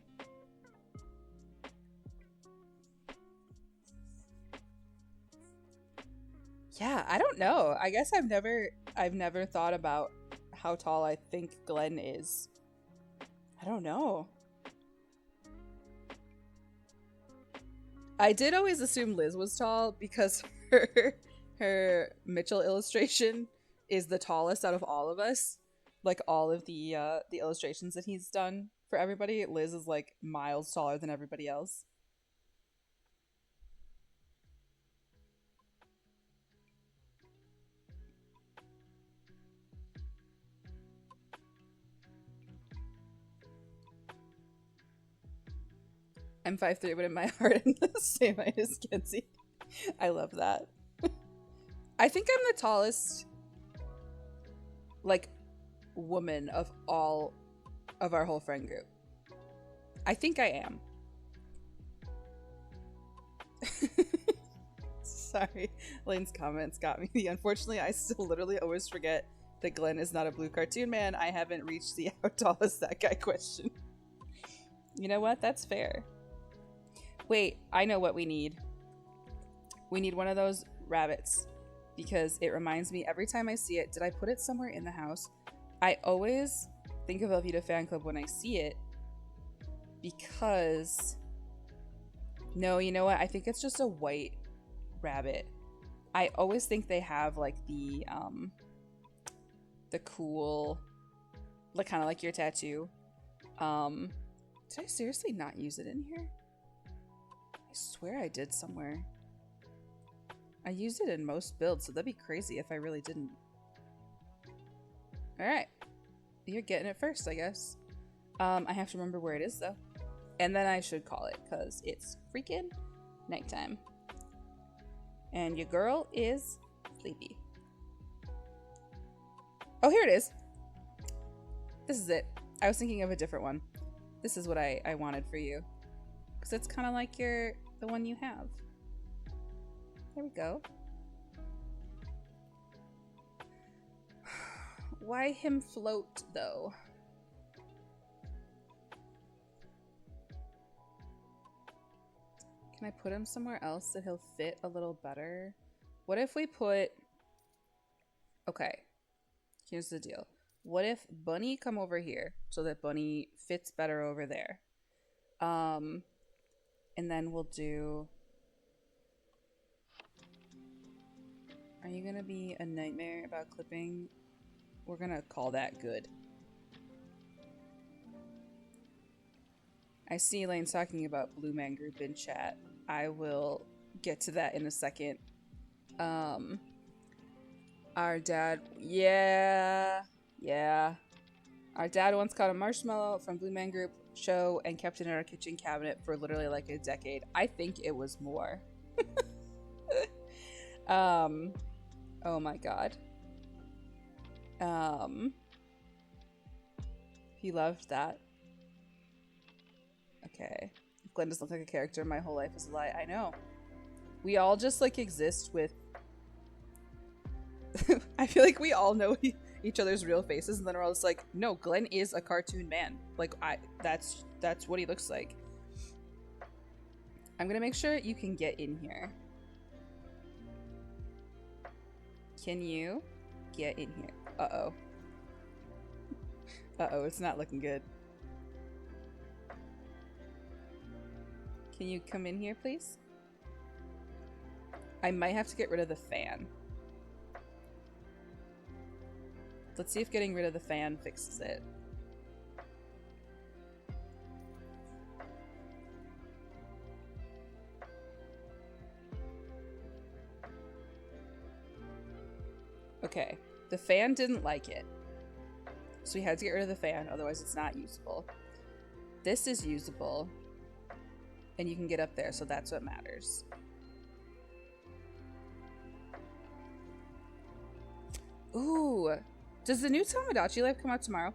Yeah, I don't know. I guess I've never thought about how tall I think Glenn is. I don't know. I did always assume Liz was tall because her Mitchell illustration is the tallest out of all of us. Like all of the illustrations that he's done for everybody, Liz is like miles taller than everybody else. I'm 5'3", but in my heart I'm the same height as Kenzie. I love that. I think I'm the tallest, like, woman of all of our whole friend group. I think I am. Sorry, Lane's comments got me. Unfortunately, I still literally always forget that Glenn is not a blue cartoon man. I haven't reached the how tall is that guy question. You know what? That's fair. Wait, I know what we need. We need one of those rabbits because it reminds me every time I see it. Did I put it somewhere in the house? I always think of Velveeta Fan Club when I see it because... No, you know what? I think it's just a white rabbit. I always think they have like the cool, like kind of like your tattoo. Did I seriously not use it in here? I swear I did somewhere. I used it in most builds, so that'd be crazy if I really didn't. Alright. You're getting it first, I guess. I have to remember where it is, though. And then I should call it, because it's freaking nighttime. And your girl is sleepy. Oh, here it is. This is it. I was thinking of a different one. This is what I wanted for you. Because it's kind of like the one you have. There we go. Why him float, though? Can I put him somewhere else that he'll fit a little better? What if we put... Okay. Here's the deal. What if Bunny come over here so that Bunny fits better over there? And then we'll do... Are you gonna be a nightmare about clipping? We're gonna call that good. I see Elaine's talking about Blue Man Group in chat. I will get to that in a second. Our dad... Yeah. Our dad once caught a marshmallow from Blue Man Group show and kept it in our kitchen cabinet for literally like a decade. I think it was more. Oh my god. He loved that. Okay. If Glenn doesn't look like a character, my whole life is a lie. I know. We all just like exist with... I feel like we all know each other's real faces, and then we're all just like, no, Glenn is a cartoon man. Like, that's what he looks like. I'm gonna make sure you can get in here. Can you get in here? Uh-oh. Uh-oh, it's not looking good. Can you come in here, please? I might have to get rid of the fan. Let's see if getting rid of the fan fixes it. Okay, the fan didn't like it. So we had to get rid of the fan, otherwise it's not usable. This is usable. And you can get up there, so that's what matters. Ooh! Does the new Tamagotchi Life come out tomorrow?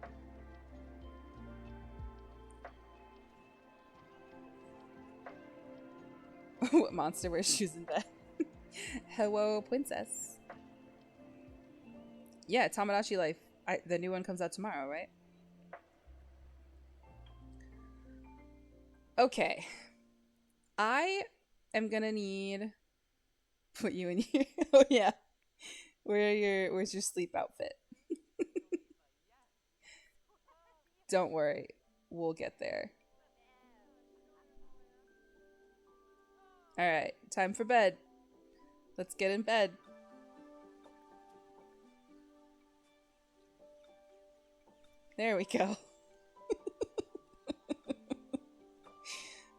What monster wears shoes in bed? Hello, princess. Yeah, Tamagotchi Life. The new one comes out tomorrow, right? Okay. I am gonna need... Put you in here. Oh, yeah. Where's your sleep outfit? Don't worry. We'll get there. Alright, time for bed. Let's get in bed. There we go.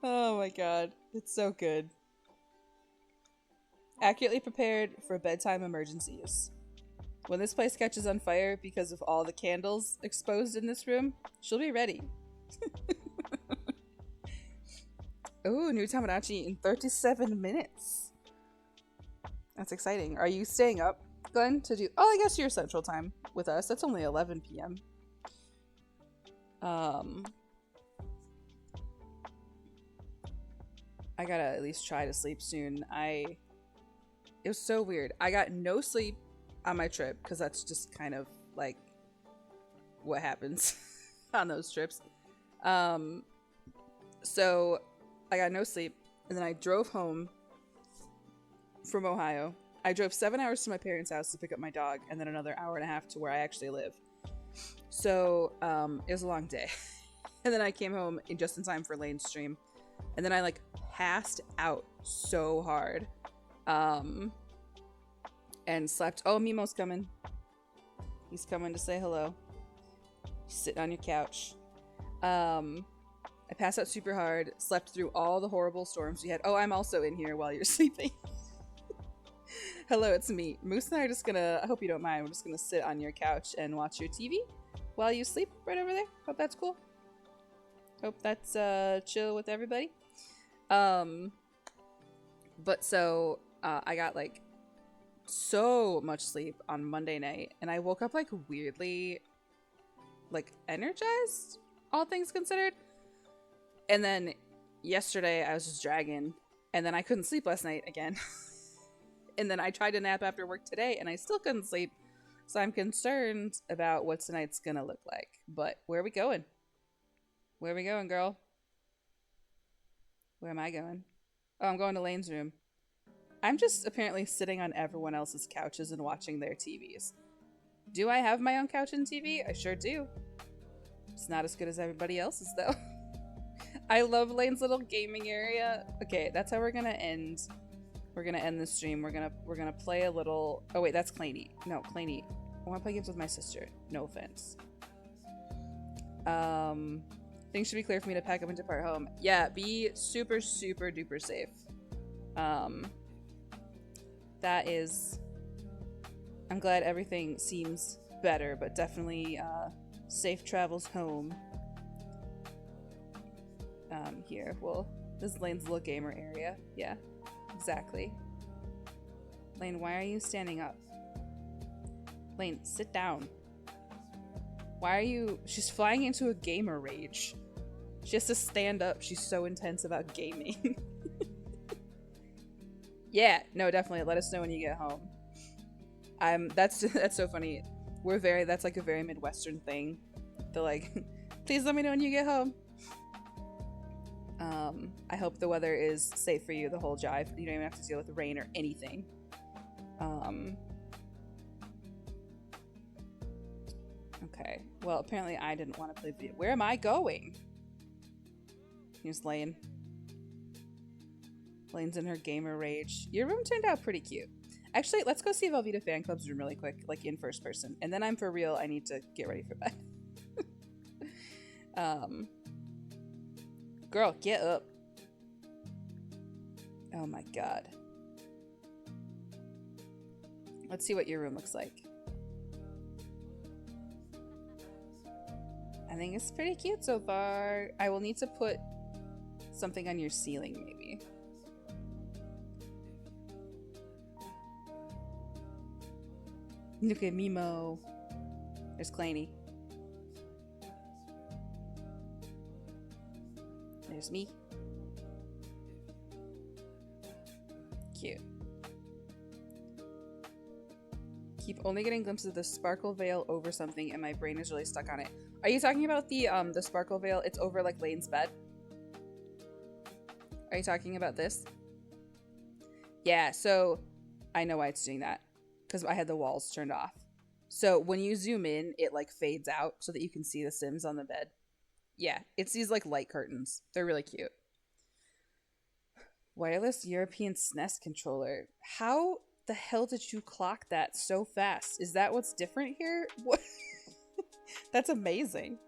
Oh my god. It's so good. Accurately prepared for bedtime emergencies. When this place catches on fire because of all the candles exposed in this room, she'll be ready. Ooh, new Tamagotchi in 37 minutes. That's exciting. Are you staying up, Glenn, to do... Oh, I guess you're Central Time with us. That's only 11 p.m. I gotta at least try to sleep soon. It was so weird. I got no sleep on my trip because that's just kind of like what happens on those trips. So I got no sleep, and then I drove home from Ohio. I drove 7 hours to my parents' house to pick up my dog, and then another hour and a half to where I actually live. So it was a long day. And then I came home just in time for Lane's stream, and then I like passed out so hard. And slept. Oh, Mimo's coming. He's coming to say hello. He's sitting on your couch. I passed out super hard. Slept through all the horrible storms we had. Oh, I'm also in here while you're sleeping. Hello, it's me. Moose and I are just gonna... I hope you don't mind. We're just gonna sit on your couch and watch your TV. while you sleep right over there. Hope that's cool. Hope that's chill with everybody. But so I got like so much sleep on Monday night, and I woke up like weirdly like energized, all things considered. And then yesterday I was just dragging, and then I couldn't sleep last night again. And then I tried to nap after work today, and I still couldn't sleep. So I'm concerned about what tonight's gonna look like. But where are we going? Where are we going, girl? Where am I going? Oh, I'm going to Lane's room. I'm just apparently sitting on everyone else's couches and watching their TVs. Do I have my own couch and TV? I sure do. It's not as good as everybody else's, though. I love Lane's little gaming area. Okay, that's how we're gonna end. We're gonna end the stream. We're gonna play a little. Oh wait, that's Claney. No, Claney. I want to play games with my sister. No offense. Things should be clear for me to pack up and depart home. Yeah, be super, super duper safe. That is. I'm glad everything seems better, but definitely safe travels home. Here, well, this is Lane's little gamer area. Yeah, exactly. Lane, why are you standing up? Lane, sit down. Why are you... She's flying into a gamer rage. She has to stand up. She's so intense about gaming. Yeah, no, definitely. Let us know when you get home. That's so funny. That's like a very Midwestern thing. They're like, please let me know when you get home. I hope the weather is safe for you the whole drive. You don't even have to deal with rain or anything. Okay. Well, apparently I didn't want to play video. Where am I going? Here's Lane. Lane's in her gamer rage. Your room turned out pretty cute. Actually, let's go see Velveeta Fan Club's room really quick, like in first person. And then I'm for real. I need to get ready for bed. Girl, get up. Oh my god. Let's see what your room looks like. I think it's pretty cute so far. I will need to put something on your ceiling, maybe. Look at Mimo. There's Claney. There's me. Cute. Keep only getting glimpses of the sparkle veil over something, and my brain is really stuck on it. Are you talking about the sparkle veil? It's over like Lane's bed. Are you talking about this? Yeah. So I know why it's doing that, because I had the walls turned off. So when you zoom in, it like fades out so that you can see the Sims on the bed. Yeah, it's these like light curtains. They're really cute. Wireless European SNES controller. How the hell did you clock that so fast? Is that what's different here? What? That's amazing.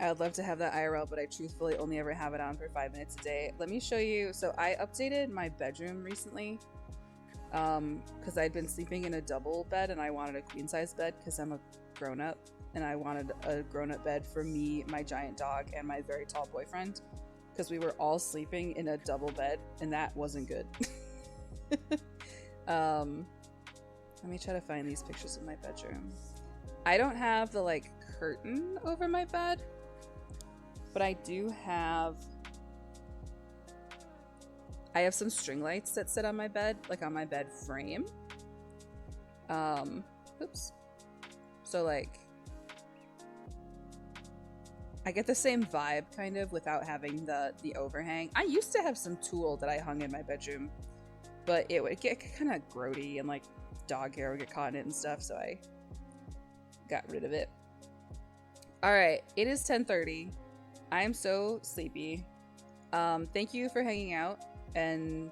I would love to have that IRL, but I truthfully only ever have it on for 5 minutes a day. Let me show you. So I updated my bedroom recently. Because I'd been sleeping in a double bed and I wanted a queen size bed because I'm a grown up and I wanted a grown up bed for me, my giant dog, and my very tall boyfriend, because we were all sleeping in a double bed and that wasn't good. Let me try to find these pictures of my bedroom. I don't have the like curtain over my bed, but I do have some string lights that sit on my bed, like on my bed frame. Oops. So like, I get the same vibe kind of without having the overhang. I used to have some tulle that I hung in my bedroom, but it would get kind of grody and like dog hair would get caught in it and stuff, so I got rid of it. All right, it is 10:30. I am so sleepy. Thank you for hanging out and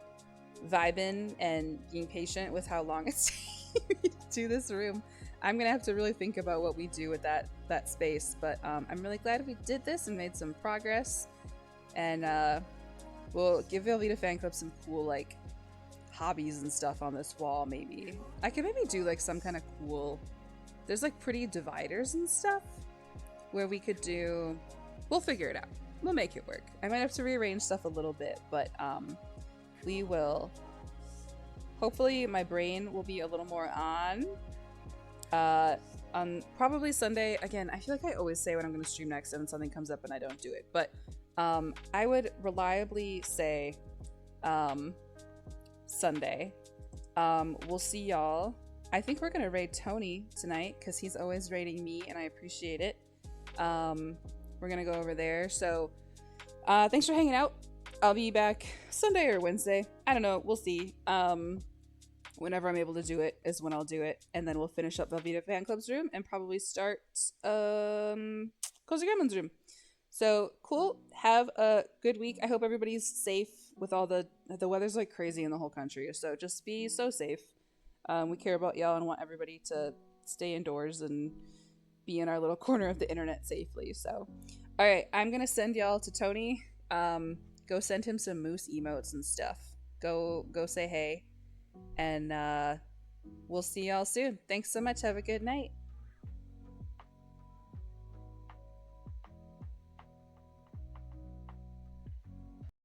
vibing and being patient with how long it's taking me to do this room. I'm gonna have to really think about what we do with that space, but I'm really glad we did this and made some progress. And we'll give Velveeta Fan Club some cool like hobbies and stuff on this wall, maybe. I could maybe do like some kind of cool, there's like pretty dividers and stuff where we could do, we'll figure it out. We'll make it work. I might have to rearrange stuff a little bit, but we will. Hopefully my brain will be a little more on probably Sunday. Again, I feel like I always say when I'm going to stream next and then something comes up and I don't do it, but I would reliably say Sunday. We'll see y'all. I think we're gonna raid Tony tonight because he's always raiding me and I appreciate it. We're gonna go over there. So thanks for hanging out. I'll be back Sunday or Wednesday. I don't know. We'll see. Whenever I'm able to do it is when I'll do it. And then we'll finish up Velveeta Fan Club's room and probably start Cozy Gremlin's room. So cool. Have a good week. I hope everybody's safe with all the weather's like crazy in the whole country. So just be so safe. We care about y'all and want everybody to stay indoors and be in our little corner of the internet safely. So, all right, I'm going to send y'all to Tony. Go send him some moose emotes and stuff. Go say hey. And we'll see y'all soon. Thanks so much. Have a good night.